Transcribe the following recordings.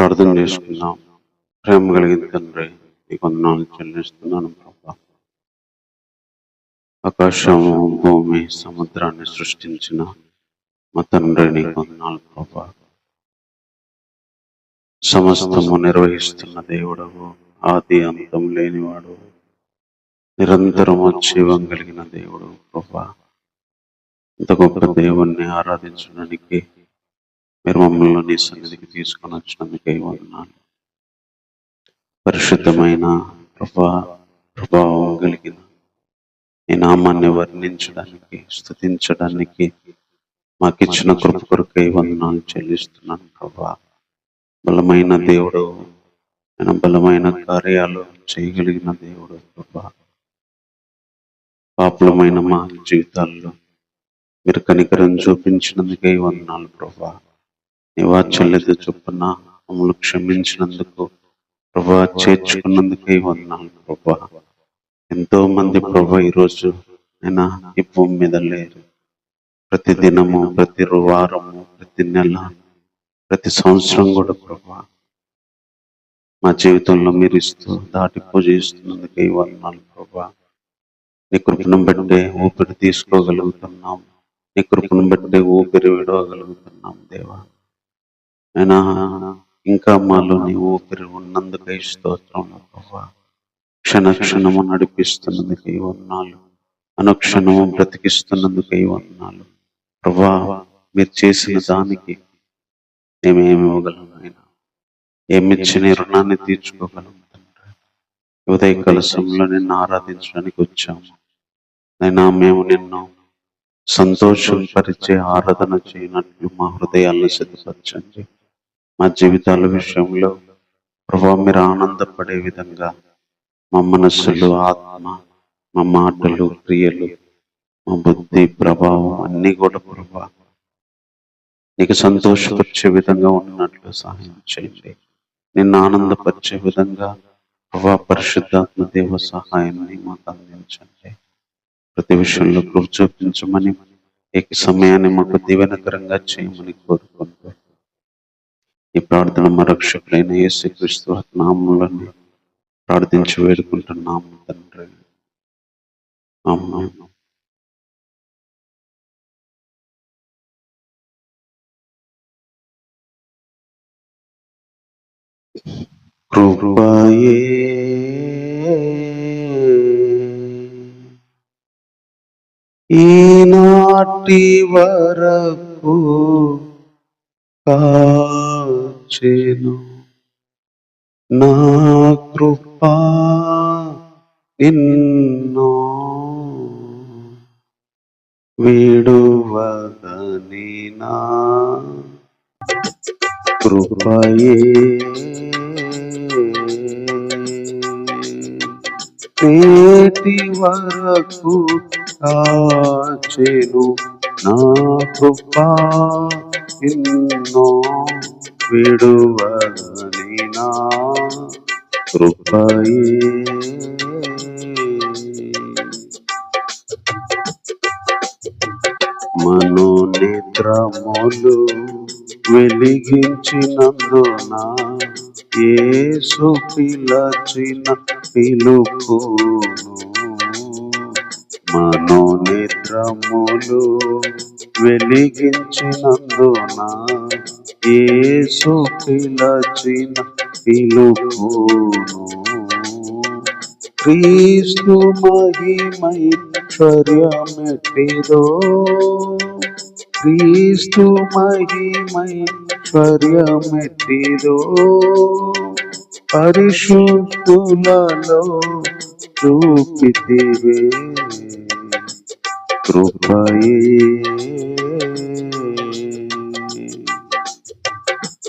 ప్రార్థన చేసుకుందాం. ప్రేమ కలిగిన తండ్రి, నీకు వందనాలు చెల్లిస్తున్నాను ప్రభా. ఆకాశము, భూమి, సముద్రాన్ని సృష్టించిన మా తండ్రి, నీకు వందనాలు ప్రభా. సమస్తము నిర్వహిస్తున్న దేవుడవు, ఆది అంతం లేనివాడు, నిరంతరము జీవం కలిగిన దేవుడు ప్రభా. ఇంత గొప్ప దేవుణ్ణి ఆరాధించడానికి మీరు మమ్మల్ని నీ సన్నిధికి తీసుకొని వచ్చినందుకే వందనాలు. పరిశుద్ధమైన ప్రభావం కలిగిన ఈ నామాన్ని వర్ణించడానికి, స్తుతించడానికి మాకిచ్చిన కృప కొరకై వందనాలు చెల్లిస్తున్నాను ప్రభా. బలమైన దేవుడు, ఆయన బలమైన కార్యాలు చేయగలిగిన దేవుడు ప్రభా. పాపులమైన మా జీవితాల్లో మీరు కనికరం చూపించినందుకై వందనాలు ప్రభా. నీ వాత్సల్యత చొప్పున మమ్మల్ని క్షమించినందుకు ప్రభా, చేర్చుకున్నందుకై వందనాలు ప్రభా. ఎంతో మంది ప్రభా ఈరోజు అయినా ఈ భూమి మీద లేరు. ప్రతి దినము, ప్రతి వారము, ప్రతి నెల, ప్రతి సంవత్సరం కూడా ప్రభా మా జీవితంలో మీరు ఇస్తూ దాటి పూజిస్తున్నందుకై వందనాలు ప్రభా. నీ కృపను బట్టే ఊపిరి తీసుకోగలుగుతున్నాం, నీ కృపను బట్టే ఊపిరి విడవగలుగుతున్నాం దేవా. అయినా ఇంకా మాలో నీ ఊపిరి ఉన్నందుకై స్తోత్రం ప్రభా. క్షణ క్షణము నడిపిస్తున్నందుకై వందనాలు, అనుక్షణము బ్రతికిస్తున్నందుకై వందనాలు ప్రభా. మీరు చేసిన దానికి మేమేమి ఇవ్వగలం అయినా, ఏమిచ్చి నీ రుణాన్ని తీర్చుకోగలం తండ్రి. ఉదయ కలశంలో నిన్ను ఆరాధించడానికి వచ్చాము అయినా మేము నిన్ను సంతోషపరిచే ఆరాధన చేయనట్లు మా హృదయాలను సిద్ధపరచండి. మా జీవితాల విషయంలో ప్రభా మీరు ఆనందపడే విధంగా మా మనస్సులు, ఆత్మ, మా మాటలు, క్రియలు, మా బుద్ధి, ప్రభావం అన్నీ కూడా ప్రభా నీకు సంతోషపరిచే విధంగా ఉన్నట్లు సహాయం చేయండి. నిన్ను ఆనందపరిచే విధంగా ప్రభా పరిశుద్ధాత్మ దేవ సహాయాన్ని మాకు అందించండి. ప్రతి విషయంలో కృప చూపించమని, ఈ సమయాన్ని మాకు దీవెనకరంగా చేయమని కోరుకుంటూ ఈ ప్రార్థన మా రక్షకులైన యేసుక్రీస్తు నామములోనే ప్రార్థించి వేడుకుంటున్నాము తండ్రి. ఆమేన్. కృపయే ఈనాటి వరకు కాచెను, నా కృపా నిన్ను విడువదని నా కృపయే నేటి వరకు కాచెను, నా కృపా నిన్ను విడువదని నా కృపయే. మనోనేత్రములు వెలిగించినందున యేసు పిలచిన పిలుపును, మనోనేత్రములు వెలిగించినందున యేసు పిలచిన పిలుపును, క్రీస్తు మహిమైశ్వర్యమెట్టిదో, క్రీస్తు మహిమైశ్వర్యమెట్టిదో, పరిశుద్ధులలో చూపితివే కృపయే.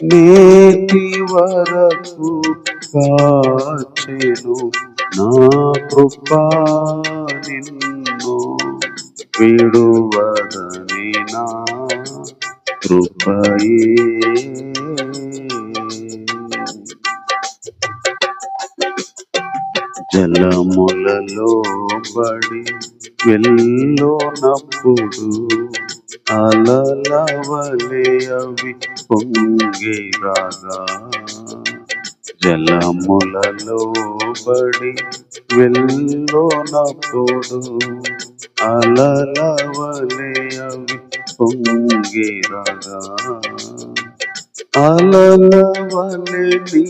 నేటి వరకు కాచెను, నా కృపా నిన్ను విడువదని నా కృపయే. జలములలో బడి వెళ్ళోనప్పుడు అలలవలే అవి పొంగి రాగా జలములలో బడి వెళ్ళోనప్పుడు అలలవలే అవి పొంగి రాగా అలలవలే నీ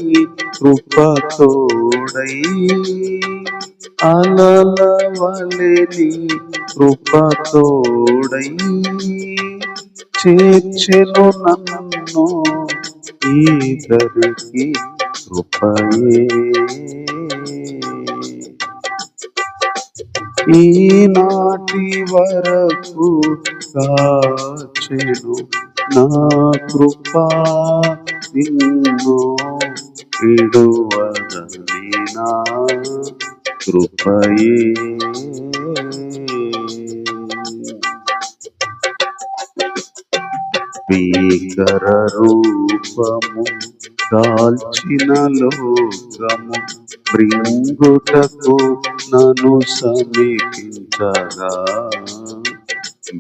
కృపతోడై అలలవలే నీ కృపతోడై చేర్చెను నన్ను ఈదరికి కృపయే ఈనాటి వరకు కాచెను నా కృపా నిన్ను విడువదని నా కృపయే భీకర రూపము దాల్చిన లోకము బృంగుటకు నన్ను సమీపించగా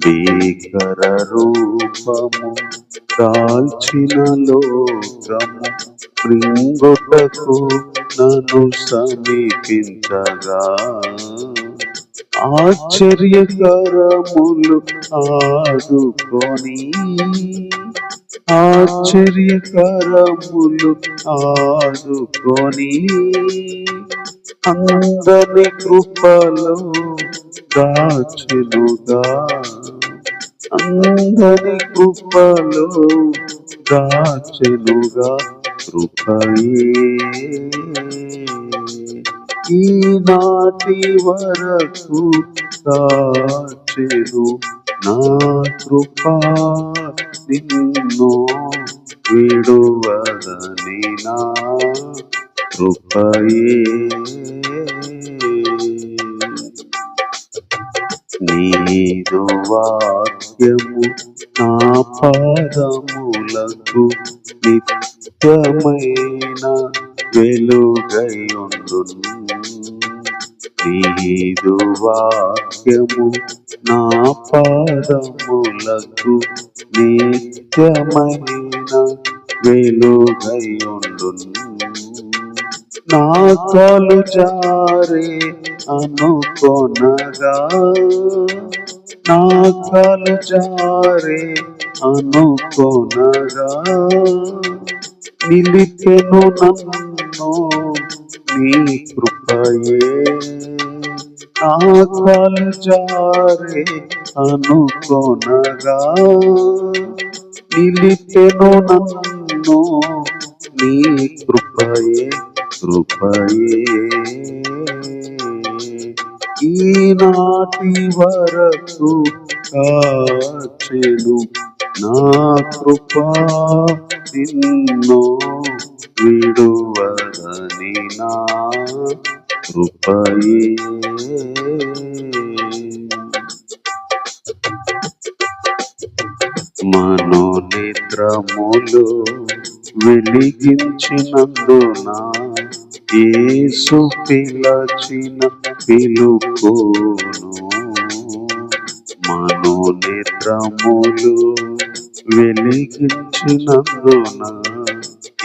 భీకర రూపము దాల్చిన లోకము బృంగుటకు నన్ను సమీపించగా ఆశ్చర్యకరములు ఆదుకొని ఆశ్చర్యకరములు ఆదుకొని అందరి కృపలో దాచెనుగా అందరి కృపలో దాచెనుగా కృపయే ఈనాటి వరకు కాచెను నా కృపా నిన్ను విడువదని నా కృపయే నీదు వాక్యము నా పాదములకు నిత్యమైన వెలుగైయుండును నీదు వాక్యము నా పాదములకు నిత్యమైన వెలుగైయుండును నా కాలు జారే అనుకొనగా నా కాలు జారే అనుకొనగా నిలిపెను నన్ను నీ కృపయే నా కాలు జారే అనుకొనగా నిలిపెను నన్ను నీ కృపయే కృపయే ఈనాటి వరకు కాచెను నా కృపా నిన్ను విడువదని నా కృపయే మనోనేత్రములు వెలిగించినందున యేసు పిలచిన పిలుపును మనోనేత్రములు వెలిగించినందున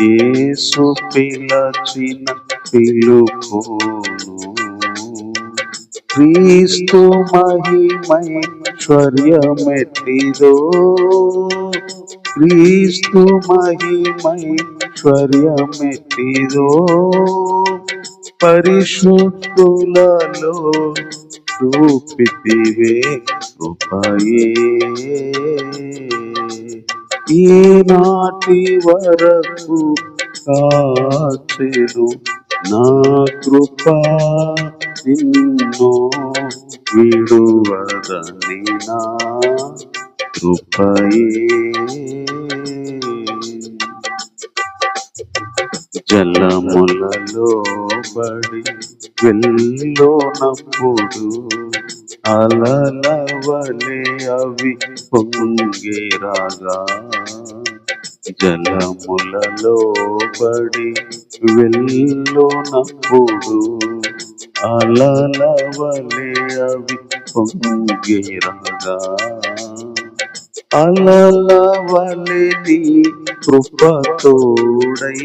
యేసు పిలచిన పిలుపును క్రీస్తు మహిమైశ్వర్యమెట్టిదో క్రీస్తు మహిమైశ్వర్యమెట్టిదో పరిశుద్ధులలో చూపితివే కృపయే ఈనాటి వరకు కాచెను నా కృపా నిన్ను విడువదని నా కృపయే జలములలో బడి వెళ్ళోనప్పుడు అలలవలే అవి పొంగి రాగా జలములలో బడి వెళ్ళోనప్పుడు అలలవలే అవి పొంగి రాగా అలల వలె నీ కృపతోడై,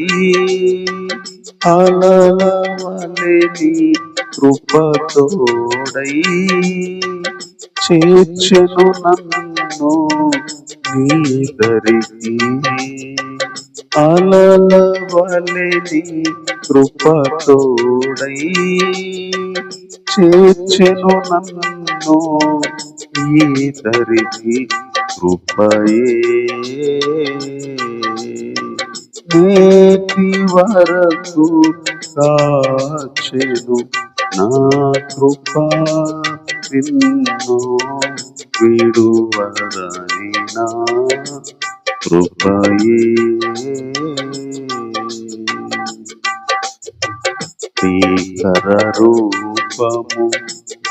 అలల వలె నీ కృపతోడై చేర్చెను నన్ను నీ దరికి. అలల వలె నీ కృపతోడై చేర్చెను నన్ను ఈ దరికి. కృపయే నేటి వరకు కాచెను నా కృప, నిన్ను విడువదని నా కృపయే. భీకర రూపము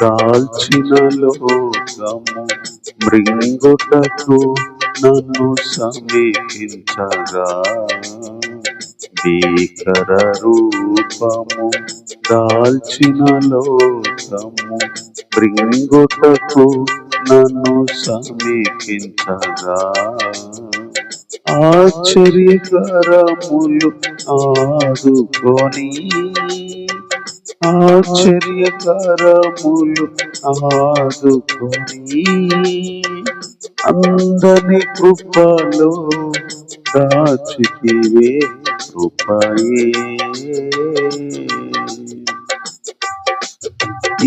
దాల్చిన లోకము మృంగుటకు నన్ను సమీపించగా, భీకర రూపము దాల్చిన లోకము మృంగుటకు నన్ను సమీపించగా, ఆశ్చర్యకరములు ఆదుకొని, ఆశ్చర్యకరములు ఆదుకొని అందని కృపలో దాచితివే. కృపయే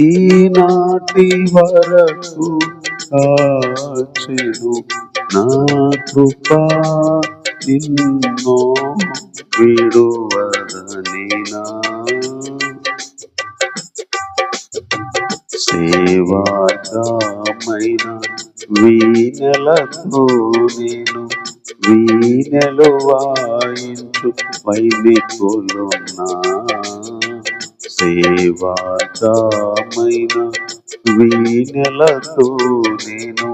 ఈనాటి వరకు కాచెను నా కృప, నిన్ను విడువదని నా సేవాగామైన వీణెలతో నేను వీణెలు వాయించు వైదికులున్నా. సేవాగామైన వీణెలతో నేను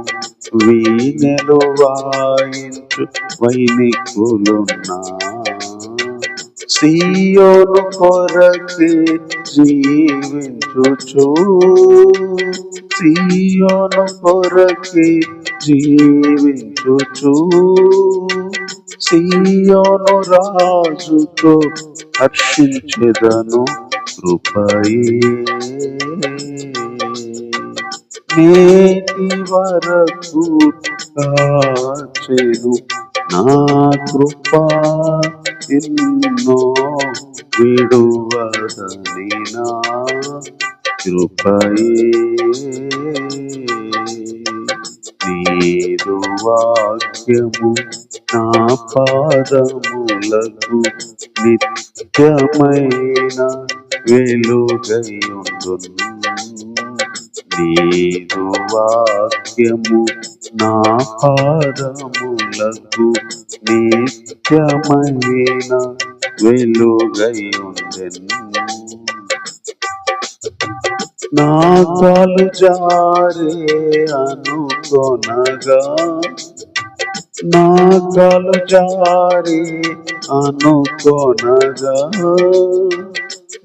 వీణెలు వాయించు వైదికులున్నా. సియోను కొరకే జీవించుచు, సియోను కొరకే జీవించుచు సియోను రాజుతో హర్షించెదను. కృపయే నేటి వరకు కాచెను నా కృప, ఎన్నో విడువదని నా కృపయే. నీదు వాక్యము నా పాదములకు నిత్యమైన వెలుగైయుండును. నీదు వాక్యము నా పాదములకు నిత్యమైన వెలుగైయుండెను. నా కాలు జారే అనుకొనగా, నా కాలు జారే అనుకొనగా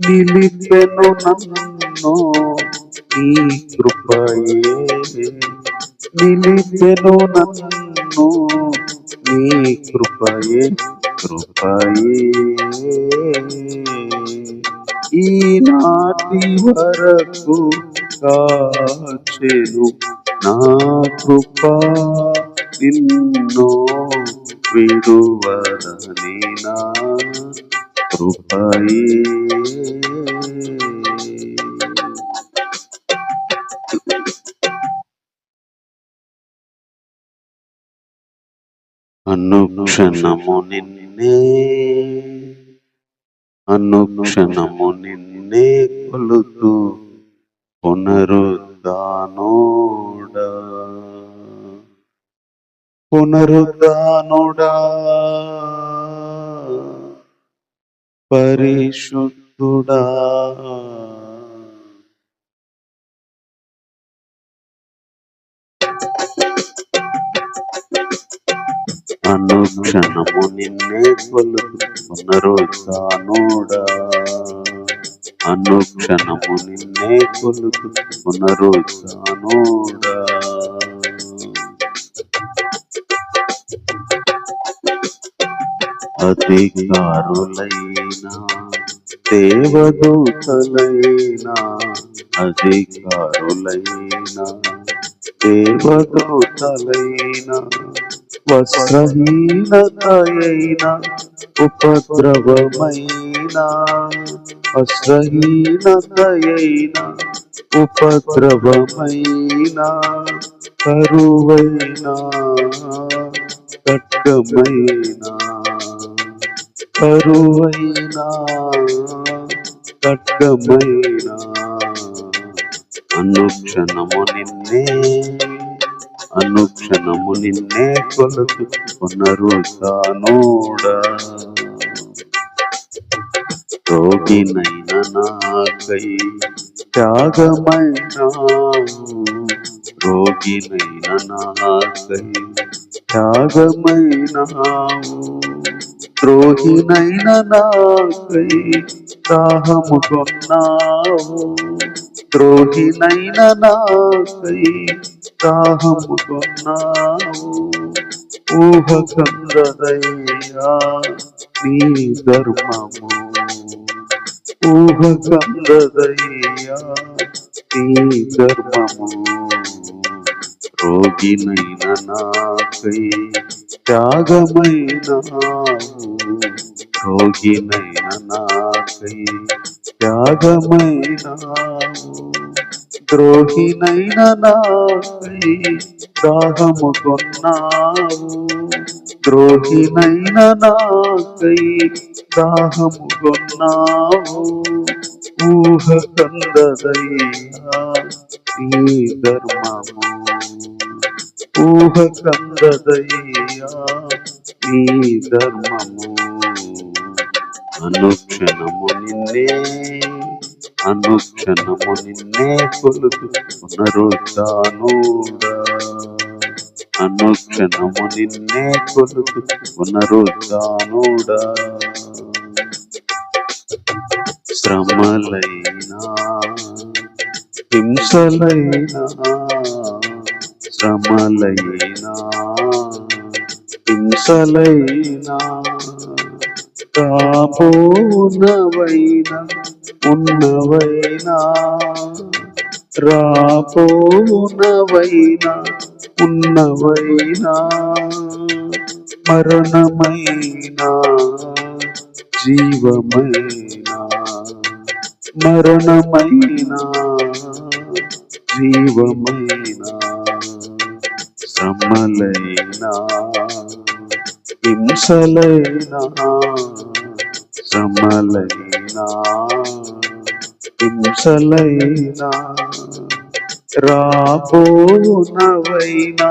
నిలిపెను నన్ను నీ కృపయే. నిలిపెను నన్ను నీ కృపయే. కృపయే ఈనాటి వరకు కాచెను నా కృప, నిన్ను విడువదని నా కృపయే. అనుక్షణము నిన్నే, అనుక్షణము నిన్నే కొలుతూ పునరుద్ధానుడా, పునరుద్ధానుడా పరిశుద్ధుడా. అనుక్షణము నిన్నే కొలుతూ పునరుద్ధానుడా, అనుక్షణము నిన్నే కొలుతూ పునరుద్ధానుడా. అధికారులైనా దేవదూతలైనా అధికారులైనా దేవదూతలైనా వస్త్రహీనతయైనా ఉపద్రవమైనా వస్త్రహీనతయైనా ఉపద్రవమైనా కరువైనా ఖడ్గమైనా కరువైనా ఖడ్గమైనా అనుక్షణము నిన్నే కొలుచుకొనరు తానోడా రోగినైన నాకై త్యాగమైనావు రోగినైన నాకై త్యాగమైనావు ద్రోహినైన నాకై దాహము కొన్నావు ద్రోహినైన నాకై దాహము కొన్నావు ఊహ కందదయ్యా నీ ధర్మము ఊహ కందదయ్యా నీ ధర్మము రోగినైన నాకై త్యాగమైనావు రోగినైన నాకై త్యాగమైనావు ద్రోహినైన నాకై దాహము కొన్నావు ద్రోహినైన నాకై దాహము కొన్నావు ఊహ కందదయ్యా నీ ధర్మము ఊహ కందదయ్యా నీ ధర్మము అనుక్షణము నిన్నే కొలుచుకొనరు తానోడా అనుక్షణము నిన్నే కొలుచుకొనరు తానోడా శ్రమలైనా హింసలైనా శ్రమలైనా హింసలైనా రాబోనవైనా ఉన్నవైనా రాబోనవైనా ఉన్నవైనా మరణమైనా జీవమైనా మరణమైనా జీవమైనా శ్రమలైనా హింసలైనా శ్రమలైనా హింసలైనా రాబోనవైనా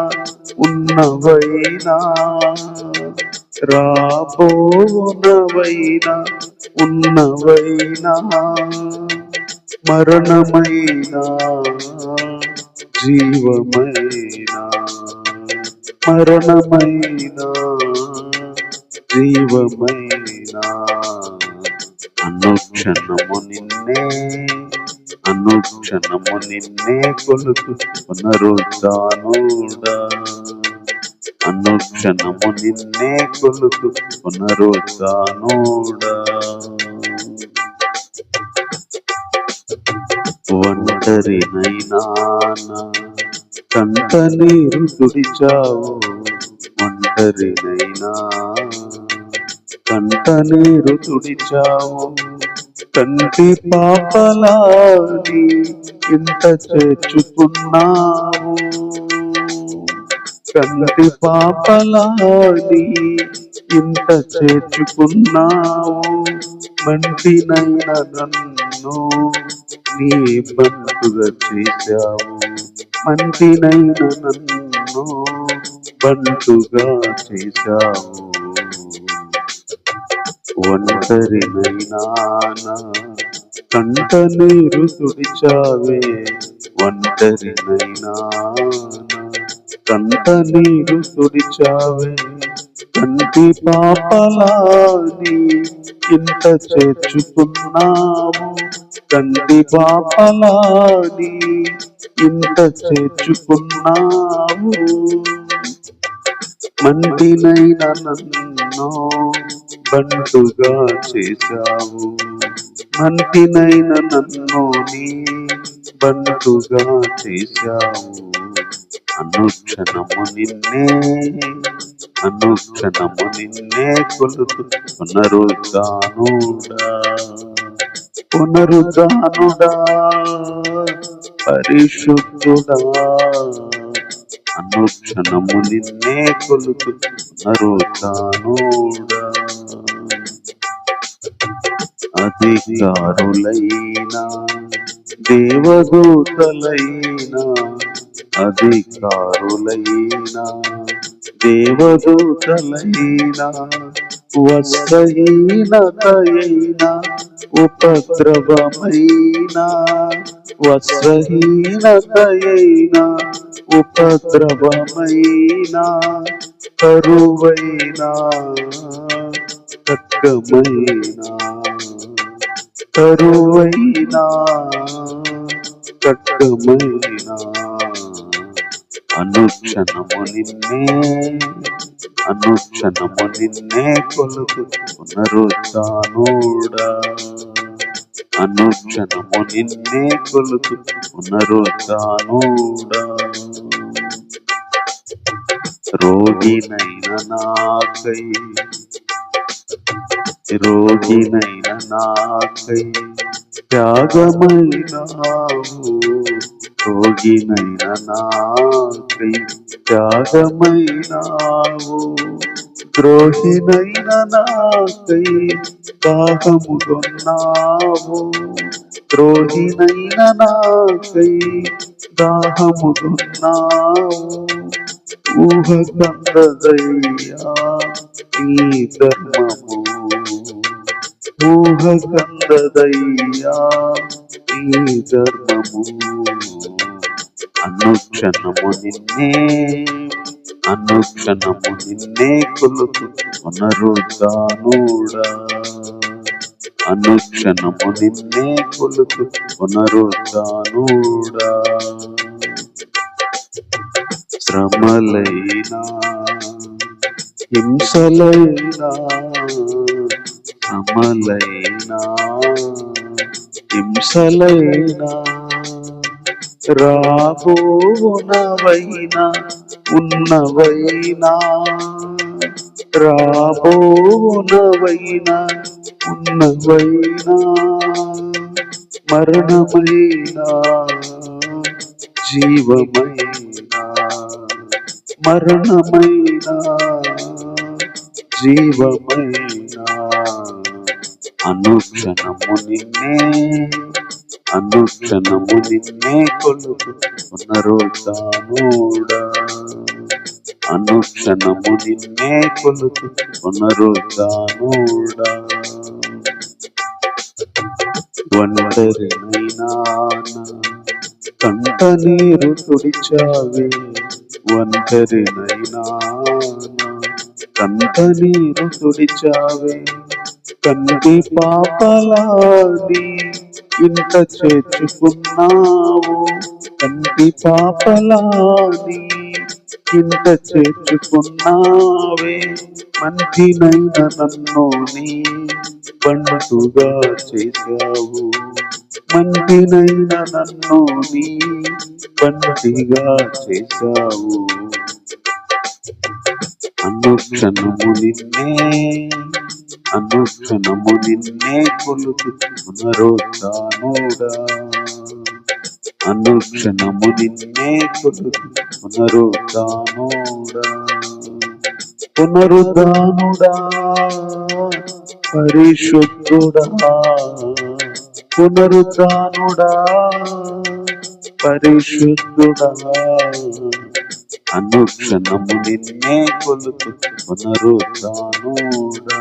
ఉన్నవైనా రాబోనవైనా ఉన్నవైనా మరణమైనా జీవమైనా మరణమైనా జీవమైనా అనుక్షణము నిన్నే కొలుచుకొనరు తానోడా అనుక్షణము నిన్నే కొలుచుకొనరు తానోడా ఒంటరినైనా కంట నీరు తుడిచావు ఒంటరినైనా కంట నీరు తుడిచావు కంటి పాపలాని ఇంత చేర్చుకున్నావు కంటి పాపలాని ఇంత చేర్చుకున్నావు మంటినైన నన్ను నీ బంటుగా చేశావు మంటినైన నన్ను బంటుగా చేశావు ఒంటరినైనా కంట నీరు తుడిచావే ఒంటరినైనా కంట నీరు తుడిచావే కంటి పాపలాని ఇంత చేర్చుకున్నావు కంటి పాపలాని ఇంత చేర్చుకున్నావు మంటినైన నన్ను బంటుగా చేశావు, మంటినైన నన్ను నీ బంటుగా చేశావు. అనుక్షణము నిన్నే అనుక్షణము నిన్నే కొలుతు పునరుద్ధానుడా పునరుద్ధానుడా పరిశుద్ధుడా. అనుక్షణము నిన్నే కొలుతు పునరుద్ధానుడా. అధికారులైనా దేవదూతలైనా అధికారులైనా దేవదూతలైనా వస్త్రహీనతయైనా ఉపద్రవమైనా వస్త్రహీనతయైనా ఉపద్రవమైనా కరువైనా ఖడ్గమైనా కరువైనా ఖడ్గమైనా అనుక్షణము నిన్నే అనుక్షణము నిన్నే కొలుతు పునరుద్ధానుడా అనుక్షణము నిన్నే కొలుతు పునరుద్ధానుడా. రోగినైన నాకై రోగినైన నాకై త్యాగమైనావు, రోగినైన నాకై త్యాగమైనావు. ద్రోహినైన నాకై దాహముగొన్నావు, ద్రోహినైన నాకై దాహముగొన్నావు. ఊహకందదయ్యా నీ ధర్మము, ఊహకందదయ్యా నీ ధర్మము. అనుక్షణము నిన్నే అనుక్షణము నిన్నే కొలుతు పునరుద్ధానుడా అనుక్షణము నిన్నే కొలుతు పునరుద్ధానుడా. శ్రమలైనా హింసలైనా శ్రమలైనా హింసలైనా రాబోవునవైనా ఉన్నవైనా రాబోవునవైనా ఉన్నవైనా మరణమైనా జీవమైనా మరణమైనా జీవమైనా అనుక్షణము నిన్నే అనుక్షణము నిన్నే కొలుతు పునరుద్ధానుడా అనుక్షణము నిన్నే కొలుతు పునరుద్ధానుడా. ఒంటరినైనా కంట నీరు తుడిచావే, ఒంటరినైనా కంట నీరు తుడిచావే. కంటి పాపలాని ఇంట చేర్చుకున్నావు, కంటి పాపలాని ఇంట చేర్చుకున్నావే. మంచినైన నన్ను నీ బంటుగా చేశావు, మంచినైన నన్ను నీ బంటిగా చేశావు. అనుక్షణము నిన్నే అనుక్షణము నిన్నే కొలుతు పునరుద్ధానుడా అనుక్షణము నిన్నే కొలుతు పునరుద్ధానుడా. పునరుద్ధానుడా పరిశుద్ధుడా పునరుద్ధానుడా పరిశుద్ధుడా. అనుక్షణము నిన్నే కొలుతు పునరుద్ధానుడా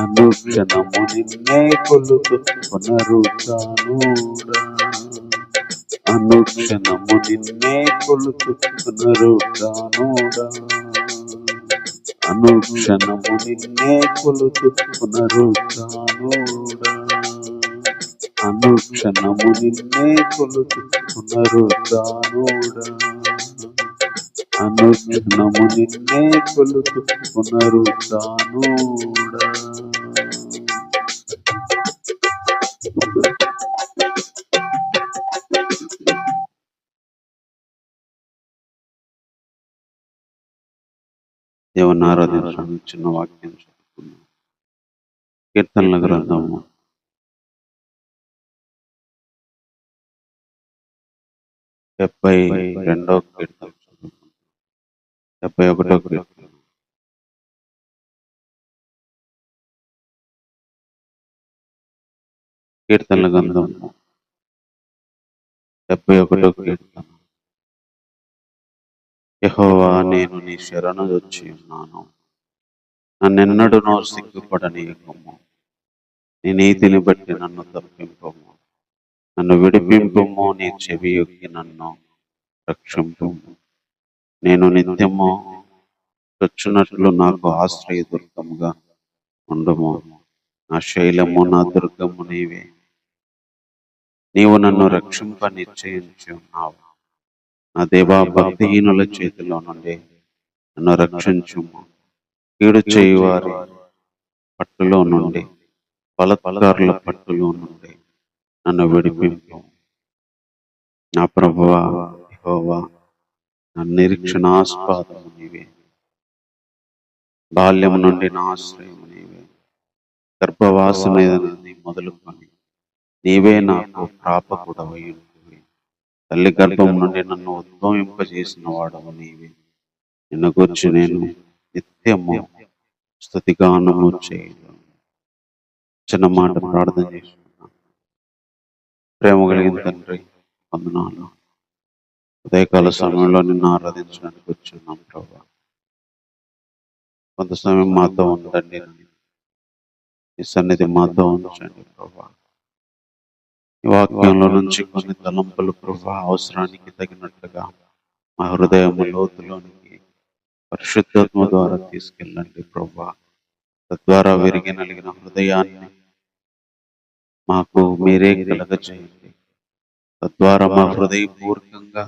అనుక్షణము నిన్నే కొలుతు పునరుద్ధానుడా అనుక్షణము నిన్నే కొలుతు పునరుద్ధానుడా అనుక్షణము నిన్నే కొలుతు పునరుద్ధానుడా అనుక్షణము నిన్నే కొలుతు పునరుద్ధానుడా అనుక్షణము నిన్నే కొలుతు పునరుత్థానుడా. దేవుని ఆరాధించడానికి చిన్న వాక్యం చదువుకున్నాం. కీర్తనల గ్రంథము 72వ కీర్తన చదువుకున్నాం. 71వ కీర్తన. కీర్తనల గ్రంథము 71వ కీర్తన. యెహోవా, నేను నీ శరణు వచ్చి ఉన్నాను. నన్నెన్నడూనూ సిగ్గుపడనీయకము. నీ నీతిని బట్టి నన్ను తప్పింపము. నన్ను విడిపింపుము. నీ చెవి యొక్కి నన్ను రక్షింపుము. నేను నిత్యము చొచ్చునట్లు నాకు ఆశ్రయదుర్గముగా ఉండుము. నా శైలము, నా దుర్గము నీవే. నీవు నన్ను రక్షింప నిశ్చయించి ఉన్నావు. నా దేవా, భక్తిహీనుల చేతిలో నుండి నన్ను రక్షించుము. కీడు చేయువారి పట్టులో నుండి, బలాత్కారుల పట్టులో నుండి నన్ను విడిపింపు. నా ప్రభువా యెహోవా, నా నిరీక్షణాస్పదము నీవే. బాల్యము నుండి నా ఆశ్రయము నీవే. గర్భవాసమైనది మొదలుకొని నీవే నాకు ప్రాపకుడవై ఉంటివి. తల్లి గర్భం నుండి నన్ను ఉద్భవింపజేసిన వాడవు నీవే. నిన్ను గురించి నేను నిత్యము స్తుతిగానము చేయను. చిన్న మాట ప్రార్థన చేసుకున్నాను. ప్రేమ కలిగిన తండ్రి, వందనాలు. ఉదయకాల సమయంలో నిన్ను ఆరాధించడానికి వచ్చున్నాం ప్రభా. కొంత సమయం మాతో ఉండండి. ఈ సన్నిధి మాతో ఉంచండి ప్రభా. ఈ వాక్యంలో నుంచి కొన్ని తలంపులు ప్రభా అవసరానికి తగినట్టుగా మా హృదయం లోతులోనికి పరిశుద్ధాత్మ ద్వారా తీసుకెళ్ళండి ప్రభా. తద్వారా విరిగి నలిగిన హృదయాన్ని మాకు మీరే కలగచేయండి. తద్వారా మా హృదయపూర్వకంగా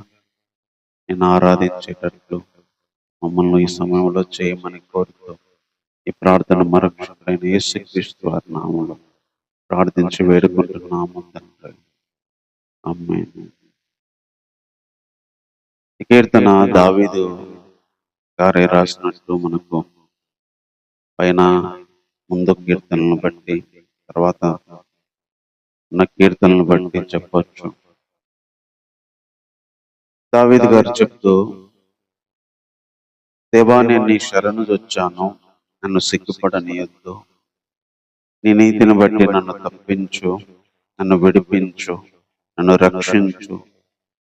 నేను ఆరాధించేటట్లు మమ్మల్ని ఈ సమయంలో చేయమని కోరుతూ ఈ ప్రార్థన మరొకరైన యేసుక్రీస్తు వారి నామములో ప్రార్థించి వేడుకుంటున్నాము తండ్రి. ఆమేన్. ఈ కీర్తన దావీదు గారే రాసినట్టు మనకు పైన ముందు కీర్తనలను బట్టి తర్వాత ఉన్న కీర్తనలను బట్టి చెప్పొచ్చు. దావీదు గారు చెప్తూ, దేవా, నేను నీ శరణు వచ్చాను. నన్ను సిగ్గుపడనీయొద్దు. నీ నీతిని బట్టి నన్ను తప్పించు. నన్ను విడిపించు. నన్ను రక్షించు.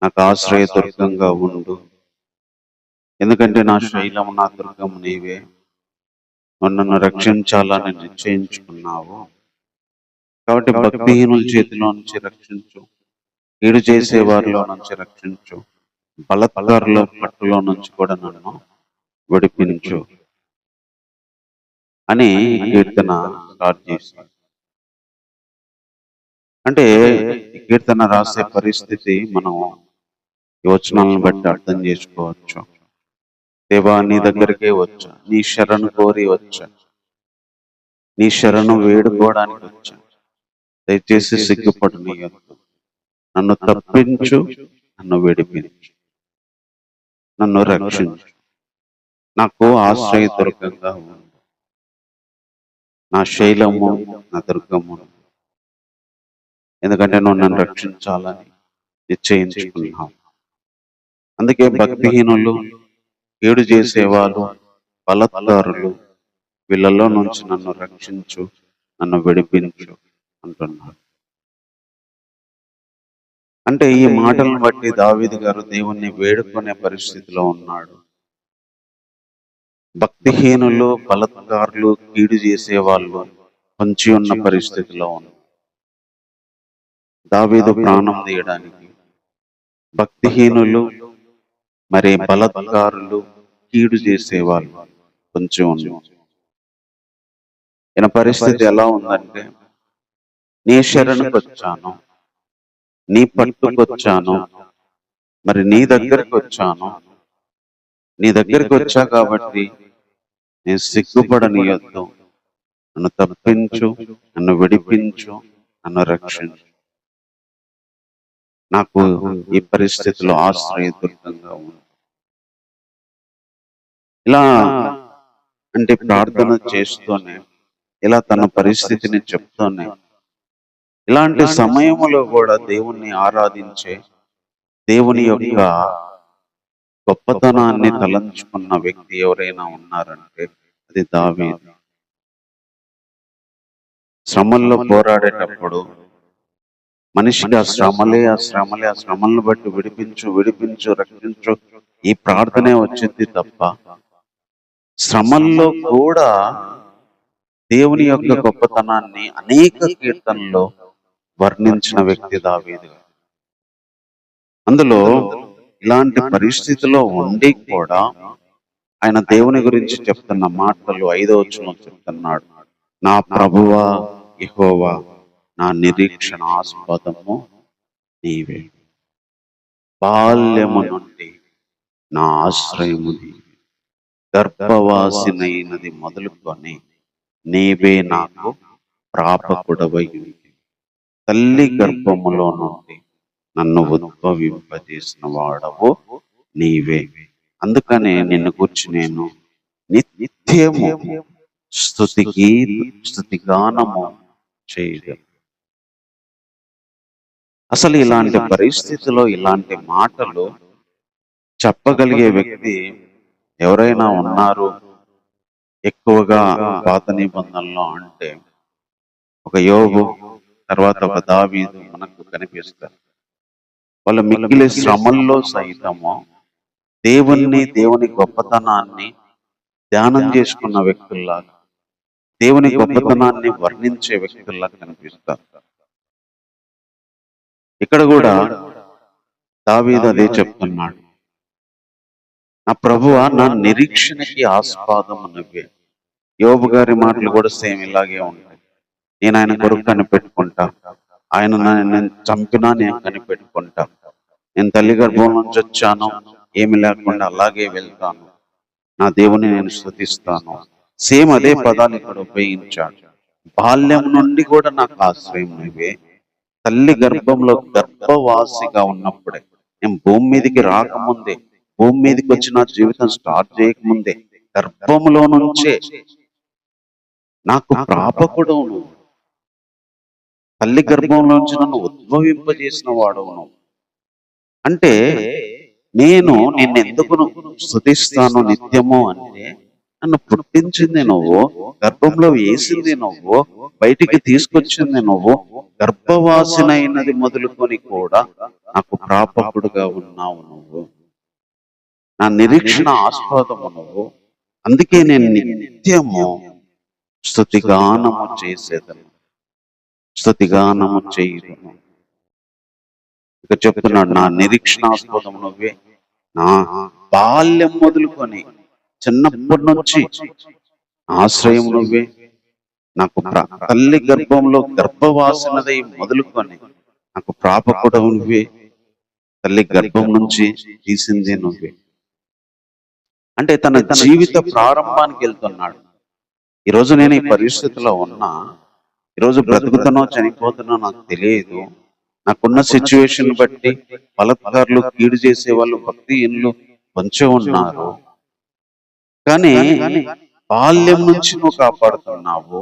నాకు ఆశ్రయదుర్గంగా ఉండు. ఎందుకంటే నా శైలము, నా దుర్గము నీవే. నన్ను రక్షించాలని నిశ్చయించుకున్నావు. కాబట్టి భక్తిహీనుల చేతిలో నుంచి రక్షించు. కీడు చేసే వారిలో నుంచి రక్షించు. బలాత్కారుల పట్టులో నుంచి కూడా నన్ను విడిపించు అని కీర్తన స్టార్ట్ చేశాడు. అంటే ఈ కీర్తన రాసే పరిస్థితి మనం యోచనలను బట్టి అర్థం చేసుకోవచ్చు. దేవా, నీ దగ్గరికే వచ్చా. నీ శరణు కోరి వచ్చా. నీ శరణు వేడుకోవడానికి వచ్చా. దయచేసి సిగ్గుపడనీయొద్దు. నన్ను తప్పించు. నన్ను విడిపించు. నన్ను రక్షించు. నాకు ఆశ్రయదుర్గంగా ఉంది. నా శైలము, నా దుర్గము. ఎందుకంటే నువ్వు నన్ను రక్షించాలని నిశ్చయించుకున్నావు. అందుకే భక్తిహీనులు, కీడు చేసేవాళ్ళు, బలాత్కారులు, వీళ్ళలో నుంచి నన్ను రక్షించు, నన్ను విడిపించు అంటున్నారు. అంటే ఈ మాటలను బట్టి దావీదు గారు దేవుణ్ణి వేడుకునే పరిస్థితిలో ఉన్నాడు. భక్తిహీనులు, బలాత్కారులు, కీడు చేసేవాళ్ళు పొంచి ఉన్న పరిస్థితిలో ఉంది. దావీదు ప్రాణం తీయడానికి భక్తిహీనులు, మరి బలాత్కారులు, కీడు చేసేవాళ్ళు పొంచి ఉన్నారు. ఈయన పరిస్థితి ఎలా ఉందంటే, నీ శరణుకు వచ్చాను, నీ పట్టుకొచ్చాను, మరి నీ దగ్గరకు వచ్చాను. నీ దగ్గరికి వచ్చా కాబట్టి నేను సిగ్గుపడనీయొద్దు. నన్ను తప్పించు, నన్ను విడిపించు, నన్ను రక్షించు. నాకు ఈ పరిస్థితిలో ఆశ్రయదుర్గంగా ఉంది. ఇలా అంటే ప్రార్థన చేస్తూనే, ఇలా తన పరిస్థితిని చెప్తూనే, ఇలాంటి సమయంలో కూడా దేవుణ్ణి ఆరాధించే, దేవుని యొక్క గొప్పతనాన్ని తలంచుకున్న వ్యక్తి ఎవరైనా ఉన్నారంటే అది దావీదు. శ్రమల్లో పోరాడేటప్పుడు మనిషికి ఆ శ్రమలను బట్టి విడిపించు, రక్షించు ఈ ప్రార్థనే వచ్చింది తప్ప, శ్రమల్లో కూడా దేవుని యొక్క గొప్పతనాన్ని అనేక కీర్తనల్లో వర్ణించిన వ్యక్తి దావీదు. అందులో ఇలాంటి పరిస్థితిలో ఉండి కూడా ఆయన దేవుని గురించి చెప్తున్న మాటలు 5వ వచనంలో చెప్తున్నాడు, నా ప్రభువా యెహోవా, నా నిరీక్షణ ఆస్పదము నీవే, బాల్యము నుండి నా ఆశ్రయము నీవే, గర్భవాసినైనది మొదలుకొని నీవే నాకు ప్రాపకుడవై ఉంది. తల్లి గర్భములో నుండి నన్ను ఉద్భవింపజేసిన వాడవు నీవే. అందుకనే నిన్ను గురించి నేను నిత్యము స్తుతిగానము చేయగలను. అసలు ఇలాంటి పరిస్థితిలో ఇలాంటి మాటలు చెప్పగలిగే వ్యక్తి ఎవరైనా ఉన్నారు ఎక్కువగా పాత నిబంధనలో అంటే ఒక యోబు, తర్వాత ఒక దావీదు మనకు కనిపిస్తారు. వాళ్ళ మిగిలిన శ్రమల్లో సైతము దేవుని గొప్పతనాన్ని ధ్యానం చేసుకున్న వ్యక్తుల్లాగా, దేవుని గొప్పతనాన్ని వర్ణించే వ్యక్తుల్లా కనిపిస్తారు. ఇక్కడ కూడా దావీదు అదే చెప్తున్నాడు, నా ప్రభువా, నా నిరీక్షణకి ఆస్పాదము నువ్వే. యోబు గారి మాటలు కూడా సేమ్ ఇలాగే ఉంటాయి. నేను ఆయన కొరకు కనిపెట్టుకుంటా, ఆయన నేను చంపినా నేను కనిపెట్టుకుంటా, నేను తల్లి గర్భం నుంచి వచ్చాను, ఏమి లేకుండా అలాగే వెళ్తాను, నా దేవుని నేను స్తుతిస్తాను. సేమ్ అదే పదాలు ఇక్కడ ఉపయోగించాడు. బాల్యం నుండి కూడా నాకు ఆశ్రయం నువ్వే, తల్లి గర్భంలో గర్భవాసిగా ఉన్నప్పుడే, నేను భూమి మీదకి రాకముందే, భూమి మీదకి వచ్చి నా జీవితం స్టార్ట్ చేయకముందే, గర్భంలో నుంచే నాకు ప్రాపకుడు నువ్వు, తల్లి గర్భంలో నుంచి నన్ను ఉద్భవింపజేసిన వాడవు నువ్వు. అంటే నేను నిన్నెందుకు స్తుతిస్తాను నిత్యము అంటే, నన్ను పుట్టించింది నువ్వు, గర్భంలో వేసింది నువ్వు, బయటికి తీసుకొచ్చింది నువ్వు, గర్భవాసినైనది మొదలుకొని కూడా నాకు ప్రాపకుడుగా ఉన్నావు నువ్వు, నా నిరీక్షణ ఆస్పదము నువ్వు. అందుకే నేను నిత్యము స్తుతిగానము చేసేదను, స్తుతిగానము చేయను. ఇక చెప్తున్నాడు, నా నిరీక్షణాస్పదం నువ్వే, నా బాల్యం మొదలుకొని చిన్నప్పటి నుంచి ఆశ్రయం నువ్వే, నాకు తల్లి గర్భంలో గర్భవాసనదై మొదలుకొని నాకు ప్రాపకుడు నువ్వే, తల్లి గర్భం నుంచి తీసింది నువ్వే. అంటే తన జీవిత ప్రారంభానికి వెళ్తున్నాడు. ఈరోజు నేను ఈ పరిస్థితిలో ఉన్నా, ఈరోజు బ్రతుకుతానో చనిపోతున్నా నాకు తెలియదు, నాకున్న సిచ్యువేషన్ బట్టి బలత్కారులు, కీడు చేసే వాళ్ళు, భక్తిహీనులు కొంచెం ఉన్నారు, కానీ బాల్యం నుంచి నువ్వు కాపాడుతున్నావు,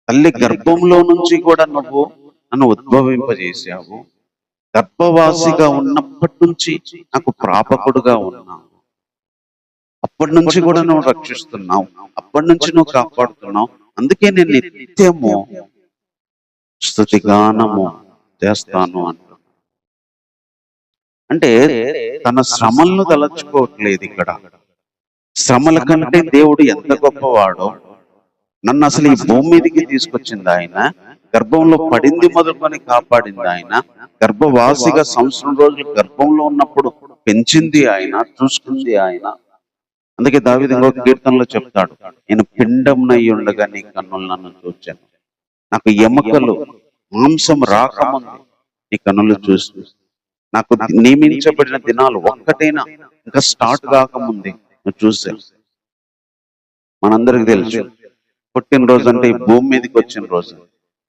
తల్లి గర్భంలో నుంచి కూడా నువ్వు నన్ను ఉద్భవింపజేసావు, గర్భవాసిగా ఉన్నప్పటి నుంచి నాకు ప్రాపకుడుగా ఉన్నావు, అప్పటి నుంచి కూడా నువ్వు రక్షిస్తున్నావు, అప్పటి నుంచి నువ్వు కాపాడుతున్నావు. అందుకే నేను నిత్యము స్తుతిగానము చేస్తాను అంట. అంటే తన శ్రమలను తలచుకోవట్లేదు ఇక్కడ. శ్రమల కంటే దేవుడు ఎంత గొప్పవాడో, నన్ను అసలు ఈ భూమి మీదకి తీసుకొచ్చింది ఆయన, గర్భంలో పడింది మొదలుకొని కాపాడింది ఆయన, గర్భవాసిగా సంవత్సరం రోజులు గర్భంలో ఉన్నప్పుడు పెంచింది ఆయన, చూసుకుంది ఆయన. అందుకే దావీదు ఇంకొక కీర్తనలో చెప్తాడు, నేను పిండంనై ఉండగా నీ కన్నులు నన్ను చూచాను, నాకు ఎముకలు మాంసం రాకముందు నీ కన్నులు చూసి, నాకు నియమించబడిన దినాలు ఒక్కటైనా ఇంకా స్టార్ట్ కాకముందే నువ్వు చూసా, మనందరికి తెలుసు. పుట్టినరోజు అంటే ఈ భూమి మీదకి వచ్చిన రోజు.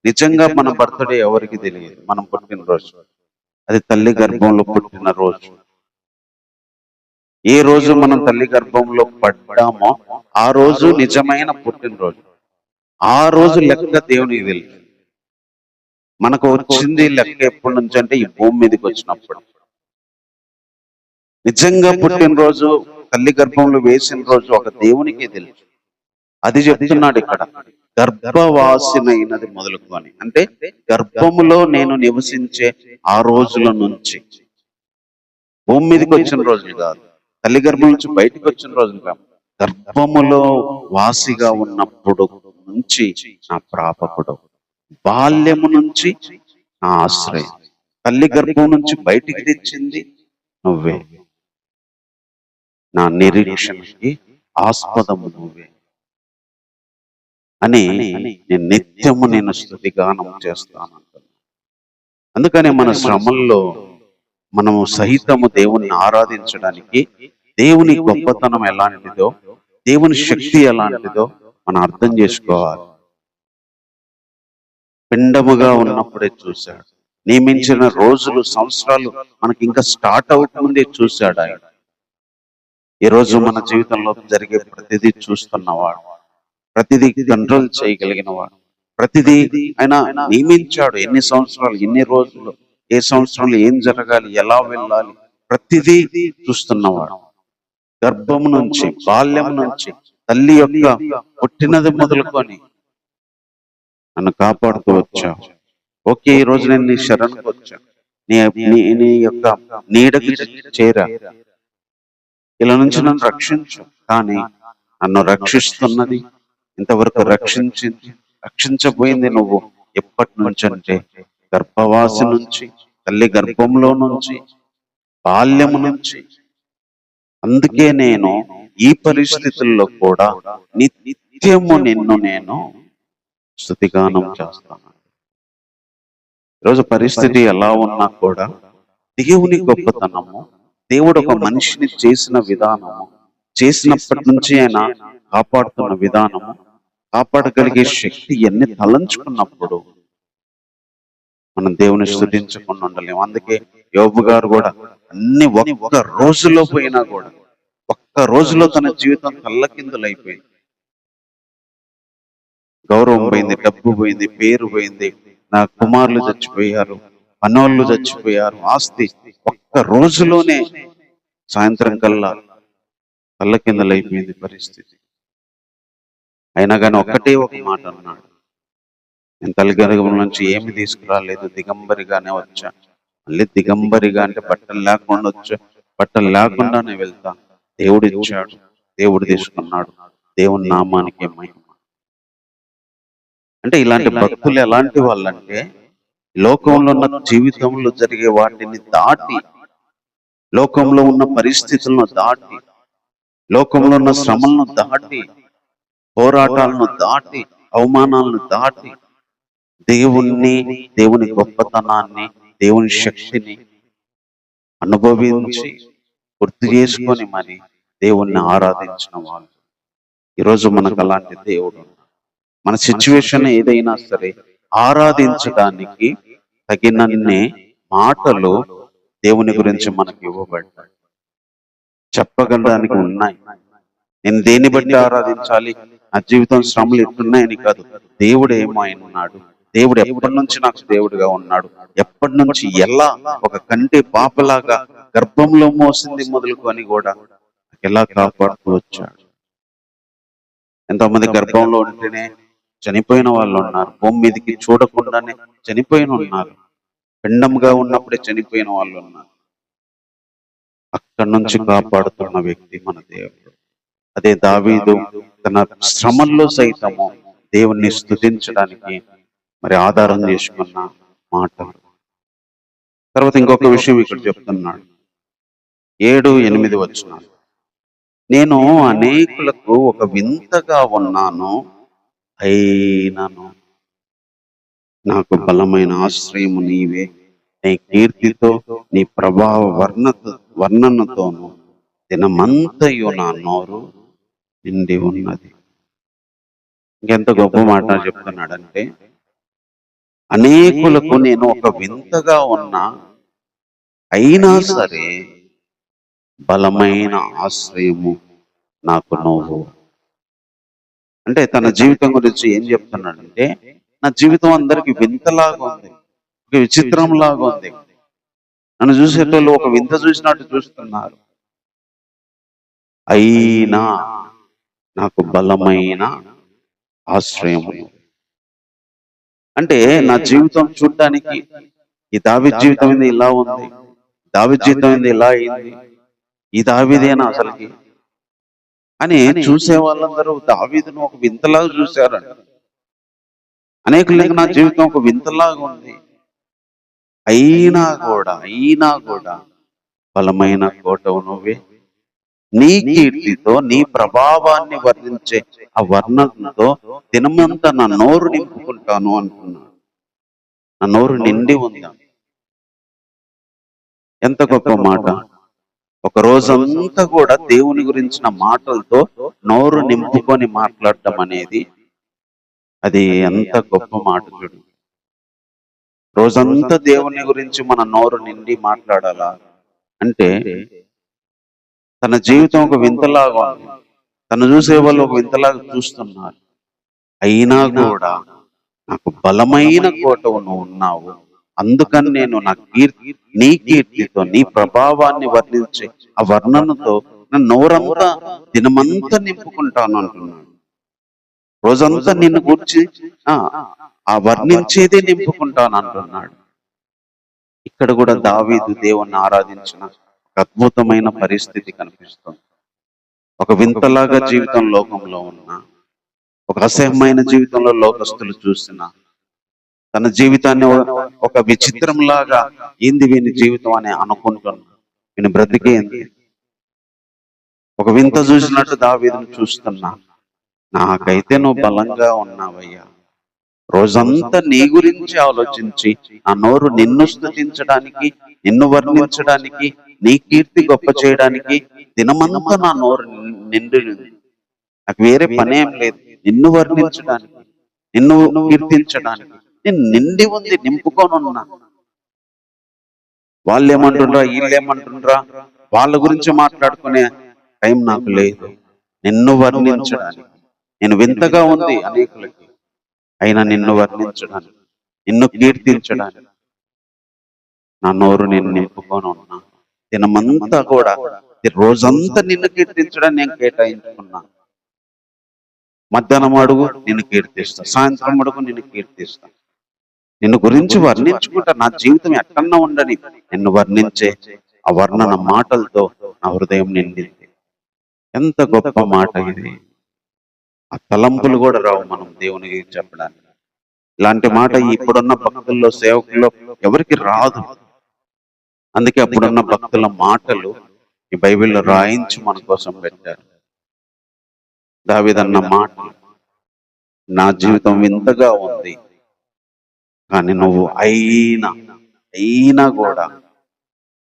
నిజంగా మన బర్త్డే ఎవరికి తెలియదు. మనం పుట్టినరోజు అది తల్లి గర్భంలో పుట్టిన రోజు. ఏ రోజు మనం తల్లి గర్భంలో పడ్డామో ఆ రోజు నిజమైన పుట్టినరోజు. ఆ రోజు లెక్క దేవునికి తెలుసు. మనకు వచ్చింది లెక్క ఎప్పటి నుంచి అంటే ఈ భూమి మీదకి వచ్చినప్పుడు. నిజంగా పుట్టినరోజు తల్లి గర్భంలో వేసిన రోజు ఒక దేవునికే తెలుసు. అది చెప్తున్నాడు ఇక్కడ, గర్భవాసినైనది మొదలుకొని. అంటే గర్భములో నేను నివసించే ఆ రోజుల నుంచి, భూమి మీదకి వచ్చిన రోజులు కాదు, తల్లి గర్భం నుంచి బయటకు వచ్చిన రోజులు కాదు, గర్భములో వాసిగా ఉన్నప్పుడు నుంచి నా ప్రాపకుడు, బాల్యము నుంచి నా ఆశ్రయం, తల్లి గర్భం నుంచి బయటికి తెచ్చింది నువ్వే, నా నిరీక్షణకి ఆస్పదము నువ్వే అని నేను నిత్యము నేను స్తుతిగానం చేస్తాను. అందుకనే మన శ్రమల్లో మనము సహితము దేవుణ్ణి ఆరాధించడానికి దేవుని గొప్పతనం ఎలాంటిదో, దేవుని శక్తి ఎలాంటిదో మనం అర్థం చేసుకోవాలి. పిండముగా ఉన్నప్పుడే చూశాడు, నియమించిన రోజులు సంవత్సరాలు మనకి ఇంకా స్టార్ట్ అవుతుందే చూశాడు ఆయన. ఈ రోజు మన జీవితంలో జరిగే ప్రతిదీ చూస్తున్నవాడు, ప్రతిదీ కంట్రోల్ చేయగలిగిన వాడు, ప్రతిదీ ఆయన నియమించాడు. ఎన్ని సంవత్సరాలు, ఎన్ని రోజులు, ఏ సంవత్సరంలో ఏం జరగాలి, ఎలా వెళ్ళాలి, ప్రతిదీ చూస్తున్నవాడు. గర్భం నుంచి, బాల్యం నుంచి, తల్లి యొక్క పుట్టినది మొదలుకొని నన్ను కాపాడుతూ వచ్చావు. ఓకే, ఈ రోజు నేను నీ శరణకు వచ్చా, నీ యొక్క నీడకి చేరా, ఇలా నుంచి నన్ను రక్షించు. కానీ నన్ను రక్షిస్తున్నది, ఇంతవరకు రక్షించబోయింది నువ్వు ఎప్పటి నుంచి అంటే గర్భవాసి నుంచి, తల్లి గర్భంలో నుంచి, బాల్యము నుంచి. అందుకే నేను ఈ పరిస్థితుల్లో కూడా నిత్యము నిన్ను నేను స్తుతిగానం చేస్తాను. ఈరోజు పరిస్థితి ఎలా ఉన్నా కూడా దేవుని గొప్పతనము, దేవుడు ఒక మనిషిని చేసిన విధానము, చేసినప్పటి నుంచి ఆయన కాపాడుతున్న విధానము, కాపాడగలిగే శక్తి ఎన్ని తలంచుకున్నప్పుడు మనం దేవుని స్తుతించకుండా ఉండలేము. అందుకే యోబు గారు కూడా అన్ని ఒక్క రోజులో పోయినా కూడా, ఒక్క రోజులో తన జీవితం తల్లకిందులైపోయింది. గౌరవం పోయింది, డబ్బు పోయింది, పేరు పోయింది, నా కుమారులు చచ్చిపోయారు, పనోళ్ళు చచ్చిపోయారు, ఆస్తి ఒక్క రోజులోనే సాయంత్రం కల్లా తల్లకిందులైపోయింది పరిస్థితి. అయినా కానీ ఒక్కటే ఒక మాట అన్నాడు, నేను తల్లి గర్భం నుంచి ఏమి తీసుకురాలేదు, దిగంబరిగానే వచ్చా. మళ్ళీ దిగంబరిగా అంటే బట్టలు లేకుండా వచ్చా, బట్టలు లేకుండానే వెళ్తా. దేవుడు ఇచ్చాడు, దేవుడు తీసుకున్నాడు, దేవుని నామానికి మహిమ. అంటే ఇలాంటి భక్తులు ఎలాంటి వాళ్ళంటే లోకంలో ఉన్న జీవితంలో జరిగే వాటిని దాటి, లోకంలో ఉన్న పరిస్థితులను దాటి, లోకంలో ఉన్న శ్రమలను దాటి, పోరాటాలను దాటి, అవమానాలను దాటి దేవుని గొప్పతనాన్ని, దేవుని శక్తిని అనుభవించి గుర్తు చేసుకొని మరి దేవుణ్ణి ఆరాధించిన వాళ్ళు. ఈరోజు మనకు అలాంటి దేవుడు, మన సిచ్యువేషన్ ఏదైనా సరే ఆరాధించడానికి తగినన్ని మాటలు దేవుని గురించి మనకి ఇవ్వబడ్డాయి, చెప్పగలడానికి ఉన్నాయి. నేను దేన్ని బట్టి ఆరాధించాలి, నా జీవితం శ్రమలు ఎట్టున్నాయని కాదు, దేవుడు ఏమైనా ఉన్నాడు, దేవుడు ఎప్పటి నుంచి నాకు దేవుడిగా ఉన్నాడు, ఎప్పటి నుంచి ఎలా ఒక కంటి పాపలాగా గర్భంలో మోసింది మొదలుకొని కూడా ఎలా కాపాడుతూ వచ్చాడు. ఎంతోమంది గర్భంలో ఉంటేనే చనిపోయిన వాళ్ళు ఉన్నారు, భూమి మీదకి చూడకుండానే చనిపోయిన ఉన్నారు, పిండంగా ఉన్నప్పుడే చనిపోయిన వాళ్ళు ఉన్నారు. అక్కడి నుంచి కాపాడుతున్న వ్యక్తి మన దేవుడు. అదే దావీదు తన శ్రమల్లో సైతము దేవుణ్ణి స్తుతించడానికి మరి ఆధారం చేసుకున్న మాటలు. తర్వాత ఇంకొక విషయం ఇక్కడ చెప్తున్నాడు, 7-8 వచనాలు. నేను అనేకులకు ఒక వింతగా ఉన్నాను, అయినను నాకు బలమైన ఆశ్రయము నీవే, నీ కీర్తితో నీ ప్రభావ వర్ణనతోను దినమంతయు నా నోరు నిండి ఉన్నది. ఇంకెంత గొప్ప మాట చెప్తున్నాడంటే, అనేకులకు నేను ఒక వింతగా ఉన్నా, అయినా సరే బలమైన ఆశ్రయము నాకు నువ్వు. అంటే తన జీవితం గురించి ఏం చెప్తున్నాడంటే, నా జీవితం అందరికి వింతలాగా ఉంది, ఒక విచిత్రంలాగా ఉంది. నన్ను చూసేటోళ్ళు ఒక వింత చూసినట్టు చూస్తున్నారు, అయినా నాకు బలమైన ఆశ్రయము. అంటే నా జీవితం చూడడానికి ఈ దావీదు జీవితం ఏంది ఇలా ఉంది, దావీదు జీవితం ఏంది ఇలా అయింది, ఈ దావీదేనా అసలుకి అని చూసే వాళ్ళందరూ దావీదును ఒక వింతలాగా చూశారంట. అనేకులకి నా జీవితం ఒక వింతలాగా ఉంది, అయినా కూడా బలమైన కోటవు నువ్వే. నీ కీర్తితో నీ ప్రభావాన్ని వర్ణించే ఆ వర్ణనతో దినమంతా నా నోరు నింపుకుంటాను అంటున్నాను. నా నోరు నిండి ఉందా. ఎంత గొప్ప మాట. ఒక రోజంతా కూడా దేవుని గురించిన మాటలతో నోరు నింపుకొని మాట్లాడటం అనేది అది ఎంత గొప్ప మాట చూడు. రోజంతా దేవుని గురించి మన నోరు నిండి మాట్లాడాలా అంటే తన జీవితం ఒక వింతలాగా ఉంది, తను చూసే వాళ్ళు ఒక వింతలాగా చూస్తున్నారు, అయినా కూడా నాకు బలమైన కోటవు నువ్వు ఉన్నావు, అందుకని నేను నీ కీర్తితో నీ ప్రభావాన్ని వర్ణించే ఆ వర్ణనతో నా నోరంతా దినమంతా నింపుకుంటాను అంటున్నాడు. రోజంతా నిన్ను గురించి ఆ వర్ణించేదే నింపుకుంటాను అంటున్నాడు. ఇక్కడ కూడా దావీదు దేవుణ్ణి ఆరాధించిన అద్భుతమైన పరిస్థితి కనిపిస్తుంది. ఒక వింతలాగా జీవితం లోకంలో ఉన్న, ఒక అసహ్యమైన జీవితంలో లోకస్తులు చూసిన, తన జీవితాన్ని ఒక విచిత్రంలాగా ఏంది వీని జీవితం అని అనుకుంటున్నా, వీని బ్రతికేంది, ఒక వింత చూసినట్టు దావీదును చూస్తున్నా. నాకైతే నువ్వు బలంగా ఉన్నావయ్యా, రోజంతా నీ గురించి ఆలోచించి ఆ నోరు నిన్ను స్తుతించడానికి, నిన్ను వర్ణించడానికి, నీ కీర్తి గొప్ప చేయడానికి దినమంతా నా నోరు నిండి, నాకు వేరే పనేం లేదు, నిన్ను వర్ణించడానికి, నిన్ను కీర్తించడానికి నేను నిండి ఉంది, నింపుకొని ఉన్నా. వాళ్ళు ఏమంటుండ్రా, వీళ్ళు ఏమంటుండ్రా, వాళ్ళ గురించి మాట్లాడుకునే టైం నాకు లేదు. నిన్ను వర్ణించడానికి నేను వింతగా ఉంది అనేకులకి, అయినా నిన్ను వర్ణించడానికి, నిన్ను కీర్తించడానికి నా నోరు నేను నింపుకొని ఉన్నా. దినమంతా కూడా రోజంతా నిన్ను కీర్తించడానికి నేను కేటాయించుకున్నా. మధ్యాహ్నం అడుగు నిన్ను కీర్తిస్తా, సాయంత్రం అడుగు నిన్ను కీర్తిస్తా, నిన్ను గురించి వర్ణించుకుంటా. నా జీవితం ఎట్టన్నా ఉండని నిన్ను వర్ణించే ఆ వర్ణన మాటలతో నా హృదయం నిండింది. ఎంత గొప్ప మాట ఇది. ఆ తలంపులు కూడా రావు మనం దేవునికి చెప్పడానికి. ఇలాంటి మాట ఇప్పుడున్న భక్తుల్లో, సేవకుల్లో ఎవరికి రాదు. అందుకే అప్పుడున్న భక్తుల మాటలు ఈ బైబిల్లో రాయించి మన కోసం పెట్టారు. దావీదన్న మాటలు, నా జీవితం వింతగా ఉంది, కానీ నువ్వు అయినా కూడా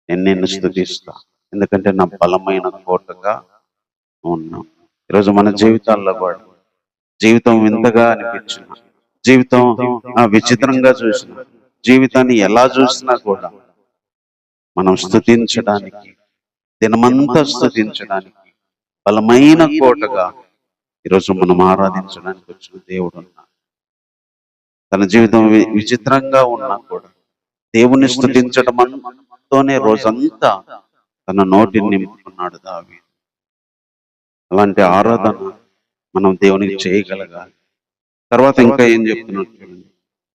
నేను నిన్ను స్తుతిస్తా, ఎందుకంటే నా బలమైన కోటగా ఉన్నావు. ఈరోజు మన జీవితాల్లో కూడా జీవితం వింతగా అనిపించిన, జీవితం విచిత్రంగా చూసిన, జీవితాన్ని ఎలా చూసినా కూడా మనం స్తుతించడానికి, దినమంతా స్తుతించడానికి బలమైన కోటగా ఈరోజు మనం ఆరాధించడానికి వచ్చిన దేవుడు ఉన్నాడు. తన జీవితం విచిత్రంగా ఉన్నా కూడా దేవుని స్తుతించడంతోనే రోజంతా తన నోటిని నింపుకున్నాడు దావీదు. అలాంటి ఆరాధన మనం దేవునికి చేయగలగాలి. తర్వాత ఇంకా ఏం చెప్తున్నట్టు,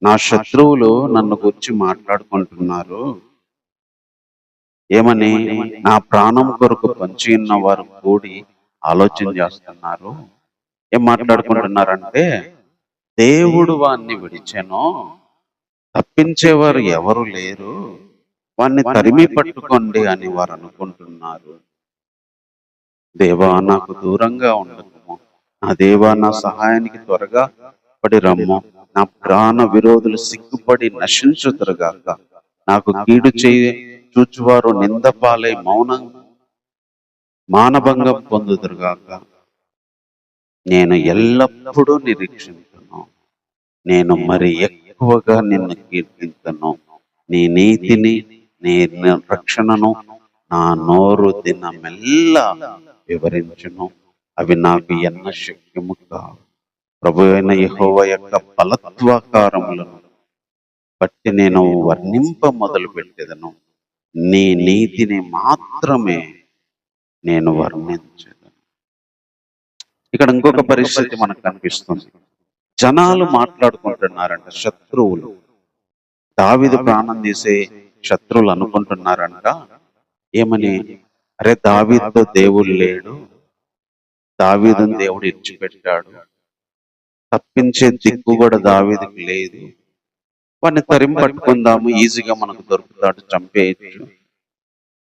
నా శత్రువులు నన్ను గురించి మాట్లాడుకుంటున్నారు, ఏమని, నా ప్రాణం కొరకు పంచి ఉన్న వారు కూడి ఆలోచన చేస్తున్నారు. ఏం మాట్లాడుకుంటున్నారంటే, దేవుడు వాణ్ణి విడిచెను, తప్పించేవారు ఎవరు లేరు, వాణ్ణి తరిమి పట్టుకోండి అని వారు అనుకుంటున్నారు. దేవా నాకు దూరంగా ఉండకము, నా దేవా నా సహాయానికి త్వరగా పడి రమ్ము, నా ప్రాణ విరోధులు సిగ్గుపడి నశించుదురుగాక, నాకు కీడు చేయి చూచువారు నిందపాలై మానభంగం పొందుదురుగాక. నేను ఎల్లప్పుడూ నిరీక్షించును. నేను మరి ఎక్కువగా నిన్ను కీర్తింతును. నీ నీతిని, నీ రక్షణను నా నోరు దినమెల్లా వివరించును. అవి నాకు ఎన్న శక్యము కావు. ప్రభువైన యెహోవా యొక్క బలత్వాకారములను బట్టి నేను వర్ణింప మొదలు పెట్టెదను. నీ నీతిని మాత్రమే నేను వర్ణించను. ఇక్కడ ఇంకొక పరిస్థితి మనకు కనిపిస్తుంది. జనాలు మాట్లాడుకుంటున్నారంట, శత్రువులు, దావీదు ప్రాణం తీసే శత్రువులు అనుకుంటున్నారంట ఏమని, అరే దావీదుతో దేవుడు లేడు, దావీదుని దేవుడు ఇచ్చిపెట్టాడు, తప్పించే దిక్కు కూడా దావీదుకి లేదు, వాడిని తరిమి పట్టుకుందాము, ఈజీగా మనకు దొరుకుతాడు, చంపేయచ్చు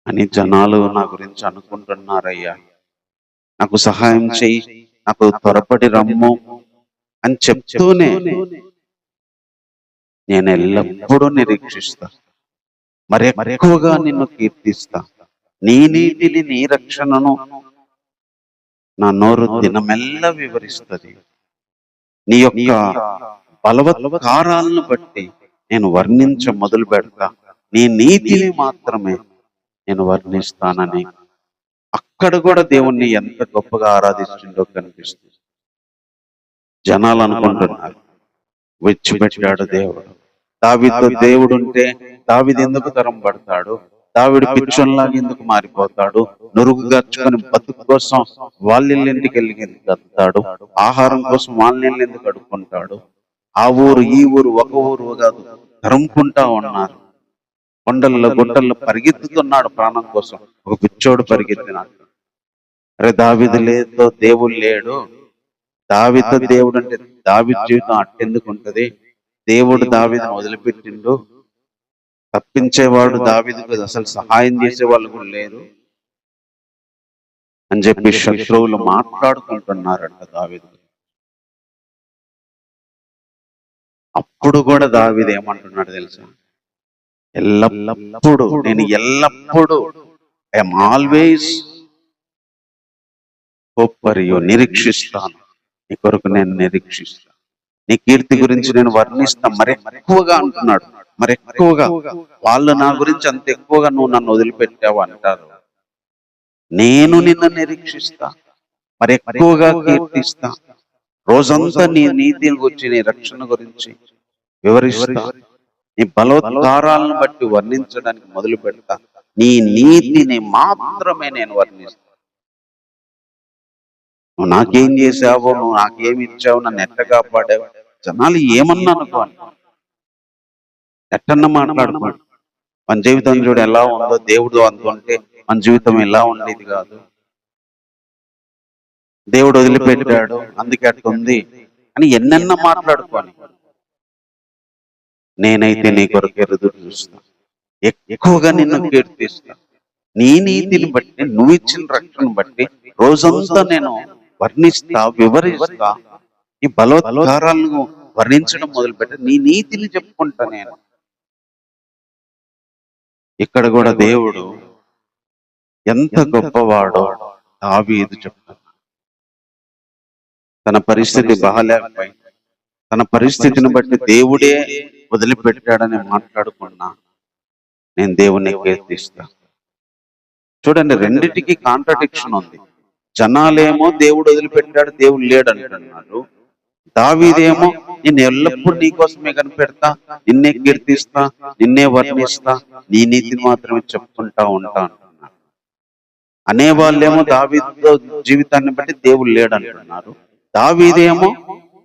అని జనాలు నా గురించి అనుకుంటున్నారయ్యా. నాకు సహాయం చెయ్యి, నాకు త్వరపడి రమ్ము అని చెప్తూనే నేను ఎల్లప్పుడూ నిరీక్షిస్తా, మరి ఎక్కువగా నిన్ను కీర్తిస్తా. నీ నీతిని, నీ రక్షణను నా నోరు దినమెల్లా వివరిస్తుంది. నీ యొక్క బలవత్కారాలను బట్టి నేను వర్ణించ మొదలు పెడతా. నీ నీతిని మాత్రమే నేను వర్ణిస్తానని అక్కడ కూడా దేవుణ్ణి ఎంత గొప్పగా ఆరాధిస్తుండో కనిపిస్తుంది. జనాలు అనుకుంటున్నారు విడిచిపెట్టాడు దేవుడు. దావీదుతో దేవుడు ఉంటే దావీదు ఎందుకు తరం పడతాడు, దావీదు పిచ్చోన్లాగా ఎందుకు మారిపోతాడు, నురుగు గర్చుకొని బతుకు కోసం వాళ్ళింటికి వెళ్ళి గతాడు, ఆహారం కోసం వాళ్ళని ఎందుకు అడుక్కుంటాడు, ఆ ఊరు ఈ ఊరు ఒక ఊరు కాదు తరుముకుంటా ఉన్నారు. కొండల్లో గుట్టల్లో పరిగెత్తుతున్నాడు ప్రాణం కోసం, ఒక పిచ్చోడు పరిగెత్తినాడు. అరే దావీదు లేదో దేవుడు లేడు, దావీదుతో దేవుడు అంటే దావీదు జీవితం అట్టెందుకు ఉంటది, దేవుడు దావీదును వదిలిపెట్టిండు, తప్పించేవాడు దావీదుకు అసలు సహాయం చేసే వాళ్ళు కూడా లేరు అని చెప్పి శత్రువులు మాట్లాడుకుంటున్నారంట దావీదు. అప్పుడు కూడా దావీదు ఏమంటున్నాడు తెలుసా, ఎల్లప్పుడూ నేను ఎల్లప్పుడూ I'm always hope for you, నిరీక్షిస్తాను, నీ కొరకు నేను నిరీక్షిస్తాను, నీ కీర్తి గురించి నేను వర్ణిస్తాను, మరి ఎక్కువగా అంటున్నాడు. మరి ఎక్కువగా వాళ్ళు నా గురించి అంత ఎక్కువగా నువ్వు నన్ను వదిలిపెట్టావు అంటారు, నేను నిన్ను నిరీక్షిస్తా, మరి ఎక్కువగా కీర్తిస్తా, రోజంతా నీ నీతి గురించి, నీ రక్షణ గురించి వివరిస్తా, నీ బలోద్గారాలను బట్టి వర్ణించడానికి మొదలు పెడతా, నీ నీతిని మాత్రమే నేను వర్ణిస్తా. నువ్వు నాకేం చేసావో, నువ్వు నాకేమి ఇచ్చావు, నన్ను ఎట్ట కాపాడావు, జనాలు ఏమన్నా అనుకోని ఎట్టన్నా మాట్లాడుకోండి. మన జీవితం చూడు ఎలా ఉందో, దేవుడు అనుకుంటే మన జీవితం ఎలా ఉండేది కాదు, దేవుడు వదిలిపెట్టాడు అందుకే అట్టుంది అని ఎన్నెన్న మాట్లాడుకోని, నేనైతే నీ కొరకు ఎదురు చూస్తా, ఎక్కువగా నిన్ను కీర్తిస్తా, నీ నీతిని బట్టి, నువ్వు ఇచ్చిన రక్షణ బట్టి రోజంతా నేను వర్ణిస్తా, వివరిస్తా, నీ బలోద్గారాలను వర్ణించడం మొదలుపెట్టి నీ నీతిని చెప్పుకుంటా నేను. ఇక్కడ కూడా దేవుడు ఎంత గొప్పవాడో దావీదు చెప్తాడు. తన పరిస్థితి బాగాలేకపోయింది, తన పరిస్థితిని బట్టి దేవుడే వదిలిపెట్టాడని మాట్లాడుకున్నా నేను దేవుణ్ణి కీర్తిస్తా. చూడండి, రెండిటికి కాంట్రడిక్షన్ ఉంది. జనాలేమో దేవుడు వదిలిపెట్టాడు, దేవుడు లేడు అంటున్నాడు. దావీదేమో నేను ఎల్లప్పుడూ నీ కోసమే కనిపెడతా, నిన్నే కీర్తిస్తా, నిన్నే వర్ణిస్తా, నీ నీతిని మాత్రమే చెప్పుకుంటా ఉంటా అంటున్నాడు. అనేవాళ్ళేమో దావీదు జీవితాన్ని బట్టి దేవుడు లేడు అంటున్నారు. దావీదేమో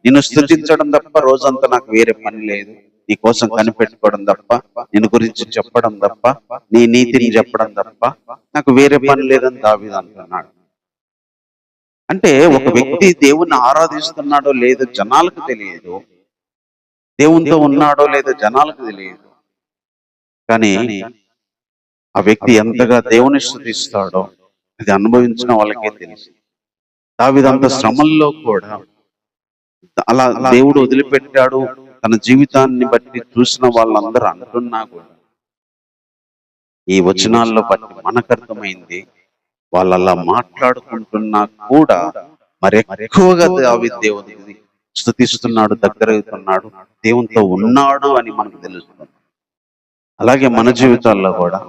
నిన్ను స్తుతించడం తప్ప రోజంతా నాకు వేరే పని లేదు, నీ కోసం కనిపెట్టుకోవడం తప్ప, నిన్ను గురించి చెప్పడం తప్ప, నీ నీతిని చెప్పడం తప్ప నాకు వేరే పని లేదని దావీదు అంటున్నాడు. అంటే ఒక వ్యక్తి దేవుణ్ణి ఆరాధిస్తున్నాడో లేదో జనాలకు తెలియదు, దేవునితో ఉన్నాడో లేదో జనాలకు తెలియదు, కానీ ఆ వ్యక్తి ఎంతగా దేవుని స్తుతిస్తాడో అది అనుభవించిన వాళ్ళకే తెలుసు. దావీదంత శ్రమల్లో కూడా అలా దేవుడు వదిలిపెట్టాడు తన జీవితాన్ని బట్టి చూసిన వాళ్ళందరూ అంటున్నా కూడా ఈ వచనాల్లో బట్టి మనకు అర్థమైంది, వాళ్ళు అలా మాట్లాడుకుంటున్నా కూడా మరి ఎక్కువగా దావీదు దేవుని స్తుతిస్తున్నాడు, దగ్గర అవుతున్నాడు, దేవునితో ఉన్నాడు అని మనకు తెలుస్తుంది. అలాగే మన జీవితాల్లో కూడా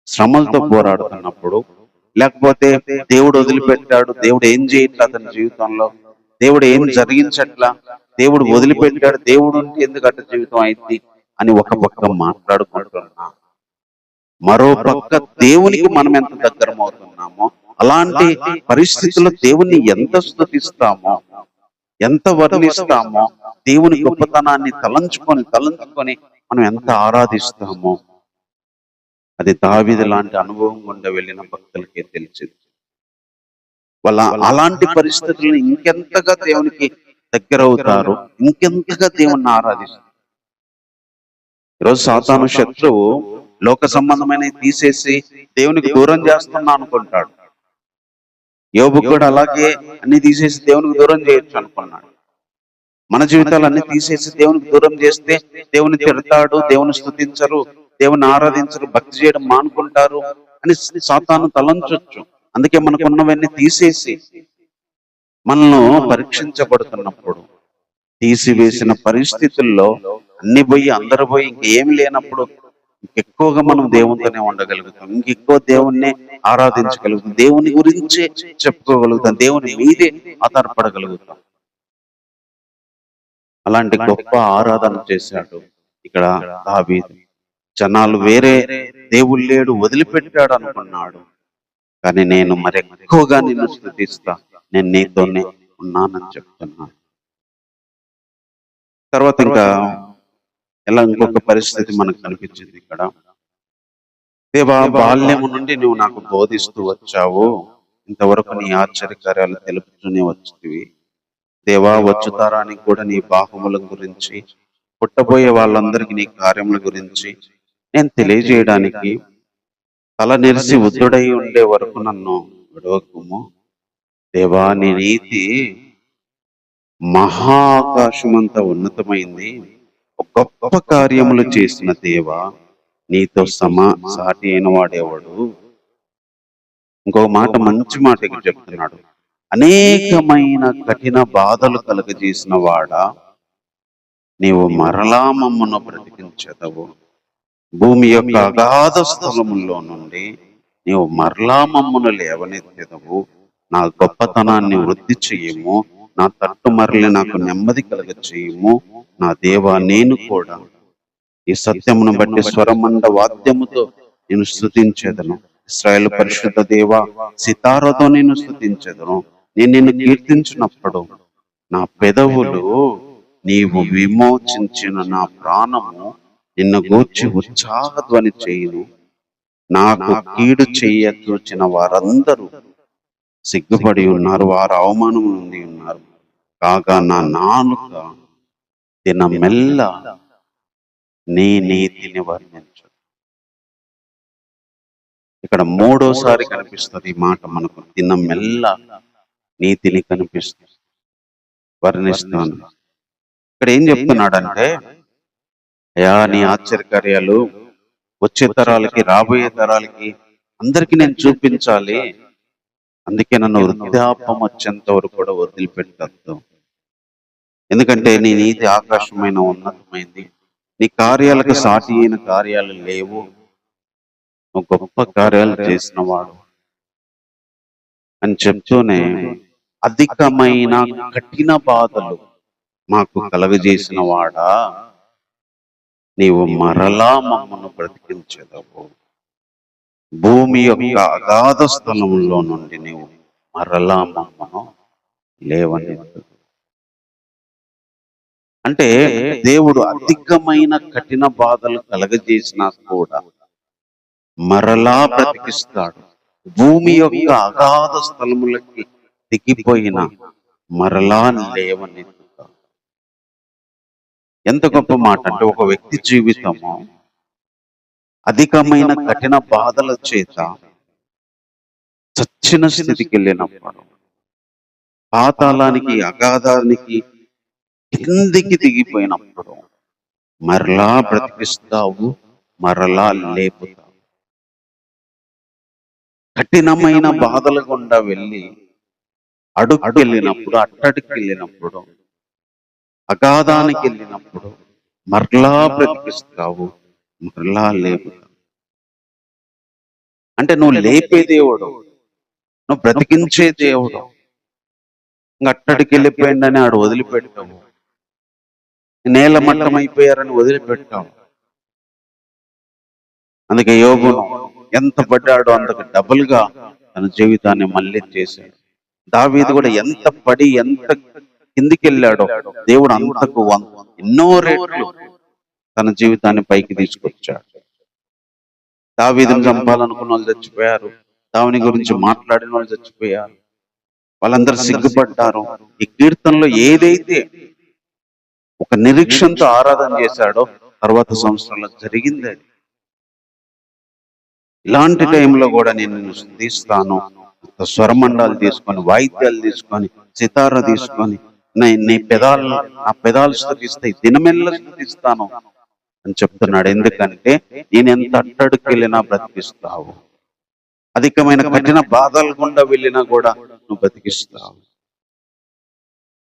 శ్రమలతో పోరాడుతున్నప్పుడు, లేకపోతే దేవుడు వదిలిపెట్టాడు, దేవుడు ఏం చేయట్లా అతని జీవితంలో, దేవుడు ఏం జరిగించట్లా, దేవుడు వదిలిపెట్టాడు, దేవుడు ఉంటే ఎందుకు అట్ట జీవితం అయింది అని ఒక పక్క మాట్లాడుకుంటున్నా, మరో పక్క దేవునికి మనం ఎంత దగ్గరమవుతున్నామో, అలాంటి పరిస్థితుల్లో దేవుణ్ణి ఎంత స్తుతిస్తామో, ఎంత వర్ణిస్తామో, దేవుని గొప్పతనాన్ని తలంచుకొని మనం ఎంత ఆరాధిస్తామో, అది దావీదు లాంటి అనుభవం గుండా వెళ్ళిన భక్తులకే తెలిసింది. వాళ్ళ అలాంటి పరిస్థితులను ఇంకెంతగా దేవునికి దగ్గర అవుతారు, ఇంకెంతగా దేవుణ్ణి ఆరాధిస్తారు. ఈరోజు సాతాను శత్రువు లోక సంబంధమైన తీసేసి దేవునికి దూరం చేస్తున్నా అనుకుంటాడు. యోబు కూడా అలాగే అన్ని తీసేసి దేవునికి దూరం చేయొచ్చు అనుకున్నాడు. మన జీవితాలు అన్ని తీసేసి దేవునికి దూరం చేస్తే దేవుని తిడతాడు, దేవుని స్తుతించరు, దేవుని ఆరాధించరు, భక్తి చేయడం మానుకుంటారు అని సాతాను తలంచొచ్చు. అందుకే మనకున్నవన్నీ తీసేసి మనల్ని పరీక్షించబడుతున్నప్పుడు, తీసివేసిన పరిస్థితుల్లో అన్ని పోయి అందరు పోయి ఇంకేమి లేనప్పుడు ఇంకెక్కువగా మనం దేవునితోనే ఉండగలుగుతాం, ఇంకెక్కువ దేవుణ్ణి ఆరాధించగలుగుతాం, దేవుని గురించే చెప్పుకోగలుగుతాం, దేవుని మీదే ఆధారపడగలుగుతాం. అలాంటి గొప్ప ఆరాధన చేశాడు ఇక్కడ దావీదు. జనాలు వేరే దేవుడు లేడు, వదిలిపెట్టాడు అనుకున్నాడు. కానీ నేను మరి ఎక్కువగా నిన్ను స్తుతిస్తా, నేను నీతోనే ఉన్నానని చెప్తున్నాను. తర్వాత ఇంకా ఇంకొక పరిస్థితి మనకు కనిపించింది ఇక్కడ. దేవా, బాల్యము నుండి నువ్వు నాకు బోధిస్తూ వచ్చావు, ఇంతవరకు నీ ఆశ్చర్యకార్యాలు తెలుపుతూనే వచ్చింది. దేవా, వచ్చు తరానికి కూడా నీ బాహుముల గురించి, పుట్టబోయే వాళ్ళందరికీ నీ కార్యముల గురించి నేను తెలియజేయడానికి తల నెరిసి ఉద్దుడై ఉండే వరకు నన్ను విడవకుము. దేవా, నీ నీతి మహాకాశమంత ఉన్నతమైంది, గొప్ప కార్యములు చేసిన దేవా, నీతో సాటి అయిన వాడేవాడు. ఇంకొక మాట, మంచి మాట ఇక్కడ చెప్తున్నాడు. అనేకమైన కఠిన బాధలు కలుగజేసిన వాడా, నీవు మరలా మమ్మను బ్రతికించెదవు. భూమి యొక్క అగాధ స్థలముల్లో నుండి నీవు మరలా మమ్మను లేవనెత్తెదవు. నా గొప్పతనాన్ని వృద్ధి చెయ్యము, నా తట్టు మరలి నాకు నెమ్మది కలగ చేయము. నా దేవా, నేను కూడా ఈ సత్యమును బట్టి స్వరమండ వాద్యముతో నేను స్తుతించెదను. ఇశ్రాయేలు పరిశుద్ధ దేవా, సితారతో నేను స్తుతించెదను. నేను నిన్ను కీర్తించినప్పుడు నా పెదవులు నీవు విమోచించిన నా ప్రాణము నిన్ను గూర్చి ఉత్సాహధ్వని చేయును. నాకు కీడు చెయ్య చూచిన వారందరూ సిగ్గుపడి ఉన్నారు, వారు అవమానం నుండి ఉన్నారు. కాగా నా నాలుక దినమెల్ల నీ నీతిని వర్ణించు. ఇక్కడ మూడోసారి కనిపిస్తుంది ఈ మాట మనకు. దినమెల్ల నీతిని కనిపిస్తుంది, వర్ణిస్తాను. ఇక్కడ ఏం చెప్తున్నాడంటే, అయ్యా, నీ ఆశ్చర్యకార్యాలు వచ్చే తరాలకి, రాబోయే తరాలకి అందరికీ నేను చూపించాలి. అందుకే నన్ను వృద్ధాపం వచ్చేంత వరకు కూడా వదిలిపెట్టద్దు. ఎందుకంటే నీ నీతి ఆకాశమైన ఉన్నతమైంది, నీ కార్యాలకు సాటి అయిన కార్యాలు లేవు, నువ్వు గొప్ప కార్యాలు చేసిన వాడు అని చెప్తూనే అధికమైన కఠిన బాధలు మాకు కలగజేసిన వాడా, నీవు మరలా మమ్మను బ్రతికించెదవు. భూమి యొక్క అగాధ స్థలంలో నుండి నీవు మరలా మమ్మను లేవనెత్తు. అంటే దేవుడు అధికమైన కఠిన బాధలు కలగజేసినా కూడా మరలా బ్రతికిస్తాడు. భూమి యొక్క అగాధ స్థలములకి దిగిపోయిన మరలా లేవనెత్తుతాడు. ఎంత గొప్ప మాట అంటే, ఒక వ్యక్తి జీవితము అధికమైన కఠిన బాధల చేత చచ్చిన స్థితికి వెళ్ళినప్పుడు, పాతాళానికి, అగాధానికి కిందికి దిగిపోయినప్పుడు మరలా బ్రతికిస్తావు, మరలా లేపుతావు. కఠినమైన బాధల గుండా వెళ్ళి అడుగుకి వెళ్ళినప్పుడు, అట్టడికి వెళ్ళినప్పుడు, అగాధానికి వెళ్ళినప్పుడు మరలా బ్రతికిస్తావు, మరలా లేపుతావు. అంటే నువ్వు లేపే దేవుడు, నువ్వు బ్రతికించే దేవుడు. అట్టడికి వెళ్ళిపోయిందని ఆడు వదిలిపెట్టావు, నేల మట్టం అయిపోయారని వదిలిపెట్టావు. అందుకే యోబును ఎంత పడ్డాడో అంతకు డబుల్ గా తన జీవితాన్ని మళ్ళీ చేశాడు. దావీదు కూడా ఎంత పడి ఎంత కిందికి వెళ్ళాడో దేవుడు అంతకు ఎన్నో రేట్లు తన జీవితాన్ని పైకి తీసుకొచ్చాడు. దావీదును చంపాలనుకున్న వాళ్ళు చచ్చిపోయారు, దావిని గురించి మాట్లాడిన వాళ్ళు చచ్చిపోయారు, వాళ్ళందరూ సిగ్గుపడ్డారు. ఈ కీర్తనలో ఏదైతే ఒక నిరీక్షణతో ఆరాధన చేశాడో తర్వాత సంవత్సరంలో జరిగింది అది. ఇలాంటి టైంలో కూడా నేను నిన్ను స్తుతిస్తాను, స్వరమండాలు తీసుకొని, వాయిద్యాలు తీసుకొని, సితార తీసుకొని నీ పెదాలు, నా పెదాలు స్తుతిస్తాయి, దినమెల్ల స్తుతిస్తాను అని చెప్తున్నాడు. ఎందుకంటే నేను ఎంత అట్టడికి వెళ్ళినా బ్రతికిస్తావు, అధికమైన కఠిన బాధల గుండా వెళ్ళినా కూడా నువ్వు బ్రతికిస్తావు.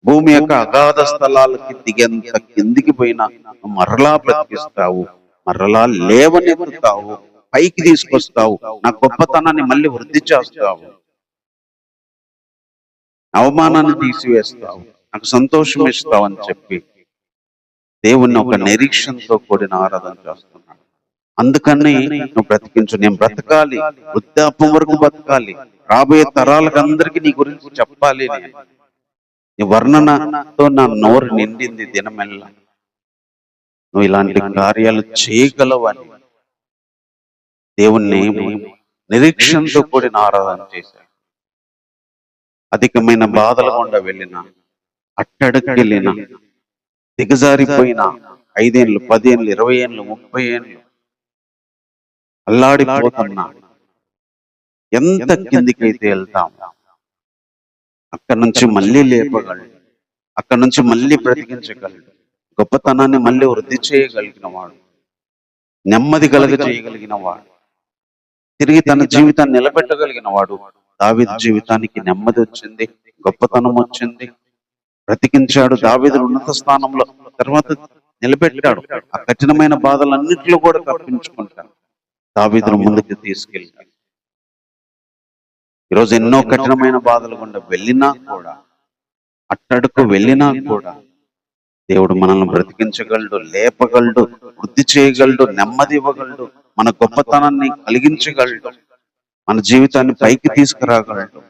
భూమి యొక్క అగాధ స్థలాలకి దిగేంత కిందికి పోయినా మరలా బ్రతికిస్తావు, మరలా లేవనెత్తుతావు, పైకి తీసుకొస్తావు, నా గొప్పతనాన్ని మళ్ళీ వృద్ధి చేస్తావు, అవమానాన్ని తీసివేస్తావు, నాకు సంతోషం ఇస్తావు అని చెప్పి దేవుణ్ణి ఒక నిరీక్షణతో కూడిన ఆరాధన చేస్తున్నాడు. అందుకని నువ్వు బ్రతికించు. నేను బ్రతకాలి, వృద్ధాప్యం వరకు బ్రతకాలి, రాబోయే తరాలకు అందరికీ నీ గురించి చెప్పాలి. నీ వర్ణనతో నా నోరు నిండింది దినమెల్లా. నువ్వు ఇలాంటి కార్యాలు చేయగలవని దేవుణ్ణి నిరీక్షణతో కూడిన ఆరాధన చేశాడు. అధికమైన బాధల గుండా వెళ్ళిన, అట్టడికి వెళ్ళిన, దిగజారిపోయిన 5 ఏళ్ళు, 10 ఏళ్ళు, 20 ఏళ్ళు, 30 ఏళ్ళు అల్లాడిపోతున్నా, ఎంత కిందికైతే వెళ్తాం అక్కడి నుంచి మళ్ళీ లేపగలడు, అక్కడి నుంచి మళ్ళీ బ్రతికించగలడు, గొప్పతనాన్ని మళ్ళీ వృద్ధి చేయగలిగిన వాడు, నెమ్మది చేయగలిగిన వాడు, తిరిగి తన జీవితాన్ని నిలబెట్టగలిగిన వాడు. దావీదు జీవితానికి నెమ్మది వచ్చింది, గొప్పతనం వచ్చింది, బ్రతికించాడు, దావీదును ఉన్నత స్థానంలో తర్వాత నిలబెట్టాడు. ఆ కఠినమైన బాధలన్నింటిలో కూడా తప్పించుకుంటాడు, దావీదును ముందుకు తీసుకెళ్ళాడు. ఈరోజు ఎన్నో కఠినమైన బాధలు గుండా వెళ్ళినా కూడా, అట్టడుకు వెళ్ళినా కూడా దేవుడు మనల్ని బ్రతికించగలడు, లేపగలడు, వృద్ధి చేయగలడు, నెమ్మది ఇవ్వగలడు, మన గొప్పతనాన్ని కలిగించగలడు, మన జీవితాన్ని పైకి తీసుకురాగలడు.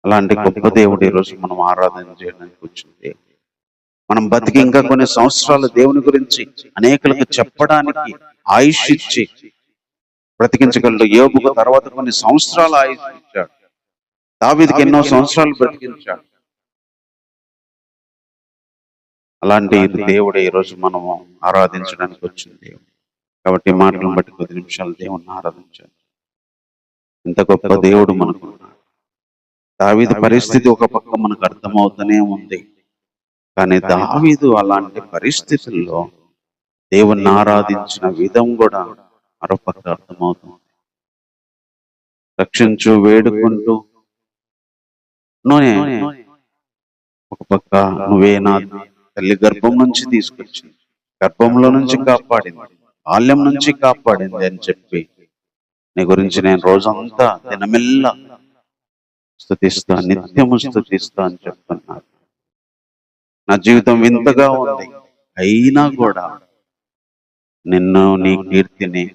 అలాంటి గొప్ప దేవుడు ఈరోజు మనం ఆరాధన చేయడానికి వచ్చింది. మనం బతికి ఇంకా కొన్ని సంవత్సరాలు దేవుని గురించి అనేకులకు చెప్పడానికి ఆయుష్ ఇచ్చి బ్రతికించగలడు. యోబుకు తర్వాత కొన్ని సంవత్సరాలు ఆయుష్ ఇచ్చాడు, దావీదుకి ఎన్నో సంవత్సరాలు బ్రతికించాడు. అలాంటి దేవుడే ఈరోజు మనము ఆరాధించడానికి వచ్చింది. కాబట్టి మాటలను బట్టి 10 నిమిషాలు దేవుణ్ణి ఆరాధించాలి. ఇంత గొప్ప దేవుడు మనకున్నాడు. దావీదు పరిస్థితి ఒక పక్క మనకు అర్థమవుతూనే ఉంది, కానీ దావీదు అలాంటి పరిస్థితుల్లో దేవుణ్ణి ఆరాధించిన విధం కూడా మరొక అర్థమవుతుంది. రక్షించు వేడుకుంటూ ఒక పక్క నువ్వే నా తల్లి గర్భం నుంచి తీసుకొచ్చింది, గర్భంలో నుంచి కాపాడింది, బాల్యం నుంచి కాపాడింది అని చెప్పి నీ గురించి నేను రోజంతా దినమెల్లా స్తుతిస్తా, నిత్యము స్తుతిస్తా అని చెప్తున్నాను. నా జీవితం వింతగా ఉంది, అయినా కూడా నిన్ను, నీ కీర్తిని,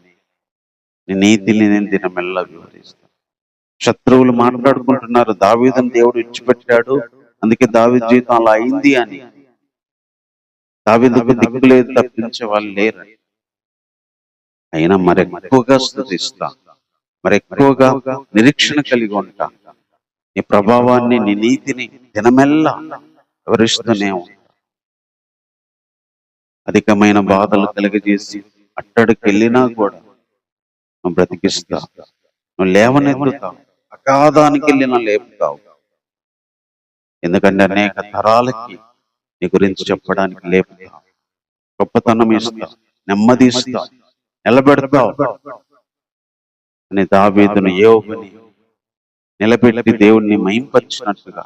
నీ నీతిని నేను దినమెల్లా వివరిస్తాను. శత్రువులు మాట్లాడుకుంటున్నారు, దావీదును దేవుడు విడిచిపెట్టాడు, అందుకే దావీదు జీవితం అలా అయింది అని. దావీదుకు దిక్కు లేదు, తప్పించే వాళ్ళు లేరు. అయినా మరెక్కువగా స్తుతిస్తా, మరెక్కువగా నిరీక్షణ కలిగి ఉంటా. నీ ప్రభావాన్ని, నీ నీతిని దినమెల్లా వివరిస్తూనే ఉంటా. అధికమైన బాధలు కలిగజేసి అట్టడికి వెళ్ళినా కూడా నువ్వు బ్రతికిస్తావు, నువ్వు లేవనెత్తుతావు, అగాధానికి వెళ్ళినా లేపుతావు. ఎందుకంటే అనేక తరాలకి నీ గురించి చెప్పడానికి లేపుతావు, గొప్పతనం ఇస్తావు, నెమ్మది ఇస్తావు, నిలబెడతావు. అని దావీదును యోబుని నిలబెట్టి దేవుణ్ణి మహింపరిచినట్టుగా,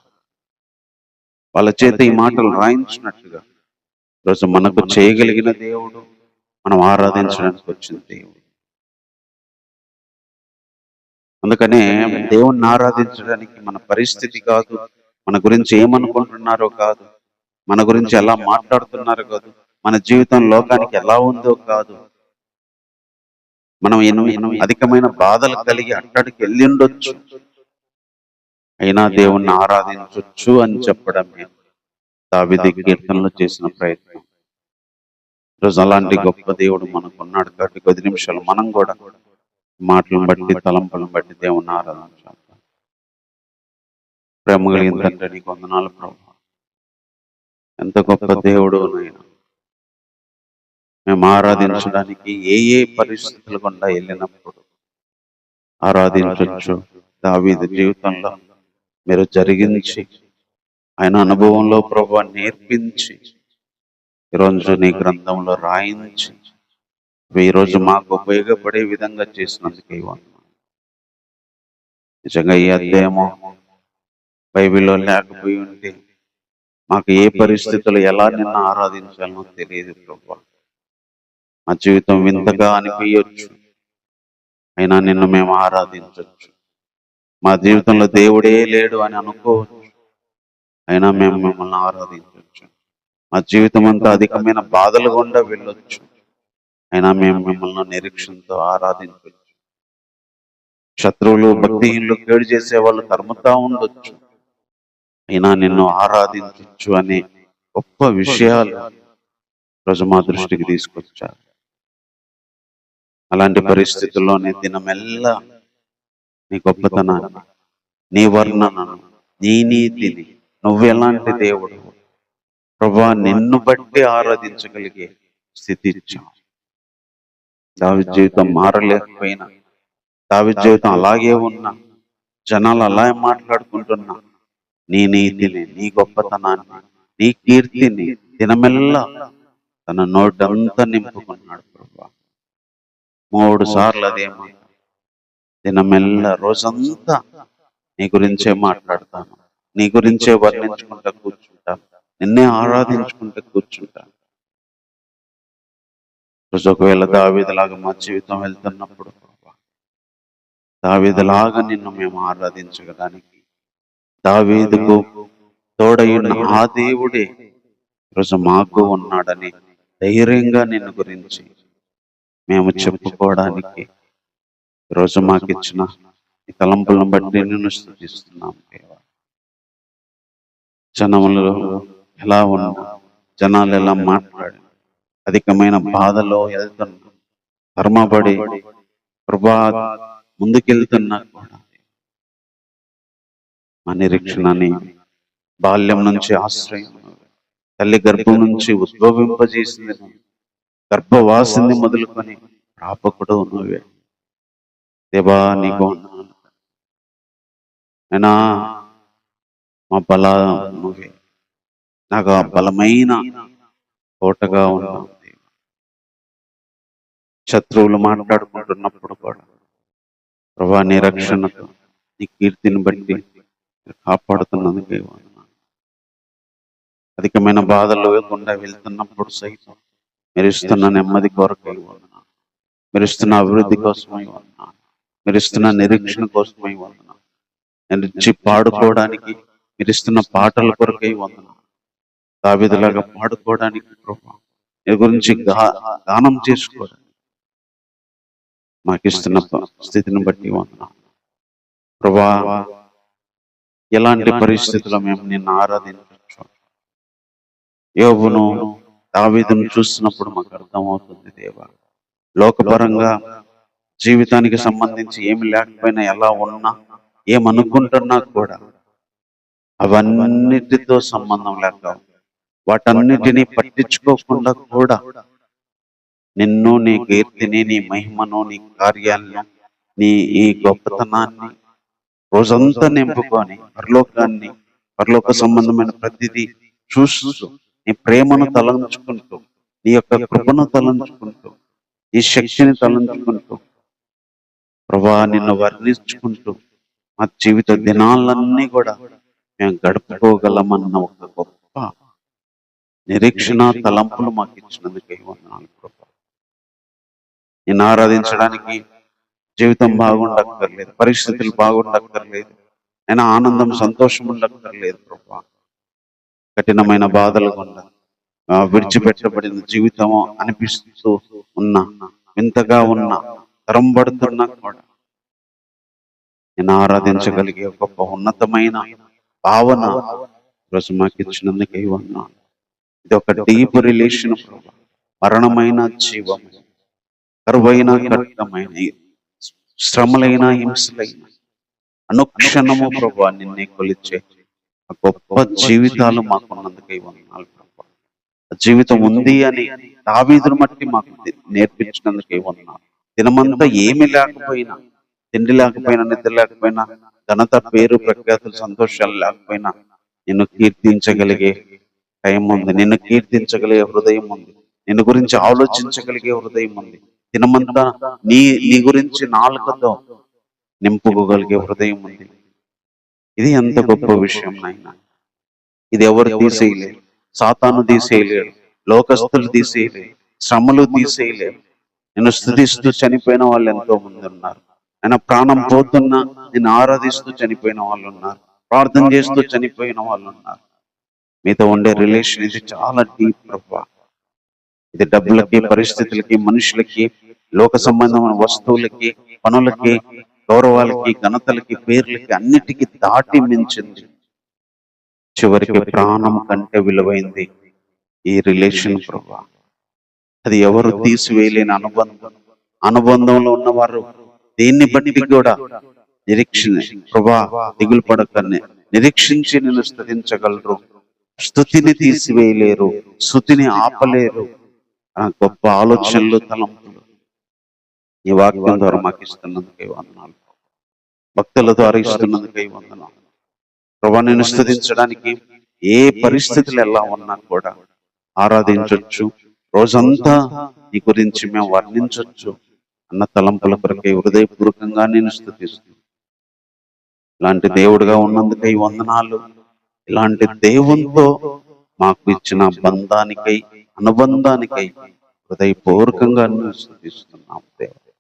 వాళ్ళ చేత ఈ మాటలు రాయించినట్టుగా ఈరోజు మనకు చేయగలిగిన దేవుడు, మనం ఆరాధించడానికి వచ్చిన దేవుడు. అందుకనే దేవుణ్ణి ఆరాధించడానికి మన పరిస్థితి కాదు, మన గురించి ఏమనుకుంటున్నారో కాదు, మన గురించి ఎలా మాట్లాడుతున్నారో కాదు, మన జీవితం లోకానికి ఎలా ఉందో కాదు, మనం ఎన్నో అధికమైన బాధలు కలిగి అట్టడికి వెళ్ళి ఉండొచ్చు, అయినా దేవుణ్ణి ఆరాధించొచ్చు అని చెప్పడమే దావీదు కీర్తనలో చేసిన ప్రయత్నం. ఈరోజు అలాంటి గొప్ప దేవుడు మనకు ఉన్నాడు కాబట్టి 10 నిమిషాలు మనం కూడా మాటలను బట్టి, తలంపులను బట్టి దేవుణ్ణి ఆరాధించాలి. ప్రేమ కలిగిన తండ్రి, నీకు వందనాలు ప్రభువా. ఎంత గొప్ప దేవుడు నాయన. మేము ఆరాధించడానికి ఏ పరిస్థితులు గుండా వెళ్ళినప్పుడు ఆరాధించవచ్చు. దావీదు జీవితంలో మీరు జరిగించి, ఆయన అనుభవంలో ప్రభువా నేర్పించి, ఈరోజు నీ గ్రంథంలో రాయించి, ఈరోజు మాకు ఉపయోగపడే విధంగా చేసినందుకే వందనాలు. నిజంగా ఈ అధ్యాయము బైబిల్లో లేకపోయి ఉంటే మాకు ఏ పరిస్థితులు ఎలా నిన్ను ఆరాధించాలనో తెలియదు ప్రభువా. మా జీవితం వింతగా అనిపించవచ్చు, అయినా నిన్ను మేము ఆరాధించవచ్చు. మా జీవితంలో దేవుడే లేడు అని అనుకోవచ్చు, అయినా మేము మిమ్మల్ని ఆరాధించవచ్చు. మా జీవితం అంతా అధికమైన బాధలు గుండా వెళ్ళొచ్చు, అయినా మేము మిమ్మల్ని నిరీక్షణతో ఆరాధించవచ్చు. శత్రువులు, భక్తిహీనులు, కేడు చేసే వాళ్ళు తరుముతా ఉండొచ్చు, అయినా నిన్ను ఆరాధించవచ్చు అనే గొప్ప విషయాలు రోజు మా దృష్టికి తీసుకొచ్చారు. అలాంటి పరిస్థితుల్లోనే దినమెల్లా నీ గొప్పతనాన్ని, నీ వర్ణనను, నీ నీతిని, నువ్వెలాంటి దేవుడు ప్రభువా, నిన్ను బట్టి ఆరాధించగలిగే స్థితి ఇచ్చావు. దావీదు జీవితం మారలేకపోయినా, దావీదు జీవితం అలాగే ఉన్నా, జనాలు అలాగే మాట్లాడుకుంటున్నా, నీ నీతిని, నీ గొప్పతనాన్ని, నీ కీర్తిని దినమెల్లా తన నోటంతా నింపుకున్నాడు ప్రభువా. 3 సార్లు అదేమో దినమెల్లా రోజంతా నీ గురించే మాట్లాడతాను, నీ గురించే వర్ణించుకుంటా కూర్చుంటాను, నిన్నే ఆరాధించుకుంటూ కూర్చుంటాను. రోజు ఒకవేళ దావీదులాగా మా జీవితం వెళ్తున్నప్పుడు దావీదులాగా నిన్ను మేము ఆరాధించడానికి, దావీదుకు తోడైన ఆ దేవుడే ఈరోజు మాకు ఉన్నాడని ధైర్యంగా నిన్ను గురించి మేము చెప్పుకోవడానికి ఈరోజు మాకు ఇచ్చిన ఈ తలంపులను బట్టి నిన్ను స్తుతిస్తున్నాం దేవా. జనములు ఎలా ఉన్నా, జనాలు ఎలా మాట్లాడి అధికమైన బాధలో వెళ్తున్నా, కర్మపడి ప్రభా ముందుకెళ్తున్నా కూడా మా నిరీక్షణని బాల్యం నుంచి ఆశ్రయం, తల్లి గర్భం నుంచి ఉద్భవింపజేసింది, గర్భవాసిని మొదలుకొని ప్రాపకుడు నువ్వే దేవా. నీకు అయినా మా బల నువ్వే, నాకు ఆ బలమైన కోటగా ఉన్నావు. శత్రువులు మాట్లాడుకుంటున్నప్పుడు కూడా ప్రభా నీ రక్షణతో, నీ కీర్తిని బట్టి కాపాడుతున్నందుకే వందనాలు. అధికమైన బాధలు గుండా వెళ్తున్నప్పుడు సైతం మీరు ఇస్తున్న నెమ్మది కొరకై వందనాలు, మీరు ఇస్తున్న అభివృద్ధి కోసమై వందనాలు, మీరు ఇస్తున్న నిరీక్షణ కోసమై వందనాలు, నిలిచి పాడుకోవడానికి మీరు ఇస్తున్న పాటల కొరకై వందనాలు, దావీదులాగా పాడుకోవడానికి ప్రభా, మీ గురించి గానం చేసుకోవడానికి మాకు ఇస్తున్న స్థితిని బట్టి వందనాలు ప్రభా. ఎలాంటి పరిస్థితుల్లో మేము నిన్ను ఆరాధించవచ్చు. యోబును, దావీదును చూసినప్పుడు మాకు అర్థమవుతుంది దేవా, లోకపరంగా జీవితానికి సంబంధించి ఏమి లేకపోయినా, ఎలా ఉన్నా, ఏమనుకుంటున్నా కూడా అవన్నిటితో సంబంధం లేక, వాటన్నిటినీ పట్టించుకోకుండా కూడా నిన్ను, నీ కీర్తిని, నీ మహిమను, నీ కార్యాలను, నీ ఈ గొప్పతనాన్ని రోజంతా నింపుకొని పరలోకాన్ని, పరలోక సంబంధమైన ప్రతిదీ చూస్తూ, నీ ప్రేమను తలంచుకుంటూ, నీ యొక్క కృపను తలంచుకుంటూ, ఈ శక్తిని తలంచుకుంటూ ప్రభా నిన్ను వర్ణించుకుంటూ మా జీవిత దినాలన్నీ కూడా మేము గడుపుకోగలమన్న ఒక గొప్ప నిరీక్షణ తలంపులు మాకు ఇచ్చినందుకే వందనాలు ప్రభా. నిన్ను ఆరాధించడానికి జీవితం బాగుండక్కర్లేదు, పరిస్థితులు బాగుండక్కర్లేదు, నేను ఆనందం సంతోషం ఉండక్కర్లేదు ప్రభా. కఠినమైన బాధలు గుండా విడిచిపెట్టబడిన జీవితము అనిపిస్తూ ఉన్నా, వింతగా ఉన్నా, తరంబడుతున్నా కూడా నేను ఆరాధించగలిగే గొప్ప ఉన్నతమైన భావన ఈరోజు మాకు ఇచ్చినందుకే ఉన్నాను. ఇది ఒక డీప్ రిలేషన్ ప్రభా. మరణమైన జీవం, కరువైన కఠినమైన శ్రమలైన హింసలైన అనుక్షణము ప్రభా నిన్నే కొలిచే గొప్ప జీవితాలు మాకున్నందుకై వందనాలు ప్రభా. జీవితం ఉంది అని దావీదును బట్టి మాకు నేర్పించినందుకై వందనాలు. దినమంతా ఏమి లేకపోయినా, తిండి లేకపోయినా, నిద్ర లేకపోయినా, ఘనత పేరు ప్రఖ్యాతులు సంతోషాలు లేకపోయినా నిన్ను కీర్తించగలిగే టైం ఉంది, నిన్ను కీర్తించగలిగే హృదయం ఉంది, నిన్ను గురించి ఆలోచించగలిగే హృదయం ఉంది. దినమంతా నీ గురించి నాలుకతో నింపుకోగలిగే హృదయం ఉంది. ఇది ఎంత గొప్ప విషయం నాయన. ఇది ఎవరు తీసేయలేరు, సాతాను తీసేయలేరు, లోకస్తులు తీసేయలేరు, శ్రమలు తీసేయలేరు. నేను స్తుతిస్తూ చనిపోయిన వాళ్ళు ఎంతో మంది ఉన్నారు. ఆయన ప్రాణం పోతున్నా నేను ఆరాధిస్తూ చనిపోయిన వాళ్ళు ఉన్నారు, ప్రార్థన చేస్తూ చనిపోయిన వాళ్ళు ఉన్నారు. మీతో ఉండే రిలేషన్ ఇది చాలా డీప్ ప్రభా. ఇది డబ్బులకి, పరిస్థితులకి, మనుషులకి, లోక సంబంధమైన వస్తువులకి, పనులకి, గౌరవాలకి, ఘనతలకి, పేర్లకి అన్నిటికీ దాటి మించింది. చివరికి ప్రాణం కంటే విలువైంది ఈ రిలేషన్ ప్రభా. అది ఎవరు తీసివేయలేని అనుబంధం. అనుబంధంలో ఉన్నవారు దేన్ని బట్టి కూడా నిరీక్షణ ప్రభా దిగులు పడకనే నిరీక్షించి నిన్ను స్తుతించగలరు. స్తుతిని తీసివేయలేరు, స్తుతిని ఆపలేరు. గొప్ప ఆలోచనలు, తలంపులు ఈ వాక్యం ద్వారా మాకు ఇస్తున్నందుకై వందనాలు. భక్తుల ద్వారా ఇస్తున్నందుకై వందనాలు ప్రభా. నిన్ను స్తుతించడానికి ఏ పరిస్థితులు ఎలా ఉన్నా కూడా ఆరాధించవచ్చు, రోజంతా నీ గురించి మేము వర్ణించవచ్చు అన్న తలంపుల కొరకై హృదయపూర్వకంగా నేను స్తుతిస్తున్నాను. ఇలాంటి దేవుడుగా ఉన్నందుకై వందనాలు. ఇలాంటి దేవునితో మాకు ఇచ్చిన బంధానికై, అనుబంధానికై హృదయపూర్వకంగా నేను స్తుతిస్తున్నాం దేవుడు.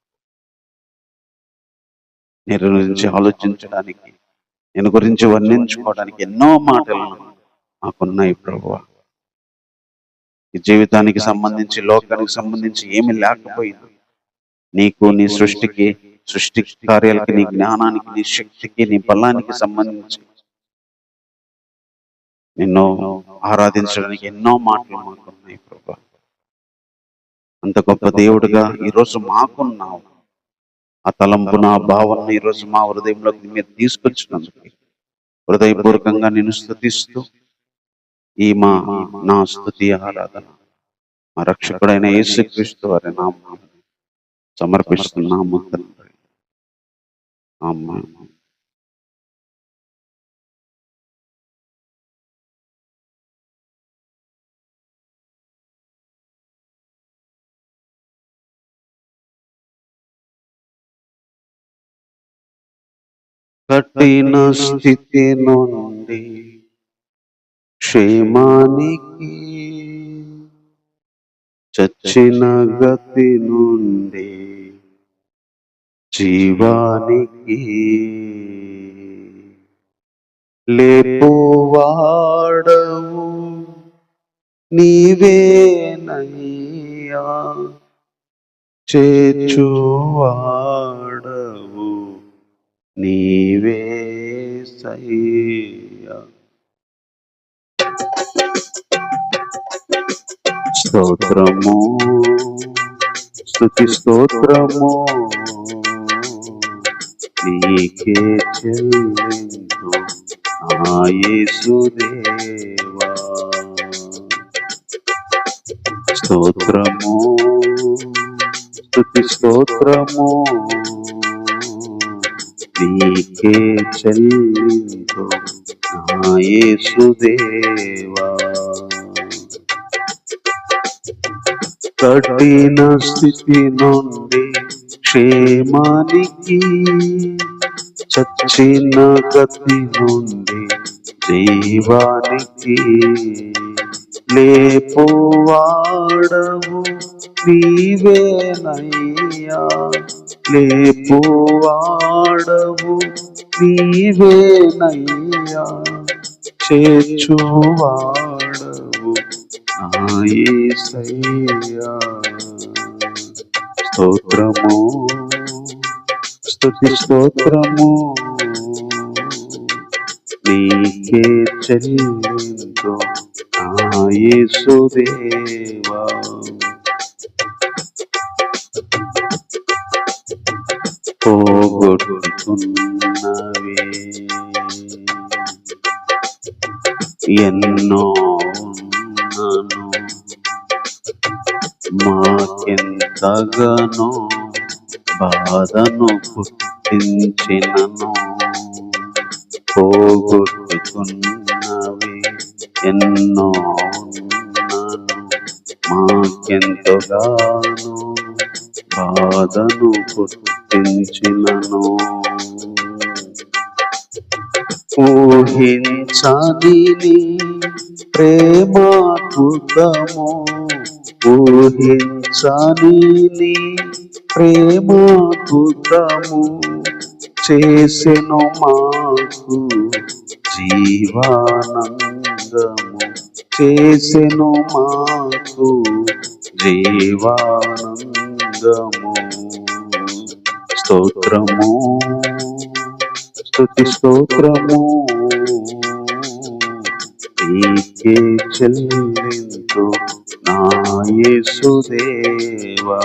నేను గురించి ఆలోచించడానికి, నేను గురించి వర్ణించుకోవడానికి ఎన్నో మాటలను మాకున్నాయి ప్రభువా. ఈ జీవితానికి సంబంధించి, లోకానికి సంబంధించి ఏమి లేకపోయినా నీకు, నీ సృష్టి కార్యాలకి, నీ జ్ఞానానికి, నీ శక్తికి, నీ బలానికి సంబంధించి నిన్ను ఆరాధించడానికి ఎన్నో మాటలు మాకున్నాయి ప్రభా. అంత గొప్ప దేవుడుగా ఈరోజు మాకున్నావు. ఆ తలంపున, ఆ భావన ఈరోజు మా హృదయంలోకి మీరు తీసుకొచ్చినందుకు హృదయపూర్వకంగా నేను స్తుతిస్తూ నా స్తుతి ఆరాధన మా రక్షకుడైన యేసుక్రీస్తు వారి నామమున సమర్పిస్తున్నాము తండ్రి. ఆమేన్. కఠిన స్థితి నుండి క్షేమానికి, చచ్చిన గతి నుండి జీవానికి లేపువాడవు నీవేనయ్యా, చేర్చువాడవు నీవేసయ్యా. స్తోత్రము, స్తుతి స్తోత్రము నీకే చెల్లింతు నా యేసుదేవా. స్తోత్రము, స్తుతి స్తోత్రము నీకే చెల్లింతు నా యేసుదేవా. కఠిన స్థితి నుండి క్షేమానికి, చచ్చిన గతి నుండి జీవానికి, లేపువాడవు నీవేనయ్యా, లేపువాడవు నీవేనయ్యా, చేర్చువాడవు నా యేసయ్యా. స్తోత్రము స్తుతి స్తోత్రము నీకే చెల్లించు నా యేసుదేవా. పోగొట్టుకున్నవి ఎన్నో ఉన్నను, మాకెంతగానో బాధను పుట్టించినను. పోగొట్టుకున్నవి ఎన్నో ఉన్నను, మాకెంతగానో బాధను పుట్టించినను. ఊహించని నీ ప్రేమాద్భుతము, ఊహించని నీ ప్రేమాద్భుతము, చేసెను మాకు జీవానందము, చేసెను మాకు జీవానందము. స్తోత్రము స్తుతి స్తోత్రము నీకే చెల్లించు నా యేసుదేవా.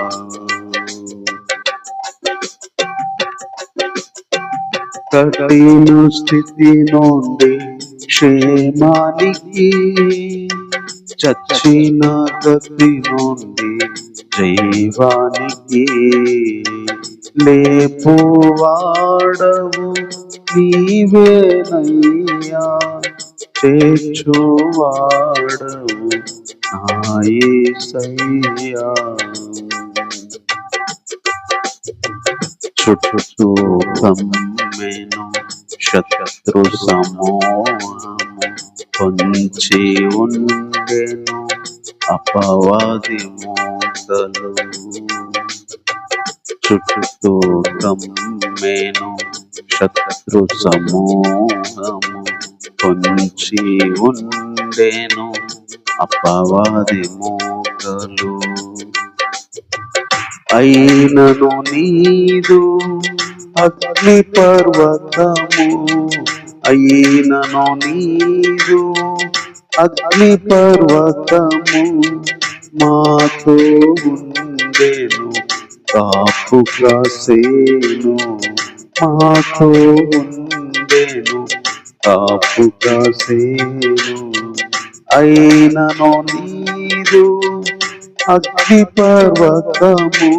కఠిన స్థితి నుండి క్షేమానికి, చచ్చిన గతి నుండి జీవానికి, లేపువాడవు నీవేనయ్యా, చేర్చువాడవు నా యేసయ్యా. చుట్టూ కమ్మెను శత్రు సమూహము, పొంచి ఉండెను అపవాది మూకలు. చుట్టూ కమ్మెను శత్రు సమూహము, పొంచి ఉండెను అపవాది మూకలు. అయినను నీదు అగ్ని పర్వతము, అయినను నీదు అగ్ని పర్వతము, మాతో ఉండెను కాపు కాసేను, మాతో ఉండెను కాపు కాసేను. అయినను నీదు అగ్ని పర్వతము,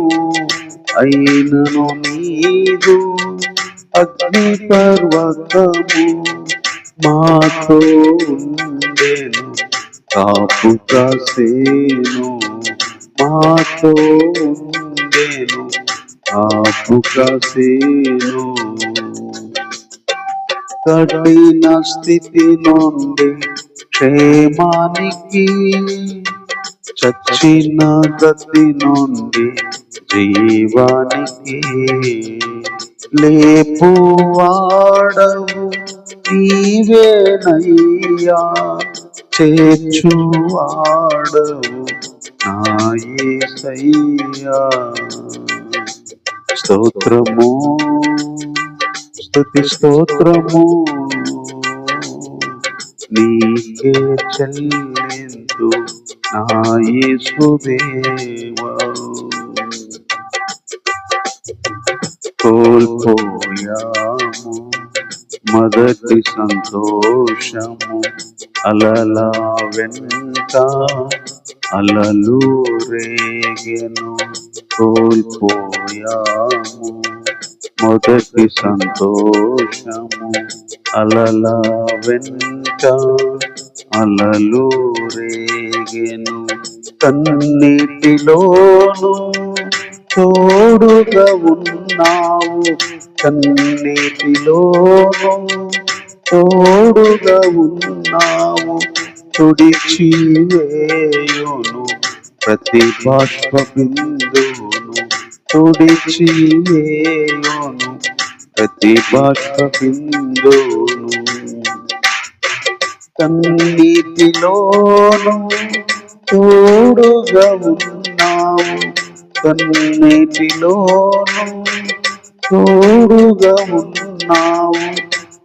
అయినను నీదు అగ్ని పర్వతము, మాతో ఉండెను కాపు కాసేను, మాతో ఉండెను కాపు కాసేను. కఠిన స్థితి నుండి క్షేమానికి, చచ్చిన గతి నుండి జీవానికి, లేపువాడవు నీవేనయ్యా, చేర్చువాడవు నా యేసయ్యా. స్తోత్రము స్తుతి స్తోత్రము నీకే చెల్లించు నా యేసుదేవా. కోల్పోయాము మొదటి సంతోషము, అలల వెంట అలలు రేగెను. కోల్పోయాము మొదటి సంతోషము, అలల వెంట అలలు రేగెను. కృంగెను, కన్నీటిలోను తోడుగా ఉన్నావు, కన్నీటిలోను తోడుగా ఉన్నావు, తుడిచి వేయును ప్రతి బాష్ప బిందువును, తుడిచి వేయును ప్రతి బాష్ప బిందువును. కన్నీటిలోను తోడుగా ఉన్నావు, కన్నీటిలోను తోడుగా ఉన్నావు,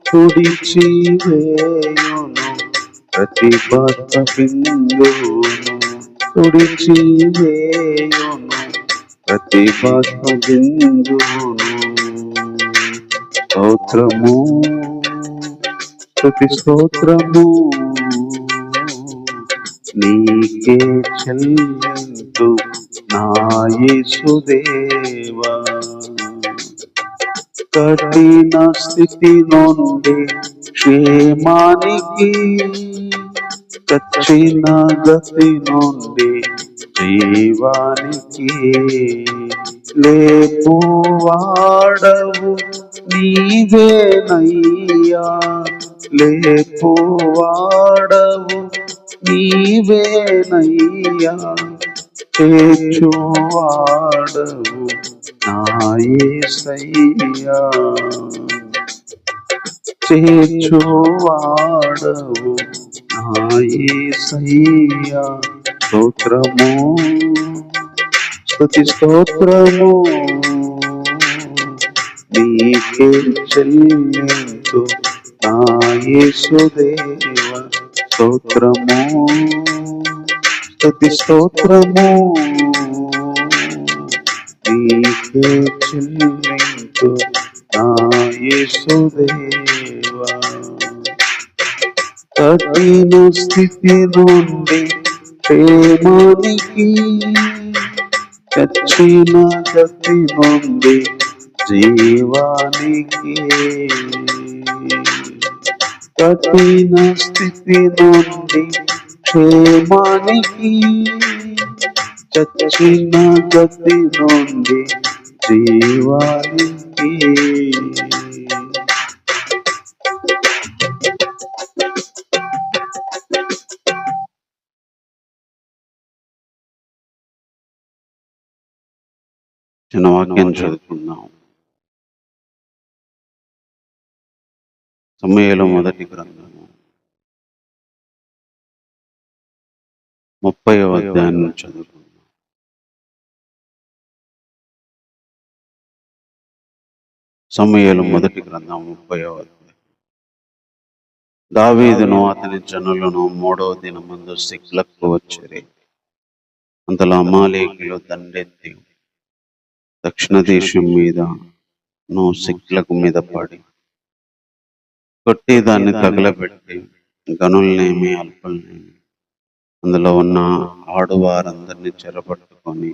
తుడిచి వేయును ప్రతి బాష్ప బిందువును, తుడిచి వేయును ప్రతి బాష్ప బిందువును. స్తోత్రము స్తుతి స్తోత్రము నీకే చెల్లింతు నా యేసుదేవా. కఠిన స్థితి నుండి క్షేమానికి, కచ్చిన గతి నుండి జీవానికి, లేపువాడవు నీవేనయ్యా, లేపువాడవు నీవేనయ్యా, చేర్చువాడవు నా యేసయ్యా, చేర్చువాడవు నా యేసయ్యా. స్తోత్రము స్తుతి స్తోత్రము నీకే చెల్లింతు నా యేసుదేవా. స్తోత్రము స్తుతి స్తోత్రము నీకే చెల్లింతు నా యేసుదేవా. కఠిన స్థితి నుండి క్షేమానికి, కచ్చిన గతి నుండి జీవానికి, కఠిన స్థితి నుండి క్షేమానికి, చచ్చిన గతి నుండి జీవానికి. చిన్న వాక్యం చదువుకుందాం. సమూయేలు మొదటి గ్రంథము 30వ అధ్యాయం చదువుకుందాం. సమూయేలు మొదటి గ్రంథం 30వ అధ్యాయం. దావీదును అతని జనులను 3వ దినమందు సిక్లగ్కు వచ్చిరి. అంతలో అమాలేకీయులు దండెత్తి దక్షిణ దేశం మీద సిక్లగు మీద పడి కొట్టి దాన్ని తగలబెట్టి గనులనేమి అల్పులనేమి అందులో ఉన్న ఆడువారందరినీ చెరపట్టుకొని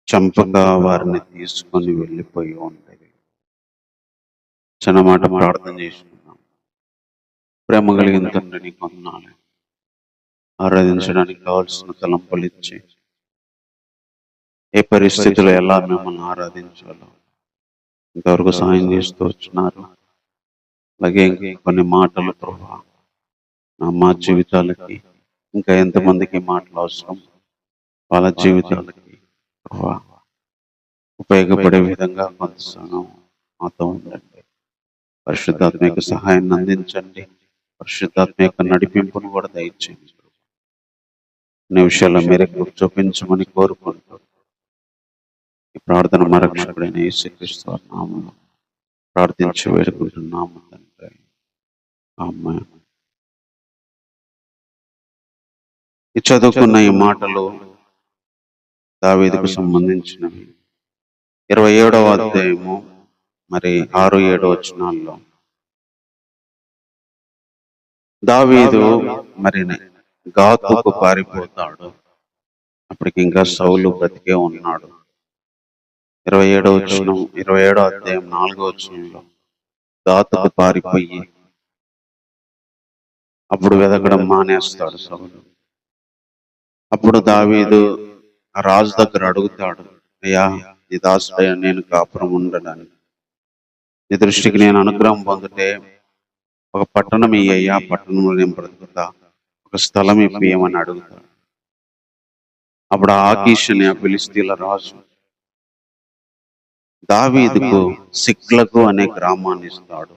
చంపగా వారిని తీసుకొని వెళ్ళిపోయి ఉండేది. చిన్న మాట ప్రార్థన చేసుకున్నాం. ప్రేమ కలిగిన తండ్రిని కొందనాలు ఆరాధించడానికి కావాల్సిన తలంపులు ఇచ్చి ఏ పరిస్థితుల్లో ఎలా మిమ్మల్ని ఆరాధించాలో ఇంతవరకు సాయం చేస్తూ వచ్చినారు. అలాగే కొన్ని మాటలు ప్రభా మా జీవితాలకి ఇంకా ఎంతమందికి మాటలు అవసరం వాళ్ళ జీవితాలకి ప్రభా ఉపయోగపడే విధంగా కొంత సమయం మాతో ఉండండి. పరిశుద్ధాత్మ సహాయాన్ని అందించండి. పరిశుద్ధాత్మ యొక్క నడిపింపును కూడా దయచేయండి. అనే విషయాల్లో మీరే చూపించమని కోరుకుంటూ ఈ ప్రార్థన మా రక్షకుడైన యేసుక్రీస్తు నామములో ప్రార్థించి వేడుకుంటున్నాము తండ్రి. ఆమేన్. ఈ చదువుకున్న ఈ మాటలు దావీదుకు సంబంధించినవి. 27వ అధ్యాయము 6-7 వచనాల్లో దావీదు గాతుకు పారిపోతాడు. అప్పటికి ఇంకా సౌలు బ్రతికే ఉన్నాడు. 27వ అధ్యాయం 4వ వచనంలో గాతుకు పారిపోయి అప్పుడు వెతకడం మానేస్తాడు సౌలు. అప్పుడు దావీదు ఆ రాజు దగ్గర అడుగుతాడు, అయ్యా నీ దాసుడైన నేను కాపురం ఉండడానికి నీ దృష్టికి నేను అనుగ్రహం పొందితే ఒక పట్టణం ఇయ్యా, పట్టణంలో నేను బ్రతుకుతా, ఒక స్థలం ఇప్పియమని అడుగుతాడు. అప్పుడు ఆకీష్ అనే ఆ ఫిలిష్తీయుల రాజు దావీదుకు సిక్లగు అనే గ్రామాన్ని ఇస్తాడు.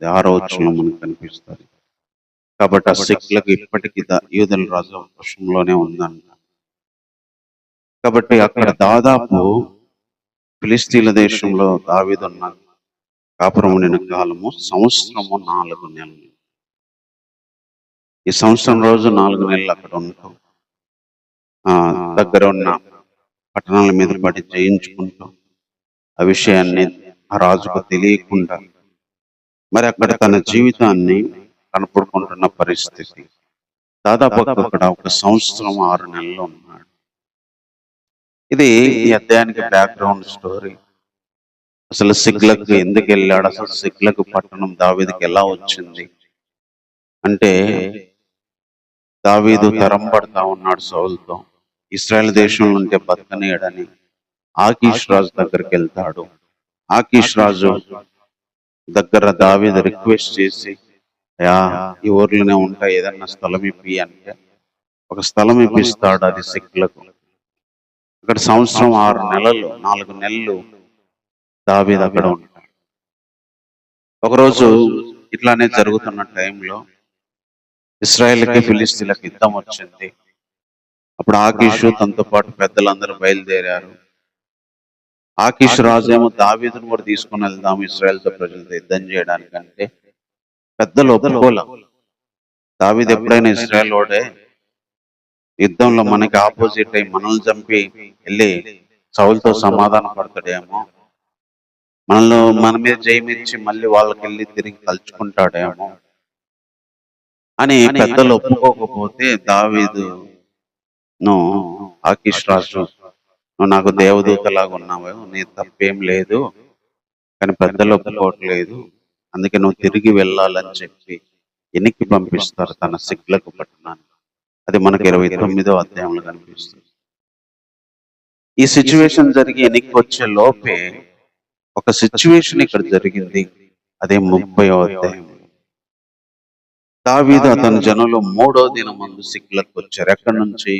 6వ వచనంలో మనకు కనిపిస్తుంది. కాబట్టి ఆ సిక్లగు ఇప్పటికీ యూదుల రాజు వశంలోనే ఉందంట. కాబట్టి అక్కడ దాదాపు ఫిలిష్తీయుల దేశంలో దావీదు ఉన్న కాపురం ఉండిన కాలము సంవత్సరము 4 నెలలు. ఈ సంవత్సరం రోజు 4 నెలలు అక్కడ ఉంటాం. దగ్గర ఉన్న పట్టణాల మీద పడి జయించుకుంటూ ఆ విషయాన్ని ఆ రాజుకు తెలియకుండా మరి అక్కడ తన జీవితాన్ని కనపడుకుంటున్న పరిస్థితి. దాదాపు అక్కడ 1 సంవత్సరం 6 నెలలు ఉన్నాడు. ఇది ఈ అధ్యాయానికి బ్యాక్గ్రౌండ్ స్టోరీ. అసలు సిక్లగు ఎందుకు వెళ్ళాడు, అసలు సిక్లగు పట్టణం దావీదుకి ఎలా వచ్చింది అంటే, దావీదు తరం పడతా ఉన్నాడు సౌలుతో. ఇశ్రాయేల్ దేశంలో ఉంటే బతకనీయడని ఆకీష్ రాజు దగ్గరికి వెళ్తాడు. ఆకీష్ రాజు దగ్గర దావీదు రిక్వెస్ట్ చేసి, అయ్యా ఈ ఊర్లోనే ఉంటా, ఏదన్నా స్థలం ఇప్పి అంటే ఒక స్థలం ఇప్పిస్తాడు. అది సిక్లగు. అక్కడ సంవత్సరం 6 నెలలు 4 నెలలు దావీదు అక్కడ ఉంటాడు. ఒకరోజు ఇట్లానే జరుగుతున్న టైంలో ఇశ్రాయేలుకి ఫిలిష్తీయులకు యుద్ధం వచ్చింది. అప్పుడు ఆకీషు తనతో పాటు పెద్దలందరూ బయలుదేరారు. ఆకీష్ రాజు ఏమో దావీదును కూడా తీసుకుని వెళ్దాం ఇశ్రాయేల్తో ప్రజలతో యుద్ధం చేయడానికంటే పెద్దలు ఒప్పుకోలే. దావీదు ఎప్పుడైనా ఇశ్రాయేల్ వాడే యుద్ధంలో మనకి ఆపోజిట్ అయి మనల్ని చంపి వెళ్ళి సౌలుతో సమాధానం పడతాడేమో, మన మీద జయమిచ్చి మళ్ళీ వాళ్ళకి వెళ్ళి తిరిగి కలుచుకుంటాడేమో అని పెద్దలు ఒప్పుకోకపోతే దావీదును ఆకీష్ రాజు, నువ్వు నాకు దేవదూతలాగా ఉన్నావు, నీ తప్పేం లేదు, కానీ పెద్దలు ఒప్పుకోవట్లేదు, అందుకే నువ్వు తిరిగి వెళ్ళాలని చెప్పి వెనక్కి పంపిస్తారు తన సిక్లగు పట్టణాన్ని. అది మనకి 29వ అధ్యాయంలో కనిపిస్తుంది. ఈ సిచ్యువేషన్ జరిగి వెనక్కి వచ్చే లోపే ఒక సిచ్యువేషన్ ఇక్కడ జరిగింది. అదే 30వ అధ్యాయం. దావీదు అతని జనులు 3వ దినం ముందు సిక్లగు వచ్చారు. ఎక్కడి నుంచి?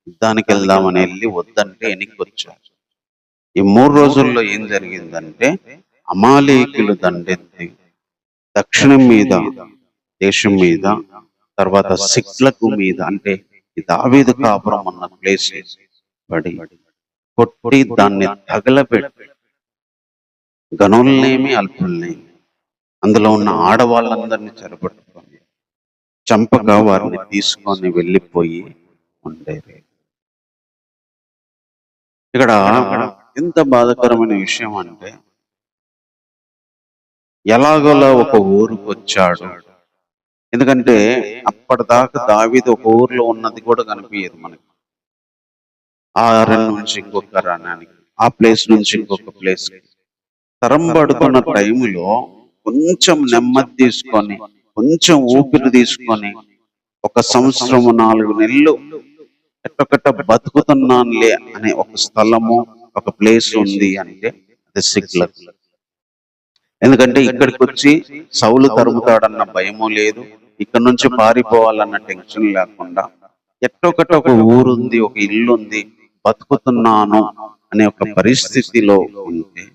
యుద్ధానికి వెళ్దామని వెళ్ళి వద్దంటే వెనక్కి వచ్చారు. ఈ 3 రోజుల్లో ఏం జరిగిందంటే, అమాలేకీయులు దండెత్తి దక్షిణం మీద దేశం మీద, తర్వాత సిక్లగు మీద, అంటే ఈ దావీదు కాపురం ఉన్న ప్లేస్ పడి కొట్టి దాన్ని తగలబెట్టి గనుల్నేమి అల్పుల్నేమి అందులో ఉన్న ఆడవాళ్ళందరినీ చెరపట్టుకొని చంపగా వారిని తీసుకొని వెళ్ళిపోయి ఉండేది. ఇక్కడ ఎంత బాధాకరమైన విషయం అంటే, ఎలాగోలా ఒక ఊరుకు వచ్చాడు. ఎందుకంటే అప్పటిదాకా దావీదు ఒక ఊర్లో ఉన్నది కూడా కనిపించదు మనకి. ఆ రన్ నుంచి ఇంకొక రణానికి, ఆ ప్లేస్ నుంచి ఇంకొక ప్లేస్. తరం పడుతున్న టైంలో కొంచెం నెమ్మది తీసుకొని, కొంచెం ఊపిరి తీసుకొని, 1 సంవత్సరం 4 నెలలు ఎట్టొకట బతుకుతున్నానులే అనే ఒక స్థలము, ఒక ప్లేస్ ఉంది అంటే అది సిక్లగు. ఎందుకంటే ఇక్కడికి వచ్చి సౌలు తరుముతాడన్న భయము లేదు, ఇక్కడ నుంచి పారిపోవాలన్న టెన్షన్ లేకుండా ఎట్టొకట ఒక ఊరుంది, ఒక ఇల్లు ఉంది, బతుకుతున్నాను అనే ఒక పరిస్థితిలో ఉంటే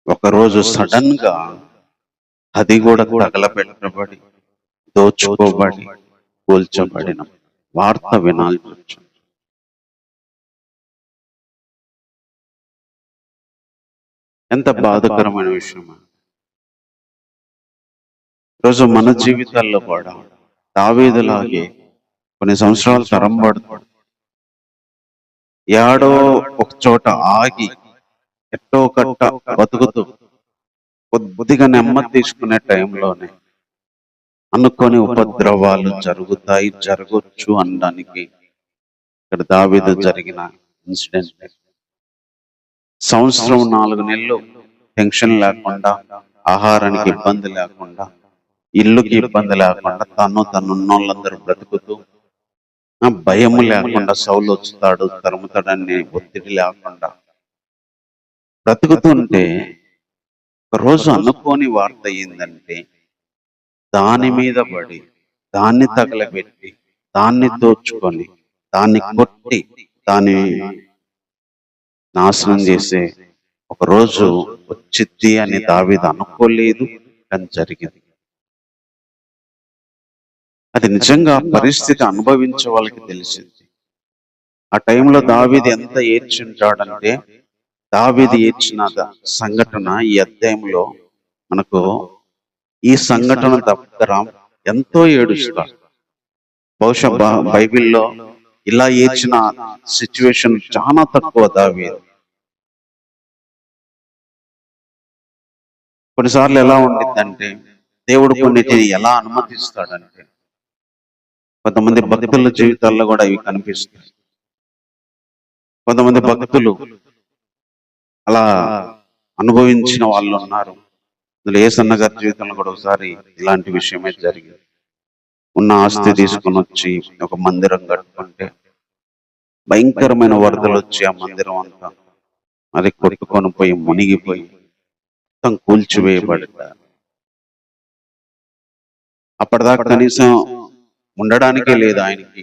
ఒకరోజు సడన్ గా అది కూడా తగలబెట్టబడి దోచుకోబడి కూల్చబడిన వార్త వినాల్సి వచ్చింది. ఎంత బాధాకరమైన విషయం. రోజు మన జీవితాల్లో కూడా దావీదులాగే కొన్ని సంవత్సరాలు తరం పడుతుంది. ఏడో ఒక చోట ఆగి ఎట్టో కట్ట బతుకుతూ కొద్దిగా నెమ్మది తీసుకునే టైంలోనే అనుకోని ఉపద్రవాలు జరుగుతాయి, జరగొచ్చు అనడానికి ఇక్కడ దావీదు జరిగిన ఇన్సిడెంట్. సంవత్సరం 4 నెలలు టెన్షన్ లేకుండా, ఆహారానికి ఇబ్బంది లేకుండా, ఇల్లుకి ఇబ్బంది లేకుండా, తనున్నోళ్ళందరూ బ్రతుకుతూ భయము లేకుండా సౌలు వస్తాడు తరుముతాడని ఒత్తిడి లేకుండా బ్రతుకుతుంటే ఒక రోజు అనుకోని వార్త ఏందంటే దాని మీద పడి దాన్ని తగలబెట్టి దాన్ని దోచుకొని దాన్ని కొట్టి దాన్ని నాశనం చేసే ఒక రోజు వచ్చిద్ది అని దావీదు అనుకోలేదు, కానీ జరిగింది. అది నిజంగా పరిస్థితి అనుభవించే వాళ్ళకి తెలిసింది. ఆ టైంలో దావీదు ఎంత ఏడ్చుంటాడంటే, దావీదు ఏడ్చిన సంఘటన ఈ అధ్యాయంలో మనకు ఈ సంఘటన దగ్గర ఎంతో ఏడుస్తాడు. బహుశా బైబిల్లో ఇలా ఏడ్చిన సిచ్యువేషన్ చాలా తక్కువ దావీదు. కొన్నిసార్లు ఎలా ఉండిద్దంటే దేవుడు కొన్నిటిని ఎలా అనుమతిస్తాడంటే, కొంతమంది భక్తుల జీవితాల్లో కూడా ఇవి కనిపిస్తాయి. కొంతమంది భక్తులు అలా అనుభవించిన వాళ్ళు ఉన్నారు. అందులో యేసన్న గారి జీవితంలో కూడా ఒకసారి ఇలాంటి విషయమే జరిగింది. ఉన్న ఆస్తి తీసుకొని వచ్చి ఒక మందిరం కట్టుకుంటే భయంకరమైన వరదలు వచ్చి ఆ మందిరం అంతా అది కొట్టుకొని పోయి మునిగిపోయి మొత్తం కూల్చివేయబడ్డారు. అప్పటిదాకా కనీసం ఉండడానికే లేదు ఆయనకి.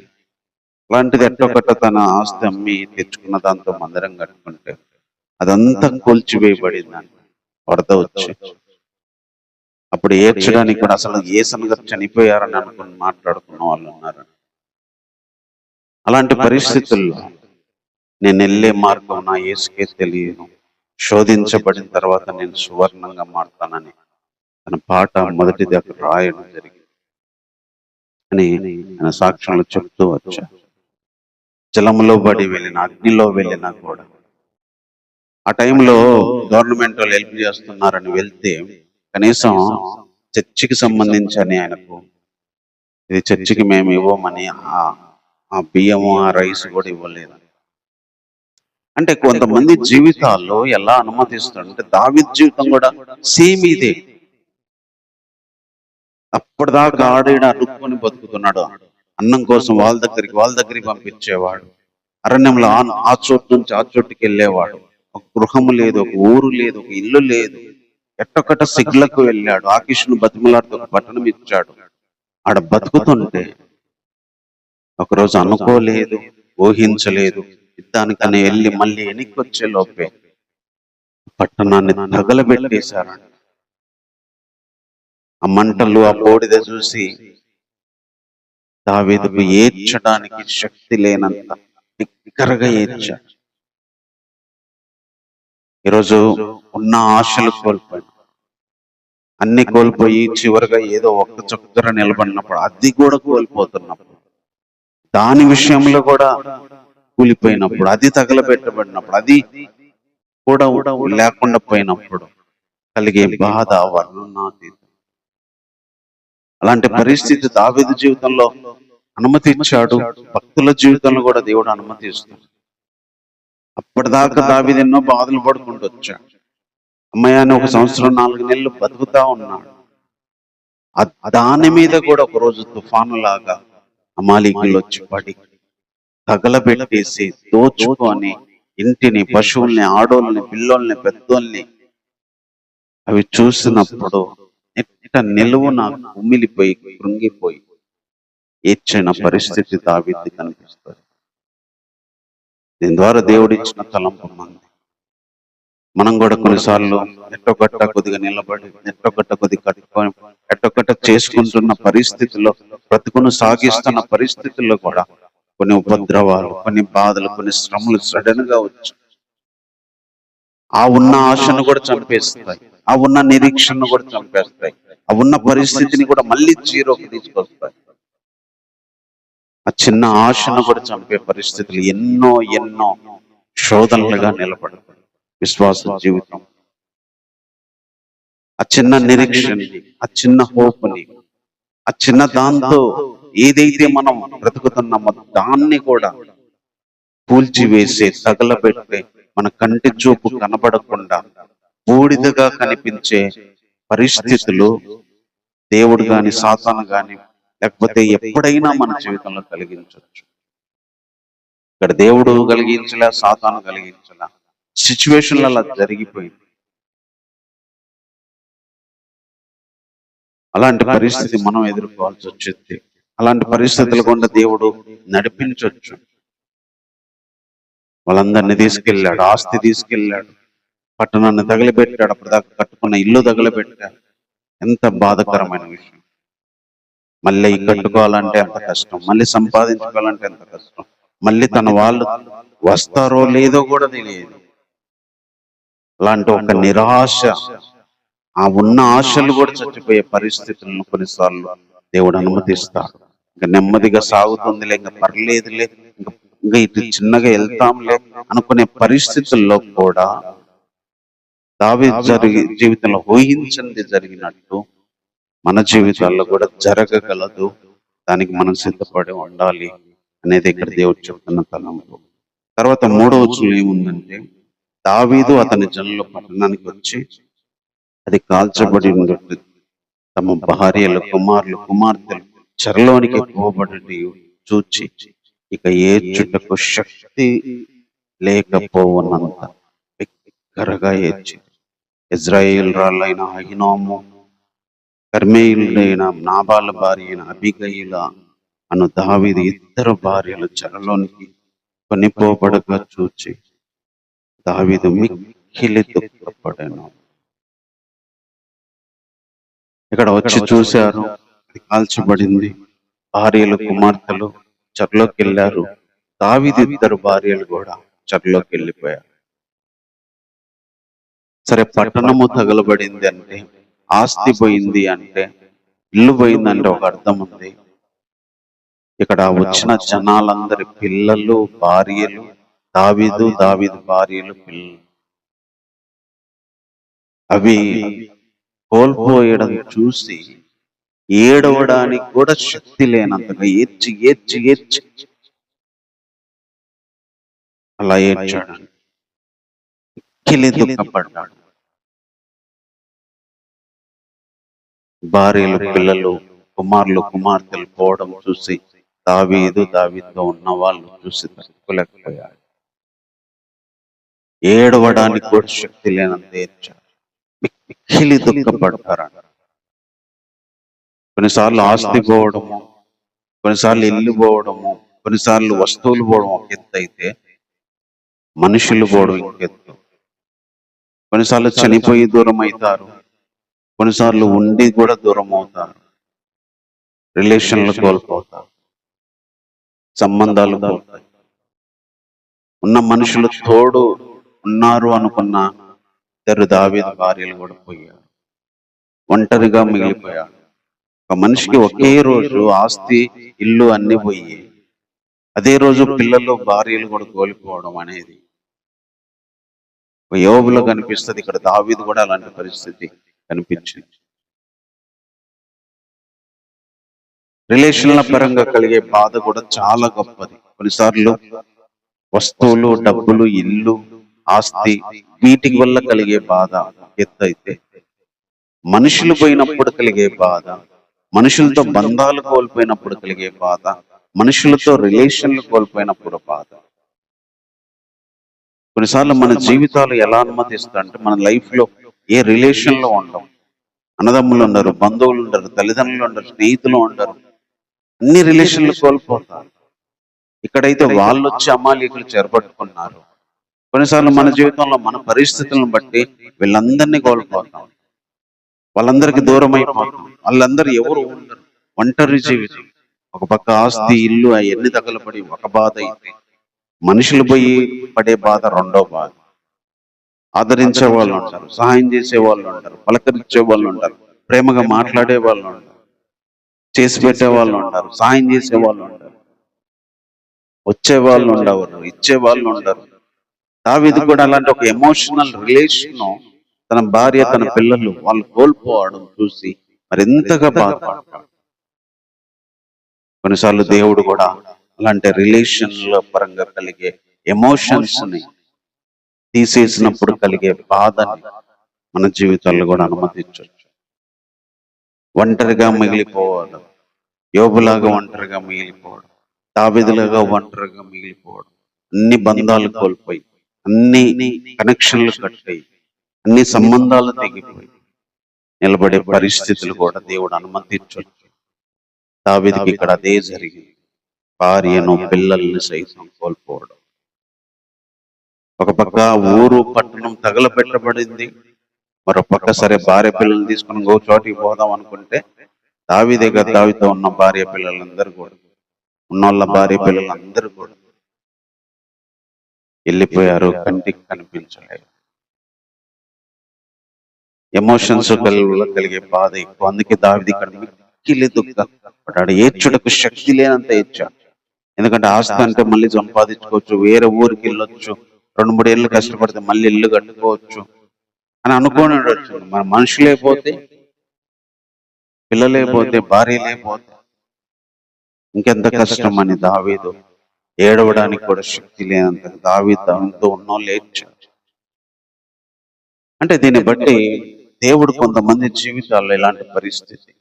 అలాంటిది ఎట్టొకట తన ఆస్తి అమ్మి తెచ్చుకున్న దాంతో మందిరం కట్టుకుంటే అదంతా కూల్చివేయబడిందంట వరద వచ్చి. అప్పుడు ఏడ్చడానికి కూడా అసలు యేసన్న గారు చనిపోయారని అనుకుని మాట్లాడుకున్న వాళ్ళు ఉన్నారు. అలాంటి పరిస్థితుల్లో నేను వెళ్ళే మార్గం నా యేసుకే తెలియదు, శోధించబడిన తర్వాత నేను సువర్ణంగా మారుతానని తన పాట మొదటిది అక్కడ రాయడం జరిగింది అని ఆయన సాక్ష్యంలో చెప్తూ వచ్చా. జలంలో పడి వెళ్ళిన, అగ్నిలో వెళ్ళినా కూడా ఆ టైంలో గవర్నమెంట్ వాళ్ళు హెల్ప్ చేస్తున్నారని వెళ్తే కనీసం చర్చికి సంబంధించి అని ఆయనకు ఇది చర్చికి మేము ఇవ్వమని ఆ బియ్యము ఆ రైస్ కూడా ఇవ్వలేదు. అంటే కొంతమంది జీవితాల్లో ఎలా అనుమతిస్తాడు అంటే దావీదు జీవితం కూడా సేమ్ ఇదే. అప్పటిదాకా ఆడేడ అడుక్కొని బతుకుతున్నాడు. అన్నం కోసం వాళ్ళ దగ్గరికి పంపించేవాడు. అరణ్యంలో ఆ చోటు నుంచి ఆ చోటుకి వెళ్ళేవాడు. ఒక గృహము లేదు, ఒక ఊరు లేదు, ఒక ఇల్లు లేదు. ఎట్టొకట సిగ్లకు వెళ్ళాడు. ఆకీషును బతిమలాడుతూ ఒక పట్టణం ఇచ్చాడు. ఆడ బతుకుతుంటే ఒకరోజు అనుకోలేదు, ఊహించలేదు, యుద్ధానికని వెళ్ళి మళ్ళీ వెనక్కి వచ్చే లోపే పట్టణాన్ని తగలబెట్టేశారు. ఆ మంటలు ఆ బూడిద చూసి దావీదుకు ఏడ్చడానికి శక్తి లేనంత బిగ్గరగా ఏడ్చాడు. ఈరోజు ఉన్న ఆశలు కోల్పోయి అన్ని కోల్పోయి చివరిగా ఏదో ఒక్క చొక్కర నిలబడినప్పుడు అది కూడా కోల్పోతున్నప్పుడు, దాని విషయంలో కూడా కూలిపోయినప్పుడు, అది తగలబెట్టబడినప్పుడు, అది కూడా లేకుండా పోయినప్పుడు కలిగే బాధ వర్ణనాతీతం. అలాంటి పరిస్థితి దావీదు జీవితంలో అనుమతించాడు. భక్తుల జీవితంలో కూడా దేవుడు అనుమతిస్తాడు. అప్పటిదాకా దావీదు ఎన్నో బాధలు పడుకుంటూ వచ్చాడు. అమ్మయాన్ని 1 సంవత్సరం 4 నెలలు బతుకుతా ఉన్నాడు. దాని మీద కూడా ఒక రోజు తుఫాను లాగా అమాలీకులు వచ్చి పడి తగలబెట్టేసి దోచుకొని ఇంటిని, పశువుల్ని, ఆడోళ్ళని, పిల్లోల్ని, పెద్దోల్ని అవి చూసినప్పుడు నిలువు నాకు ఉమ్మిలిపోయి కృంగిపోయి ఏడ్చిన పరిస్థితి దావీదు కనిపిస్తుంది. దీని ద్వారా దేవుడిచ్చిన తలంపు మంది. మనం కూడా కొన్నిసార్లు ఎట్టొకట్ట కొద్దిగా నిలబడి, ఎట్టొకట్ట కొద్దిగా కట్టుకొని, ఎట్టొకట్ట చేసుకుంటున్న పరిస్థితుల్లో, బ్రతుకును సాగిస్తున్న పరిస్థితుల్లో కూడా కొన్ని ఉపద్రవాలు, కొన్ని బాధలు, కొన్ని శ్రమలు సడన్ గా వచ్చి ఆ ఉన్న ఆశను కూడా చంపేస్తాయి, ఆ ఉన్న నిరీక్షణను కూడా చంపేస్తాయి, ఆ ఉన్న పరిస్థితిని కూడా మళ్ళీ జీరోకి తీసుకొస్తాయి. ఆ చిన్న ఆశను కూడా చంపే పరిస్థితులు ఎన్నో ఎన్నో శోధనలుగా నిలబడతాయి. విశ్వాస జీవితం ఆ చిన్న నిరీక్షని, ఆ చిన్న హోప్ని, ఆ చిన్న దాంతో ఏదైతే మనం బ్రతుకుతున్నామో దాన్ని కూడా కూల్చివేసే, తగలబెట్టే, మన కంటి చూపు కనబడకుండా బూడిదగా కనిపించే పరిస్థితులు దేవుడు గాని, సాతాను గాని, లేకపోతే ఎప్పుడైనా మన జీవితంలో కలిగించవచ్చు. ఇక్కడ దేవుడు కలిగించలే, సాతాను కలిగించలే, సిచ్యువేషన్లు అలా జరిగిపోయింది. అలాంటి పరిస్థితి మనం ఎదుర్కోవాల్సి వచ్చింది. అలాంటి పరిస్థితులు గుండా దేవుడు నడిపించవచ్చు. వాళ్ళందరినీ తీసుకెళ్ళాడు, ఆస్తి తీసుకెళ్ళాడు, పట్టణాన్ని తగలబెట్టాడు, అప్పటిదాకా కట్టుకున్న ఇల్లు తగలబెట్టాడు. ఎంత బాధకరమైన విషయం. మళ్ళీ కట్టుకోవాలంటే ఎంత కష్టం, మళ్ళీ సంపాదించుకోవాలంటే ఎంత కష్టం, మళ్ళీ తన వాళ్ళు వస్తారో లేదో కూడా తెలియదు. అలాంటి ఒక నిరాశ, ఆ ఉన్న ఆశలు కూడా చచ్చిపోయే పరిస్థితులను కొన్నిసార్లు దేవుడు అనుమతిస్తాడు. ఇంకా నెమ్మదిగా సాగుతుందిలే, ఇంకా పర్లేదులే, ఇంకా ఇటు చిన్నగా వెళ్తాంలే అనుకునే పరిస్థితుల్లో కూడా దావీదు జీవితంలో ఊహించింది జరిగినట్టు మన జీవితాల్లో కూడా జరగగలదు. దానికి మనం సిద్ధపడి ఉండాలి అనేది ఇక్కడ దేవుడు చెప్తున్న తలంపు. తర్వాత 3వ వచనంలో ఏముందంటే, దావీదు అతని జనుల పట్టణానికి వచ్చి అది కాల్చబడి ఉన్నట్టు తమ భార్యలు, కుమారులు, కుమార్తెలు చెరలోనికి పోబడి చూచి ఇక ఏడ్చుటకు శక్తి లేకపోవనంత బిగ్గరగా ఏడ్చి, ఇజ్రాయేల్ రాళ్ళైన అహినోము, కర్మేయులైన నాబాల భార్య అయిన అబిగయిల అను దావీదు 2 భార్యలు చెరలోనికి కొనిపోబడగా చూచి దావీదు మిక్కిలి దుఃఖపడెను. ఇక్కడ వచ్చి చూశారు, అది కాల్చబడింది, భార్యలు, కుమార్తెలు చెరలోకి వెళ్ళారు. దావీదు 2 భార్యలు కూడా చెరలోకి వెళ్ళిపోయారు. సరే, పట్టణము తగలబడింది అంటే, ఆస్తి పోయింది అంటే, ఇల్లు పోయిందంటే ఒక అర్థం ఉంది. ఇక్కడ వచ్చిన జనాలందరి పిల్లలు, భార్యలు, దావీదు భార్యలు, పిల్లలు అవి కోల్పోయడం చూసి ఏడవడానికి కూడా శక్తి లేనంతగా ఏడ్చి ఏడ్చి ఏడ్చి అలా ఏడ్చాడు, మిక్కిలి దుఃఖపడ్డాడు. భార్యలు, పిల్లలు, కుమారులు, కుమార్తెలు పోవడం చూసి దావీదుతో ఉన్న వాళ్ళు చూసి తట్టుకోలేకపోయాడు. ఏడవడానికి కూడా శక్తి లేనంత ఏడ్చాడు, మిక్కిలి దుఃఖపడతారట. కొన్నిసార్లు ఆస్తి పోవడము, కొన్నిసార్లు ఇల్లు పోవడము, కొన్నిసార్లు వస్తువులు పోవడం ఒక ఎత్తు అయితే, మనుషులు పోవడం ఇంకెత్తు. కొన్నిసార్లు చనిపోయి దూరం అవుతారు, కొన్నిసార్లు ఉండి కూడా దూరం అవుతారు, రిలేషన్లు కోల్పోతారు, సంబంధాలు పోతాయి. ఉన్న మనుషులు తోడు ఉన్నారు అనుకున్న 2 దావీదు భార్యలు కూడా పోయారు, ఒంటరిగా మిగిలిపోయాడు. ఒక మనిషికి ఒకే రోజు ఆస్తి, ఇల్లు అన్ని పోయి అదే రోజు పిల్లలు, భార్యలు కూడా కోల్పోవడం అనేది యోబులో కనిపిస్తుంది. ఇక్కడ దావీదు కూడా అలాంటి పరిస్థితి కనిపించింది. రిలేషన్ల పరంగా కలిగే బాధ కూడా చాలా గొప్పది. కొన్నిసార్లు వస్తువులు, డబ్బులు, ఇల్లు, ఆస్తి, వీటి వల్ల కలిగే బాధ ఎత్తు అయితే, మనుషులు పోయినప్పుడు కలిగే బాధ, మనుషులతో బంధాలు కోల్పోయినప్పుడు కలిగే బాధ, మనుషులతో రిలేషన్లు కోల్పోయినప్పుడు బాధ. కొన్నిసార్లు మన జీవితాలు ఎలా అనుమతిస్తా అంటే, మన లైఫ్ లో ఏ రిలేషన్ లో ఉండవు. అన్నదమ్ములు ఉండరు, బంధువులు ఉండరు, తల్లిదండ్రులు ఉండరు, స్నేహితులు ఉండరు, అన్ని రిలేషన్లు కోల్పోతారు. ఇక్కడైతే వాళ్ళు వచ్చి అమాలీకులు చెరపట్టుకున్నారు. కొన్నిసార్లు మన జీవితంలో మన పరిస్థితులను బట్టి వీళ్ళందరినీ కోల్పోతాం, వాళ్ళందరికీ దూరం అయిపోతాం. వాళ్ళందరూ ఎవరు ఉండరు, ఒంటరి జీవితం. ఒక పక్క ఆస్తి, ఇల్లు అవన్నీ తగలబడి ఒక బాధ అయితే, మనుషులు పోయి పడే బాధ రెండో బాధ. ఆదరించే వాళ్ళు ఉంటారు, సహాయం చేసే వాళ్ళు ఉంటారు, పలకరించే వాళ్ళు ఉంటారు, ప్రేమగా మాట్లాడే వాళ్ళు ఉంటారు, చేసి పెట్టే వాళ్ళు ఉంటారు, సహాయం చేసే వాళ్ళు ఉంటారు, వచ్చే వాళ్ళు ఉండవరు, ఇచ్చే వాళ్ళు ఉండరు. దావీదు కూడా అలాంటి ఒక ఎమోషనల్ రిలేషన్ తన భార్య, తన పిల్లలు వాళ్ళు కోల్పోవడం చూసి మరింతగా బాధపడతాడు. కొన్నిసార్లు దేవుడు కూడా అలాంటి రిలేషన్ల పరంగా కలిగే ఎమోషన్స్ ని తీసేసినప్పుడు కలిగే బాధని మన జీవితాల్లో కూడా అనుమతించవచ్చు. ఒంటరిగా మిగిలిపోవడం, యోబులాగా ఒంటరిగా మిగిలిపోవడం, దావీదులాగా ఒంటరిగా మిగిలిపోవడం, అన్ని బంధాలు కోల్పోయి, అన్ని కనెక్షన్లు కట్టాయి, అన్ని సంబంధాలు తెగిపోయి నిలబడే పరిస్థితులు కూడా దేవుడు అనుమతించొచ్చు. దావీదుకి ఇక్కడ అదే జరిగింది. భార్యను పిల్లల్ని సైతం కోల్పోవడం. ఒక పక్క ఊరు పట్టణం తగలబెట్టబడింది, మరో పక్క సరే భార్య పిల్లల్ని తీసుకుని ఇంకో చోటికి పోదాం అనుకుంటే దావీదే కదా, దావీదుతో ఉన్న భార్య పిల్లలందరూ కూడా, ఉన్నోళ్ళ భార్య పిల్లలందరూ కూడా వెళ్ళిపోయారు, కంటికి కనిపించలేదు. ఎమోషన్స్ కలిగే బాధ ఎక్కువ. అందుకే దావీదు ఇక్కడ మిక్కిలి దుఃఖపడ్డాడు. ఏడ్చుటకు శక్తి లేనంత ఏడ్చాడు. ఎందుకంటే ఆస్తి అంటే మళ్ళీ సంపాదించుకోవచ్చు, వేరే ఊరికి వెళ్ళొచ్చు, 2-3 ఏళ్ళు కష్టపడితే మళ్ళీ ఇల్లు కట్టుకోవచ్చు అని అనుకోని ఉండొచ్చు. మన మనుషులే పోతే, పిల్లలే పోతే, భార్యలే పోతే ఇంకెంత కష్టం అని దావీదు ఏడవడానికి కూడా శక్తి లేనంత దావీదు దానితో ఉన్నోళ్ళు ఏడ్చాడు. అంటే దీన్ని బట్టి దేవుడు కొంతమంది జీవితాల్లో ఇలాంటి పరిస్థితి,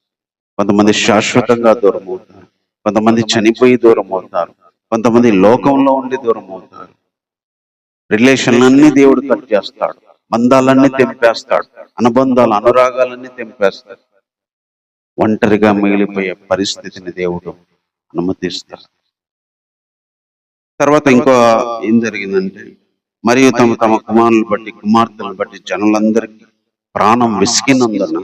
కొంతమంది శాశ్వతంగా దూరం అవుతారు, కొంతమంది చనిపోయి దూరం అవుతారు, కొంతమంది లోకంలో ఉండి దూరం అవుతారు. రిలేషన్లన్నీ దేవుడు కట్ చేస్తాడు, బంధాలన్నీ తెంపేస్తాడు, అనుబంధాలు అనురాగాలన్నీ తెంపేస్తాడు. ఒంటరిగా మిగిలిపోయే పరిస్థితిని దేవుడు అనుమతిస్తాడు. తర్వాత ఇంకో ఏం జరిగిందంటే, మరియు తమ తమ కుమారులను బట్టి కుమార్తెలను బట్టి జనులందరికీ ప్రాణం విసికినందున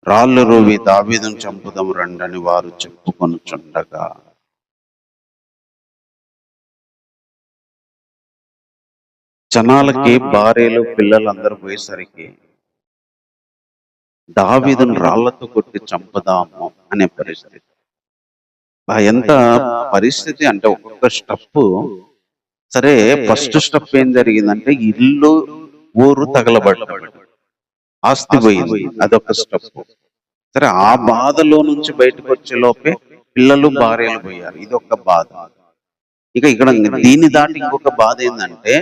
రాళ్ళు రువి దావీదును చంపుదాం రండని వారు చెప్పుకొనుచుండగా, జనాలకి భార్యలు పిల్లలందరూ పోయేసరికి దావీదును రాళ్లతో కొట్టి చంపుదాము అనే పరిస్థితి. ఎంత పరిస్థితి అంటే, ఒక్కొక్క స్టెప్ సరే. ఫస్ట్ స్టెప్ ఏం జరిగిందంటే, ఇల్లు ఊరు తగలబడ్డాడు, ఆస్తి పోయింది, అదొక స్టెప్. సరే, ఆ బాధలో నుంచి బయటకు వచ్చే లోపే పిల్లలు భార్యలు పోయారు, ఇదొక బాధ. ఇక ఇక్కడ దీన్ని దాటి ఇంకొక బాధ ఏంటంటే,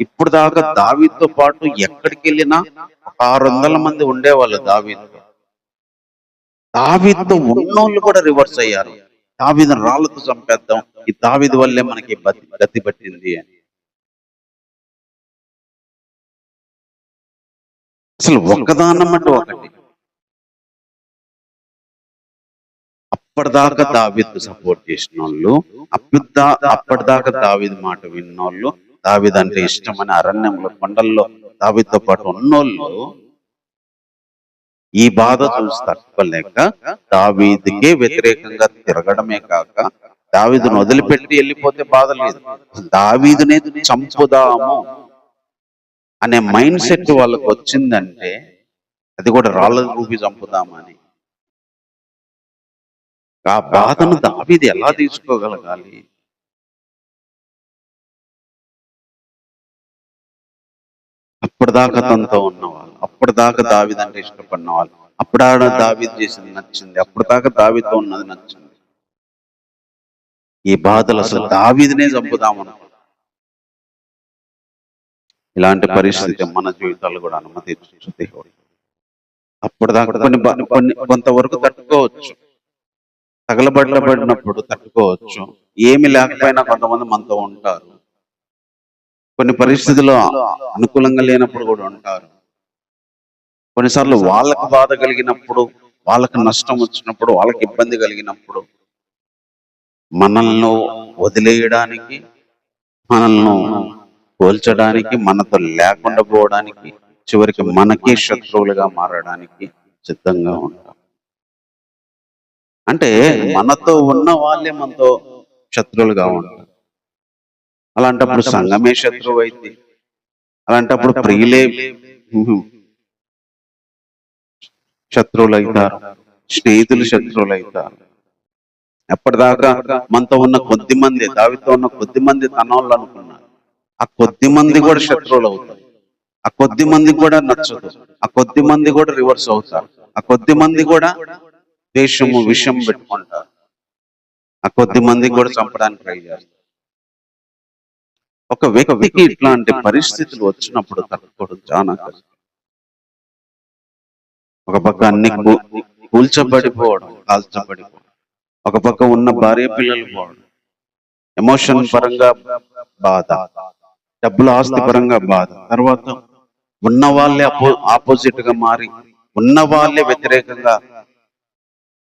ఇప్పుడు దాకా దావీదుతో పాటు ఎక్కడికి వెళ్ళినా 600 మంది ఉండేవాళ్ళు దావీదుతో. దావీదుతో ఉన్నోళ్ళు కూడా రివర్స్ అయ్యారు, దావీదును రాళ్లతో చంపేద్దాం, ఈ దావీదు వల్లే మనకి గతి పట్టింది అని. అసలు ఒక్కదానమంటే ఒకటి. అప్పటిదాకా దావీదు సపోర్ట్ చేసిన వాళ్ళు, అప్పటిదాకా దావీదు మాట విన్నోళ్ళు, దావీదు అంటే ఇష్టమని అరణ్యంలో కొండల్లో దావీదుతో పాటు ఉన్నోళ్ళు ఈ బాధ చూసి తట్టుకోలేక దావీదుకే వ్యతిరేకంగా తిరగడమే కాక, దావీదును వదిలిపెట్టి వెళ్ళిపోతే బాధ లేదు, దావీదునే చంపుదాము అనే మైండ్ సెట్ వాళ్ళకు వచ్చిందంటే, అది కూడా రాళ్ళ రూపి చంపుదామని. ఆ బాధను దావీదు ఎలా తీసుకోగలగాలి? అప్పటిదాకా తనతో ఉన్నవాళ్ళు, అప్పటిదాకా దావీదు అంటే ఇష్టపడిన వాళ్ళు, అప్పుడు దావీదు చేసింది నచ్చింది, అప్పటిదాకా దావీదుతో ఉన్నది నచ్చింది. ఈ బాధలు అసలు దావీదునే చంపుదామను. ఇలాంటి పరిస్థితి మన జీవితాలు కూడా అనుమతించు దేవుడు. అప్పటిదాకా కొంతవరకు తట్టుకోవచ్చు, తగలబడబడినప్పుడు తట్టుకోవచ్చు, ఏమి లేకపోయినా కొంతమంది మనతో ఉంటారు, కొన్ని పరిస్థితుల్లో అనుకూలంగా లేనప్పుడు కూడా ఉంటారు. కొన్నిసార్లు వాళ్ళకు బాధ కలిగినప్పుడు, వాళ్ళకు నష్టం వచ్చినప్పుడు, వాళ్ళకి ఇబ్బంది కలిగినప్పుడు మనల్ని వదిలేయడానికి, మనల్ని కోల్చడానికి, మనతో లేకుండా పోవడానికి, చివరికి మనకే శత్రువులుగా మారడానికి సిద్ధంగా ఉంటాం. అంటే మనతో ఉన్న వాళ్ళే మనతో శత్రువులుగా ఉంటారు. అలాంటప్పుడు సంఘమే శత్రువు అయితే, అలాంటప్పుడు ప్రియులే శత్రువులు అవుతారు, స్నేహితులు శత్రువులు అవుతారు. ఎప్పటిదాకా మనతో ఉన్న కొద్ది మంది, దావీదుతో ఉన్న కొద్ది మంది తనోళ్ళు అనుకున్నారు, ఆ కొద్ది మంది కూడా శత్రువులు అవుతారు, ఆ కొద్ది మంది కూడా నచ్చదు, ఆ కొద్ది మంది కూడా రివర్స్ అవుతారు, ఆ కొద్ది మంది కూడా దేశము విషయం పెట్టుకుంటారు, ఆ కొద్ది మంది కూడా చంపడానికి ట్రై చేస్తారు. ఒక వ్యక్తికి ఇట్లాంటి పరిస్థితులు వచ్చినప్పుడు తట్టుకోవడం చాలా కష్టం. ఒక పక్క అన్ని కూల్చబడిపోవడం, కాల్చబడిపోవడం, ఒక పక్క ఉన్న భార్య పిల్లలు పోవడం, ఎమోషన్ పరంగా బాధ, డబ్బుల ఆస్తి పరంగా బాధ, తర్వాత ఉన్న వాళ్ళే ఆపోజిట్ గా మారి ఉన్న వాళ్ళే వ్యతిరేకంగా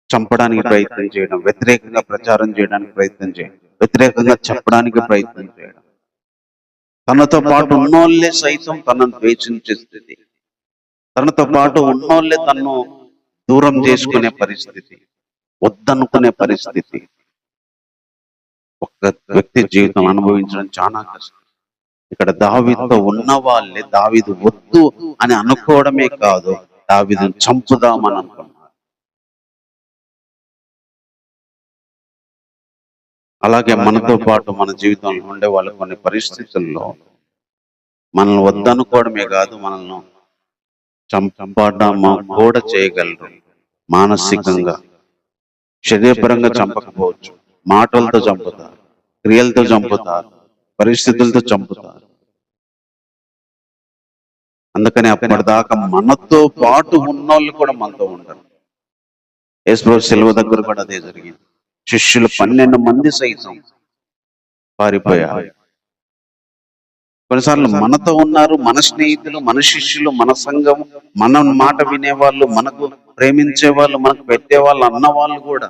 చంపడానికి ప్రయత్నం చేయడం, వ్యతిరేకంగా ప్రచారం చేయడానికి ప్రయత్నం చేయడం, వ్యతిరేకంగా చెప్పడానికి ప్రయత్నం చేయడం, తనతో పాటు ఉన్నోళ్ళే సైతం తనను ద్వేషించే స్థితి, తనతో పాటు ఉన్నోళ్ళే తనను దూరం చేసుకునే పరిస్థితి, వద్దనుకునే పరిస్థితి ఒక వ్యక్తి జీవితం అనుభవించడం చాలా కష్టం. ఇక్కడ దావీదుతో ఉన్న వాళ్ళే దావీదు వద్దు అని అనుకోవడమే కాదు, దావీదును చంపుదామని అనుకున్నారు. అలాగే మనతో పాటు మన జీవితంలో ఉండే వాళ్ళ కొన్ని పరిస్థితుల్లో మనల్ని వద్దనుకోవడమే కాదు, మనల్ని చంపడమా కూడా చేయగలరు. మానసికంగా, శరీరపరంగా చంపకపోవచ్చు, మాటలతో చంపుతారు, క్రియలతో చంపుతారు, పరిస్థితులతో చంపుతారు. అందుకని అప్పటిదాకా మనతో పాటు ఉన్నోళ్ళు కూడా మనతో ఉంటారు. యేసుప్రభు శిలువ దగ్గర కూడా అదే జరిగింది. శిష్యులు 12 మంది సైతం పారిపోయారు. కొన్నిసార్లు మనతో ఉన్నారు, మన స్నేహితులు, మన శిష్యులు, మన సంఘం, మన మాట వినేవాళ్ళు, మనకు ప్రేమించే వాళ్ళు, మనకు పెట్టేవాళ్ళు అన్న వాళ్ళు కూడా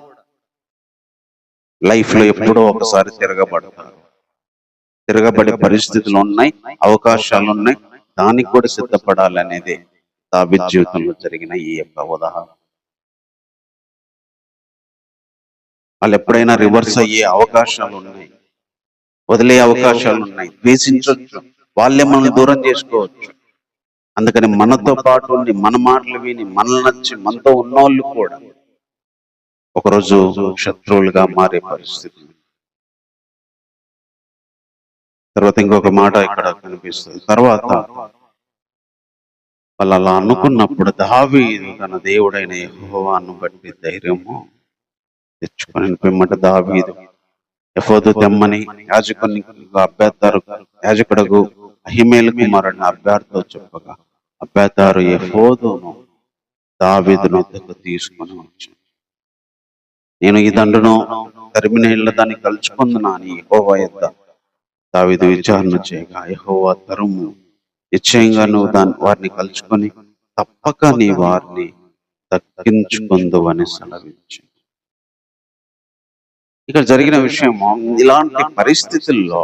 లైఫ్ లో ఎప్పుడో ఒకసారి తిరగబడే పరిస్థితులు ఉన్నాయి, అవకాశాలు ఉన్నాయి. దానికి కూడా సిద్ధపడాలనేది దావీదు జీవితంలో జరిగిన ఈ యొక్క ఉదాహరణ. వాళ్ళు ఎప్పుడైనా రివర్స్ అయ్యే అవకాశాలు ఉన్నాయి, వదిలే అవకాశాలు ఉన్నాయి, ద్వేషించవచ్చు, వాళ్ళే మనల్ని దూరం చేసుకోవచ్చు. అందుకని మనతో పాటు ఉండి మన మాటలు విని మనల్ని నచ్చి మనతో ఉన్నోళ్ళు కూడా ఒకరోజు శత్రువులుగా మారే పరిస్థితి. తర్వాత ఇంకొక మాట ఇక్కడ కనిపిస్తుంది. తర్వాత వాళ్ళు అలా అనుకున్నప్పుడు దావీదు తన దేవుడైన యెహోవాను బట్టి ధైర్యము తెచ్చుకొని పిమ్మట దావీదు ఎఫోదు తెమ్మని యాజకుడకు అహిమేలు కుమారుడిని అబ్యారుతో చెప్పగా అబ్యాతారు ఎఫోదును దావీదు నొద్దకు తీసుకొని వచ్చాను. నేను ఈ దండును తరిమినేళ్ల దాన్ని కలుచుకుందునని యెహోవా యొద్ద దావీదు విచారణ చేయగా యెహోవా తరుము, నిశ్చయంగా నువ్వు వారిని కలుసుకొని తప్పక నీ వారిని దక్కించుకుందువని సెలవించాను. ఇక్కడ జరిగిన విషయం, ఇలాంటి పరిస్థితుల్లో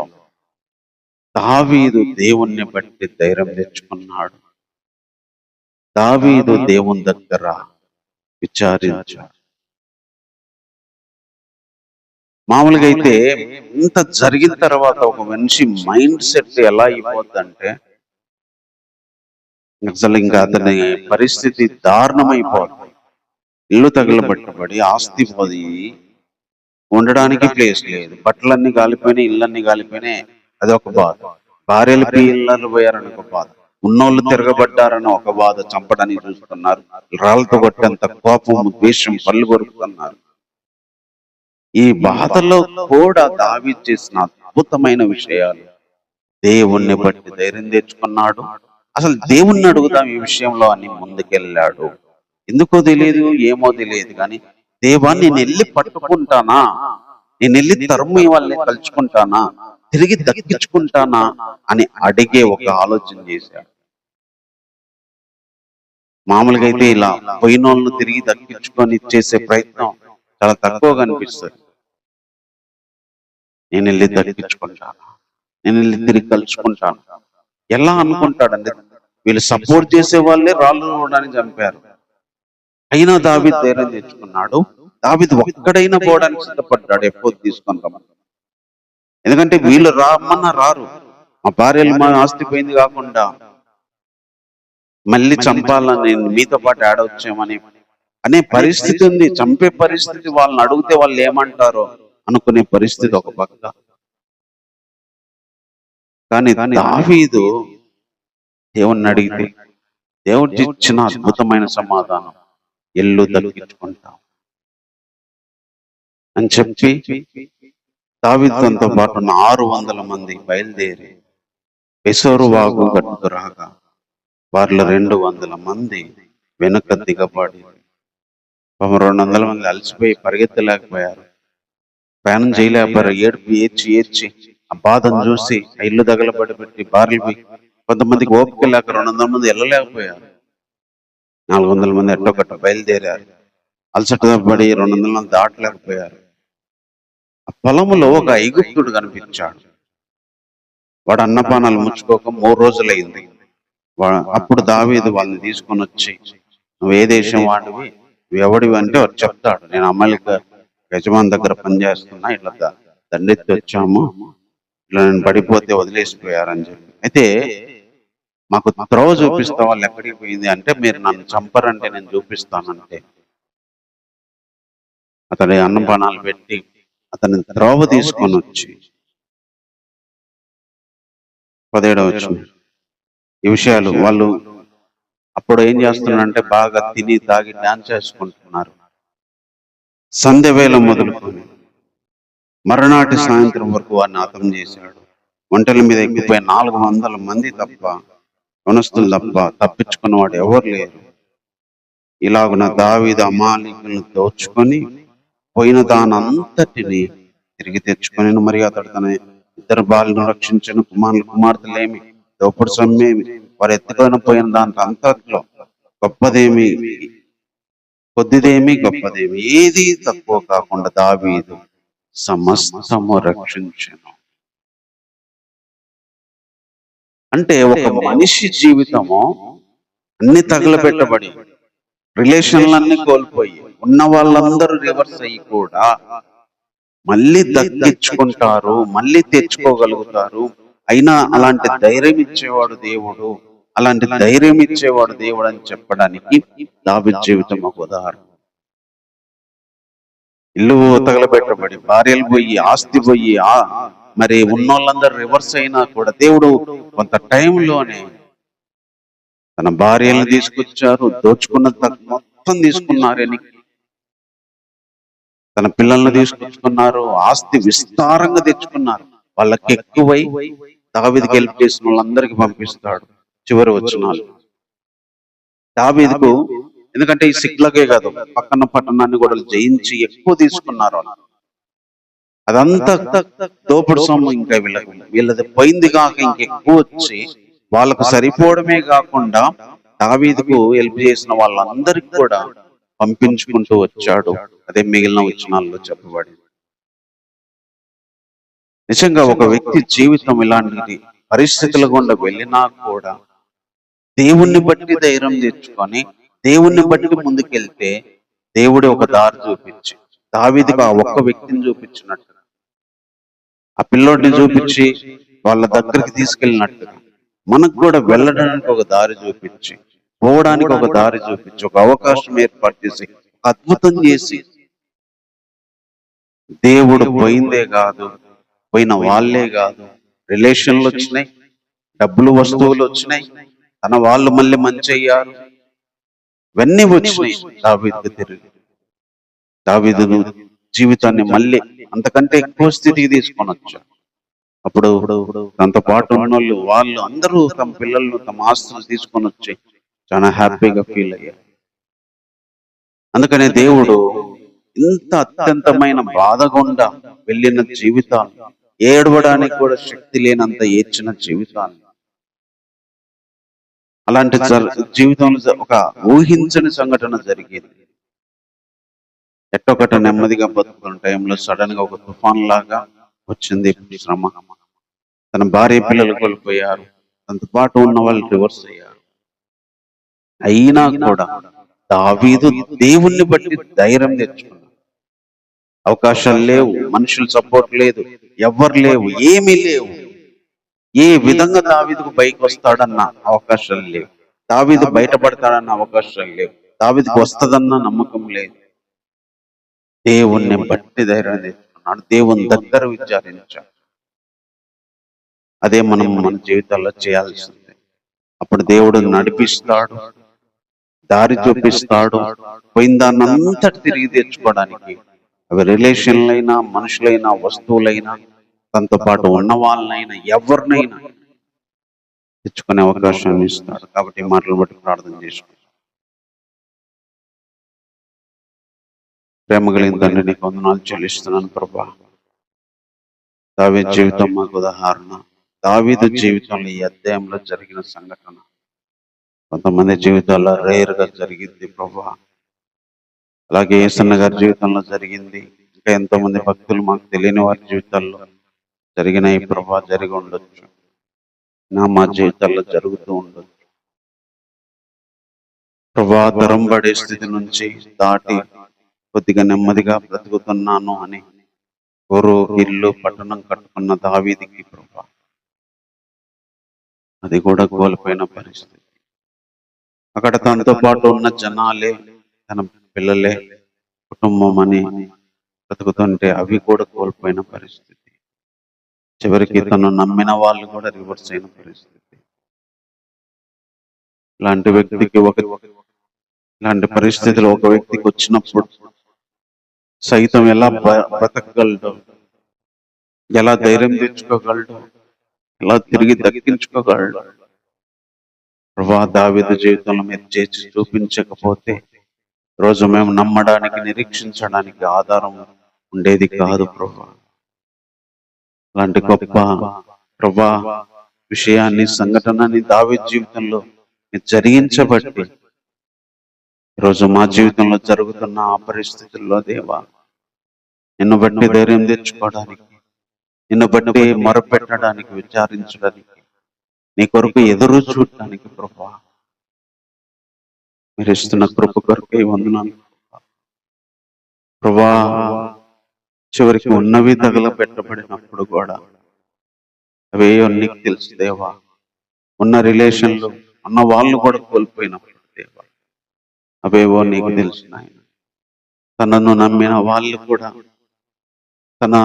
దావీదు దేవుణ్ణి బట్టి ధైర్యం తెచ్చుకున్నాడు. దావీదు దేవుని దగ్గర విచారించాడు. మామూలుగా అయితే ఇంత జరిగిన తర్వాత ఒక మనిషి మైండ్ సెట్ ఎలా అయిపోద్దంటే అసలు ఇంకా అతని పరిస్థితి దారుణమైపోతుంది. ఇల్లు తగలబట్టబడి, ఆస్తి పోయి, ఉండడానికి ప్లేస్ లేదు, బట్టలన్నీ కాలిపోయినాయి, ఇళ్ళన్నీ కాలిపోయినాయి, అదొక బాధ. భార్యలు పిల్లలు పోయారని ఒక బాధ, ఉన్నోళ్ళు తిరగబడ్డారని ఒక బాధ, చంపడానికి చూస్తున్నారు, రాళ్ళతో కొట్టేంత కోపం, ద్వేషం, పళ్ళు కొరుకుతున్నారు. ఈ బాధలో కూడా దావీదు చేసిన అద్భుతమైన విషయాలు, దేవుణ్ణి బట్టి ధైర్యం తెచ్చుకున్నాడు. అసలు దేవుణ్ణి అడుగుదాం ఈ విషయంలో అని ముందుకెళ్ళాడు. ఎందుకో తెలియదు, ఏమో తెలియదు, కానీ దేవా నేను వెళ్ళి పట్టుకుంటానా, నేను వెళ్ళి తరుము వాళ్ళని కలుసుకుంటానా, తిరిగి దక్కించుకుంటానా అని అడిగే ఒక ఆలోచన చేశాడు. మామూలుగా అయితే ఇలా పోయినోళ్ళను తిరిగి దక్కించుకొని చేసే ప్రయత్నం చాలా తక్కువగా అనిపిస్తుంది. నేను వెళ్ళి దక్కించుకుంటాను, నేను వెళ్ళి తిరిగి కలుసుకుంటాను ఎలా అనుకుంటాడండి? వీళ్ళు సపోర్ట్ చేసే వాళ్ళే రాళ్ళు చూడడానికి చంపారు. అయినా దావీదు ధైర్యం తెచ్చుకున్నాడు. దావీదు ఒక్కడైనా పోవడానికి సిద్ధపడ్డాడు, ఎప్పుడు తీసుకొని రమ్మని. ఎందుకంటే వీళ్ళు రమ్మన్నా రారు, మా భార్యలు మా ఆస్తి పోయింది కాకుండా మళ్ళీ చంపాలని, నేను మీతో పాటు ఆడవచ్చేమని అనే పరిస్థితి ఉంది. చంపే పరిస్థితి, వాళ్ళని అడిగితే వాళ్ళు ఏమంటారో అనుకునే పరిస్థితి ఒక పక్క. కానీ దావీదు దేవుణ్ణి అడిగితే దేవుడు ఇచ్చిన అద్భుతమైన సమాధానం, ఎల్లు దక్కించుకుంటాం అని చెప్పి దావీదుతో పాటు 600 మంది బయలుదేరి బెసోరు వాగు గట్టుకు రాగా వారిలో 200 మంది వెనుక దిగబడి 200 మంది అలసిపోయి పరిగెత్తలేకపోయారు. ప్రయాణం చేయలేకపోయారు. ఏడుపు ఏడ్చి ఏడ్చి ఆ బాధను చూసి ఆ ఇల్లు తగలబడి పెట్టి బార్లు పోయి కొంతమందికి ఓపిక లేక 200 మంది వెళ్ళలేకపోయారు. 400 మంది ఎట్టొకట్ట బయలుదేరారు. అలసట పడి 200 మంది దాటలేకపోయారు. ఆ పొలంలో ఒక ఐగుప్తుడు కనిపించాడు. వాడు అన్నపానాలు ముచ్చుకోక 3 రోజులైంది. అప్పుడు దావీదు వాళ్ళని తీసుకొని వచ్చి, నువ్వు ఏ దేశం వాడివి, నువ్వు ఎవడివి అంటే వాడు చెప్తాడు, నేను అమలిక యజమాని దగ్గర పనిచేస్తున్నా, ఇట్లా దండెత్తి వచ్చాము, ఇట్లా నేను పడిపోతే వదిలేసిపోయారని చెప్పి. అయితే మాకు త్రోవ చూపిస్తా, వాళ్ళు ఎక్కడికి పోయింది అంటే, మీరు నన్ను చంపరంటే నేను చూపిస్తానంటే అతడి అన్నపానాలు పెట్టి అతని త్రోవ తీసుకొని వచ్చి 17వ వచనం ఈ విషయాలు వాళ్ళు అప్పుడు ఏం చేస్తున్నారంటే బాగా తిని తాగి డాన్స్ చేసుకుంటున్నారు. సంధ్య వేళ మొదలుకొని మరునాటి సాయంత్రం వరకు వారిని హతం చేశాడు. ఒంటెల మీద ఎక్కిపోయి 400 మంది తప్ప, వనస్తులు తప్ప తప్పించుకున్నవాడు ఎవరు లేరు. ఇలాగున దావీదు అమాలేకులను దోచుకొని పోయిన దానంతటిని తిరిగి తెచ్చుకొని, మరి అతడు తన 2 బాలులను రక్షించిన కుమార్తెలేమి, దోపుడు సొమ్మేమి, వారు ఎత్తుకొని పోయిన దాంట్లో అంతట్లో గొప్పదేమి కొద్దిదేమి గొప్పదేమి ఏది తక్కువ కాకుండా దావీదు సమస్తము రక్షించెను. అంటే ఒక మనిషి జీవితము అన్ని తగలబెట్టబడి, రిలేషన్లన్నీ కోల్పోయి, ఉన్న వాళ్ళందరూ రివర్స్ అయ్యి కూడా మళ్ళీ దక్కించుకుంటారు, మళ్ళీ తెచ్చుకోగలుగుతారు. అయినా అలాంటి ధైర్యం ఇచ్చేవాడు దేవుడు, అలాంటి ధైర్యం ఇచ్చేవాడు దేవుడు అని చెప్పడానికి దావీదు జీవితం ఒక ఉదాహరణ. ఇల్లు తగలబెట్టబడి, భార్యలు పోయి, ఆస్తి పోయి, మరి ఉన్నోళ్ళందరూ రివర్స్ అయినా కూడా దేవుడు కొంత టైంలోనే తన భార్యలను తీసుకొచ్చారు, దోచుకున్న మొత్తం తీసుకున్నారని, తన పిల్లలను తీసుకొచ్చుకున్నారు, ఆస్తి విస్తారంగా తెచ్చుకున్నారు. వాళ్ళకి ఎక్కువై దావీదుకి హెల్ప్ చేసిన వాళ్ళందరికీ పంపిస్తాడు. చివరి వచనాలు దావీదుకు, ఎందుకంటే ఈ సిక్లకే కాదు పక్కన పట్టణాన్ని కూడా జయించి ఎక్కువ తీసుకున్నారు. అదంతా దోపుడు సొమ్ము ఇంకా వీళ్ళది పోయింది కాక ఇంకెక్కువ వచ్చి వాళ్ళకు సరిపోవడమే కాకుండా దావీదుకు హెల్ప్ చేసిన వాళ్ళందరికీ కూడా పంపించుకుంటూ వచ్చాడు. అదే మిగిలిన వచనాల్లో చెప్పబడి. నిజంగా ఒక వ్యక్తి జీవితం ఇలాంటి పరిస్థితుల గుండా వెళ్ళినా కూడా దేవుణ్ణి బట్టి ధైర్యం తెచ్చుకొని, దేవుణ్ణి బట్టి ముందుకెళ్తే దేవుడు ఒక దారి చూపించి, దావీదుకు ఆ ఒక్క వ్యక్తిని చూపించినట్టు, ఆ పిల్లోడిని చూపించి వాళ్ళ దగ్గరికి తీసుకెళ్ళినట్టు, మనకు కూడా వెళ్ళడానికి ఒక దారి చూపించి, పోవడానికి ఒక దారి చూపించి, ఒక అవకాశం ఏర్పాటు చేసి, అద్భుతం చేసి, దేవుడు పోయిందే కాదు, పోయిన వాళ్ళే కాదు, రిలేషన్లు వచ్చినాయి, డబ్బులు వస్తువులు వచ్చినాయి, తన వాళ్ళు మళ్ళీ మంచి అయ్యారు, ఇవన్నీ వచ్చినాయి. దావీదుకు తిరిగి దావీదు జీవితాన్ని మళ్ళీ అంతకంటే ఎక్కువ స్థితికి తీసుకొని వచ్చారు. అప్పుడు తనతో పాటు ఉన్న వాళ్ళు అందరూ తమ పిల్లలను, తమ ఆస్తులు తీసుకొని వచ్చి చాలా హ్యాపీగా ఫీల్ అయ్యారు. అందుకనే దేవుడు ఇంత అత్యంతమైన బాధ గుండా వెళ్ళిన జీవితాలు, ఏడవడానికి కూడా శక్తి లేనంత ఏడ్చిన జీవితాలు, అలాంటి జీవితంలో ఒక ఊహించని సంఘటన జరిగింది. ఎట్టొకట నెమ్మదిగా బతుకుతున్న టైంలో సడన్ గా ఒక తుఫాన్ లాగా వచ్చింది శ్రమ. తన భార్య పిల్లలు కోల్పోయారు, తనతో పాటు ఉన్న వాళ్ళు రివర్స్ అయ్యారు. అయినా కూడా దావీదు దేవుణ్ణి బట్టి ధైర్యం తెచ్చుకున్నాడు. అవకాశాలు లేవు, మనుషుల సపోర్ట్ లేదు, ఎవరు లేవు, ఏమీ లేవు. ఏ విధంగా దావీదుకు పైకి వస్తాడన్న అవకాశాలు లేవు, దావీదు బయటపడతాడన్న అవకాశాలు లేవు, దావీదుకు వస్తుందన్న నమ్మకం లేదు. దేవుణ్ణి బట్టి ధైర్యం తెచ్చుకున్నాడు, దేవుని దగ్గర విచారించాడు. అదే మనం మన జీవితాల్లో చేయాల్సిందే. అప్పుడు దేవుడు నడిపిస్తాడు, దారి చూపిస్తాడు. పోయిందాన్నంతటి తిరిగి తెచ్చుకోవడానికి, అవి రిలేషన్లైనా, మనుషులైనా, వస్తువులైనా, తనతో పాటు ఉన్న వాళ్ళనైనా, ఎవరినైనా తెచ్చుకునే అవకాశాన్ని ఇస్తాడు. కాబట్టి మాటలు బట్టి ప్రార్థన చేసుకుంటాం. ప్రేమ కలిగిన తండ్రి, నీకు వందనాలు చెల్లిస్తున్నాను ప్రభా. దావీదు జీవితం మాకు ఉదాహరణ. దావీదు జీవితంలో ఈ అధ్యాయంలో జరిగిన సంఘటన కొంతమంది జీవితాల్లో రేర్గా జరిగింది ప్రభా. అలాగే యేసన్న గారి జీవితంలో జరిగింది. ఇంకా ఎంతో మంది భక్తులు మాకు తెలియని వారి జీవితాల్లో జరిగినాయి ప్రభా, జరిగి ఉండొచ్చు. మా జీవితాల్లో జరుగుతూ ఉండొచ్చు ప్రభా. తరం పడే స్థితి నుంచి దాటి కొద్దిగా నెమ్మదిగా బ్రతుకుతున్నాను అని ఊరు ఇల్లు పట్టణం కట్టుకున్న దావీదుకి ప్రభా, అది కూడా కోల్పోయిన పరిస్థితి. అక్కడ తనతో పాటు ఉన్న జనాలే, తన పిల్లలే, కుటుంబం అని బ్రతుకుతుంటే అవి కూడా కోల్పోయిన పరిస్థితి. చివరికి తను నమ్మిన వాళ్ళు కూడా రివర్స్ అయిన పరిస్థితి. ఇలాంటి వ్యక్తికి ఇలాంటి పరిస్థితులు ఒక వ్యక్తికి వచ్చినప్పుడు సైతం ఎలా బ్రతకగలడు, ఎలా ధైర్యం తెచ్చుకోగలడు, ఎలా తిరిగి దక్కించుకోగలడు. ప్రభా, దావీదు జీవితంలో మీరు చేసి చూపించకపోతే రోజు మేము నమ్మడానికి, నిరీక్షించడానికి ఆధారం ఉండేది కాదు ప్రభా. అలాంటి గొప్ప ప్రభా విషయాన్ని, సంఘటనని దావీదు జీవితంలో జరిగించబట్టి ఈరోజు మా జీవితంలో జరుగుతున్న ఆ పరిస్థితుల్లో దేవా, నిన్ను బట్టి ధైర్యం తెచ్చుకోవడానికి, నిన్ను బట్టి మొరపెట్టడానికి, విచారించడానికి, నీ కొరకు ఎదురు చూడటానికి ప్రభా మీరు ఇస్తున్న కృప కొరకే వందనాలు ప్రభా. చివరికి ఉన్నవి తగలబెట్టబడినప్పుడు కూడా అవేయో నీకు తెలుసు దేవా. ఉన్న రిలేషన్లు, ఉన్న వాళ్ళు కూడా కోల్పోయినప్పుడు దేవా, అవేవో నీకు తెలిసిన ఆయన. తనను నమ్మిన వాళ్ళు కూడా, తన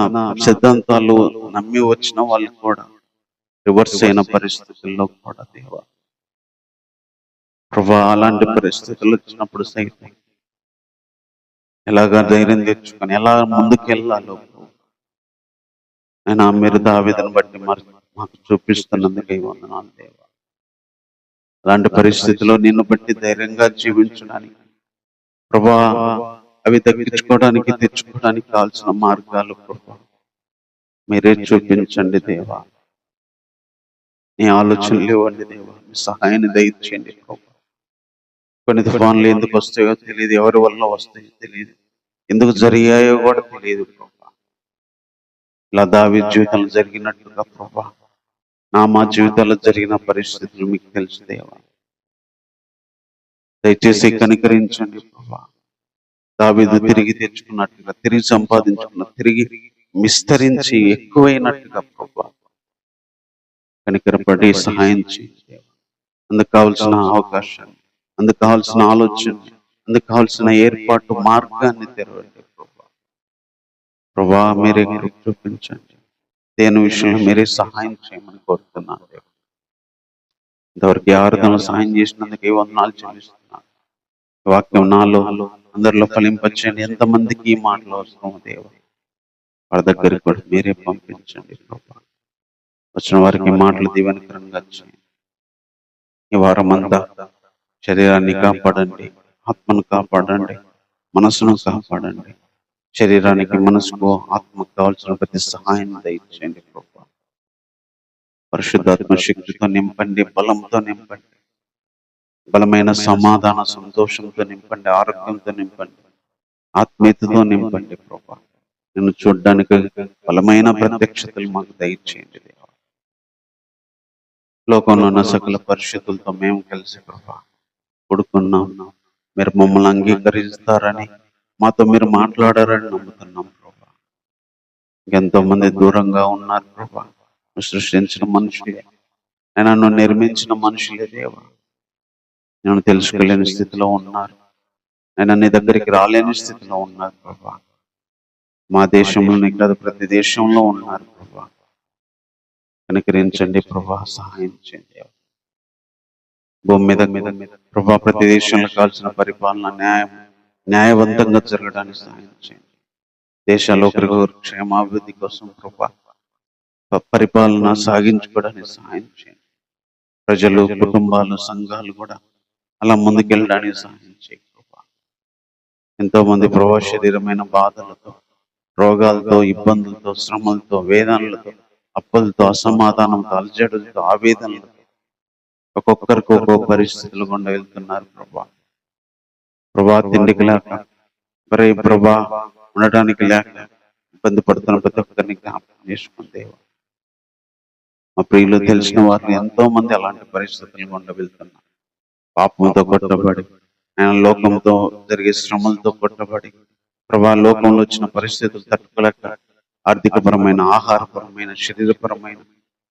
సిద్ధాంతాలు నమ్మి వచ్చిన వాళ్ళు కూడా రివర్స్ అయిన పరిస్థితుల్లో కూడా దేవా ప్రభా, అలాంటి పరిస్థితులు వచ్చినప్పుడు సైతం ఎలాగా ధైర్యం తెచ్చుకొని ఎలా ముందుకు వెళ్ళాలో నేను మీరు దావీదుని బట్టి మాకు చూపిస్తున్నందుకు వందనాలు దేవా. అలాంటి పరిస్థితిలో నిన్ను బట్టి ధైర్యంగా జీవించడానికి ప్రభా, అవి తగ్గించుకోవడానికి, తెచ్చుకోవడానికి కావాల్సిన మార్గాలు ప్రభా మీరే చూపించండి దేవా. నీ ఆలోచనలు ఇవ్వండి దేవా, మీ సహాయాన్ని దయచేయండి ప్రభా. కొన్ని తుఫాన్లు ఎందుకు వస్తాయో తెలియదు, ఎవరి వల్ల వస్తాయో తెలియదు, ఎందుకు జరిగాయో కూడా తెలియదు ప్రభా. ఇలా దావీదు జీవితంలో జరిగినట్టుగా ప్రభా మా జీవితాల్లో జరిగిన పరిస్థితులు మీకు తెలుసు దేవా. దయచేసి కనికరించండి ప్రభా. దావీదు తిరిగి తెచ్చుకున్నట్టుగా, తిరిగి సంపాదించుకున్న, తిరిగి విస్తరించి ఎక్కువైనట్టుగా ప్రభా కనికరపడి సహాయం చేయండి. అందుకు కావాల్సిన అవకాశాన్ని, అందుకు కావాల్సిన ఆలోచన, అందుకు కావాల్సిన ఏర్పాటు మార్గాన్ని తెరవండి ప్రభా. ప్రభా మీరే చూపించండి. దేని విషయంలో మీరే సహాయం చేయమని కోరుతున్నాను. ఇంతవరకు ఆరాధనలో సహాయం చేసినందుకు వందనాలు చెల్లిస్తున్నాను. వాక్యం నాలో అందరిలో ఫలింపచేయండి. ఎంతమందికి ఈ మాటలు అవసరం దేవా, వారి దగ్గరికి కూడా మీరే పంపించండి ప్రభా. వచ్చిన వారికి మాటలు దీవెనకరంగా చేయండి. ఈ వారం అంతా శరీరాన్ని కాపాడండి, ఆత్మను కాపాడండి, మనసును కాపాడండి. శరీరానికి, మనసుకు, ఆత్మకు కావాల్సిన ప్రతి సహాయాన్ని దయచేయండి ప్రభా. పరిశుద్ధాత్మ శక్తితో నింపండి, బలంతో నింపండి, బలమైన సమాధాన సంతోషంతో నింపండి, ఆరోగ్యంతో నింపండి, ఆత్మీయతతో నింపండి ప్రభా. నిన్ను చూడడానికి బలమైన ప్రత్యక్షతలు మాకు దయచేయండి దేవా. లోకంలో ఉన్న సకల పరిస్థితులతో మేము కలిసి ప్రభా కొడుకున్నాం. మీరు మమ్మల్ని అంగీకరిస్తారని, మాతో మీరు మాట్లాడారని నమ్ముతున్నాం ప్రభా. ఎంతో మంది దూరంగా ఉన్నారు ప్రభా. సృష్టించిన మనుషులే, నన్ను నిర్మించిన మనుషులే దేవా, నేను తెలుసుకోలేని స్థితిలో ఉన్నారు. నేను నీ దగ్గరికి రాలేని స్థితిలో ఉన్నారు ప్రభా. మా దేశంలోనే కాదు, ప్రతి దేశంలో ఉన్నారు ప్రభా. కనికరించండి ప్రభా, సహాయం చేయండి. భూమి మీద ప్రభా ప్రతి దేశంలో కావాల్సిన పరిపాలన న్యాయవంతంగా జరగడానికి సహాయం చేయండి. దేశాల్లో ఒకరికొకరు క్షేమాభివృద్ధి కోసం ప్రభా పరిపాలన సాగించుకోవడానికి సహాయం చేయండి. ప్రజలు, కుటుంబాలు, సంఘాలు కూడా అలా ముందుకెళ్ళడానికి సహాయం చేయండి ప్రభా. ఎంతో మంది ప్రభా శరీరమైన బాధలతో, రోగాలతో, ఇబ్బందులతో, శ్రమలతో, వేదనలతో, అప్పులతో, అసమాధానంతో, అలజడులతో, ఆవేదనలతో ఒక్కొక్కరికి ఒక్కొక్క పరిస్థితులు గుండా వెళ్తున్నారు ప్రభా. తిండికి లేక, ప్రభా ఉండటానికి లేక ఇబ్బంది పడుతున్న ప్రతి ఒక్కరిని జ్ఞాపకం చేసుకోండి దేవా. మా ప్రియులు తెలిసిన వారు ఎంతో మంది అలాంటి పరిస్థితులు గుండా వెళ్తున్నారు. పాపంతో కొట్టబడి, ఆయన లోకంతో జరిగే శ్రమలతో కొట్టబడి, ప్రభా లోకంలో వచ్చిన పరిస్థితులు తట్టుకోలేక ఆర్థికపరమైన, ఆహారపరమైన, శరీరపరమైన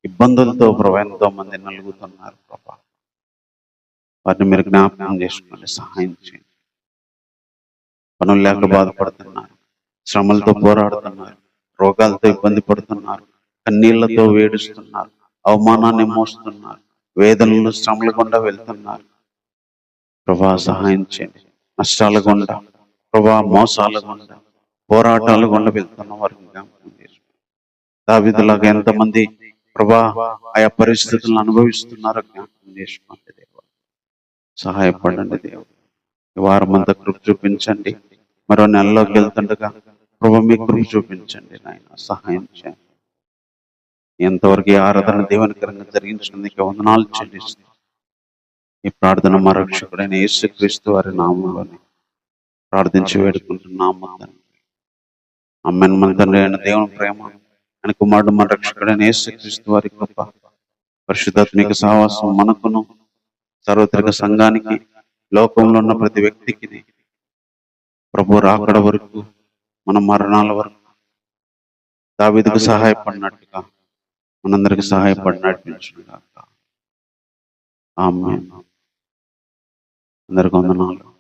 ఇబ్బందులతో ప్రభా ఎంతో మంది నలుగుతున్నారు ప్రభా. వారిని మీరు జ్ఞాపకం చేసుకోండి, సహాయం చేయండి. పనులు లేక బాధపడుతున్నారు, శ్రమలతో పోరాడుతున్నారు, రోగాలతో ఇబ్బంది పడుతున్నారు, కన్నీళ్లతో వేడుస్తున్నారు, అవమానాన్ని మోస్తున్నారు, వేదనలు, శ్రమల గుండా వెళ్తున్నారు. ప్రభా సహాయం చేయండి. నష్టాల గుండా, ప్రభా మోసాల గుండా, పోరాటాల గుండా వెళ్తున్న వారిని జ్ఞాపకం చేసుకోండి. దావీదులాగా ఎంతమంది ప్రభా ఆయా పరిస్థితులను అనుభవిస్తున్నారో జ్ఞాపకం చేసుకోండి దేవా. సహాయపడండి దేవుడు. ఈ వారం అంతా కృప చూపించండి. మరో నెలలోకి వెళ్తుండగా ప్రభా మీ కృప చూపించండి నాయన, సహాయం చేయండి. ఎంతవరకు ఈ ఆరాధన దేవునికరంగా జరిగించినందుకు వందనాలు చెల్లిస్తుంది. ఈ ప్రార్థన మా రక్షకుడైన యేసుక్రీస్తు వారి నామంలోనే ప్రార్థించి వేడుకుంటున్నాము తండ్రి. ఆమేన్. మన తండ్రి అయిన దేవుని ప్రేమ, ఆయన కుమారుడు మన రక్షకుడైన యేసుక్రీస్తు వారి కృప, పరిశుద్ధాత్మిక సహవాసం మనకును, సార్వత్రిక సంఘానికి, లోకంలో ఉన్న ప్రతి వ్యక్తికి ప్రభు రాకడ వరకు, మన మరణాల వరకు దావీదుకు సహాయపడినట్టుగా మనందరికి సహాయపడి నడిపించుగాక. ఆమేన్. అందరికీ వందనాలు.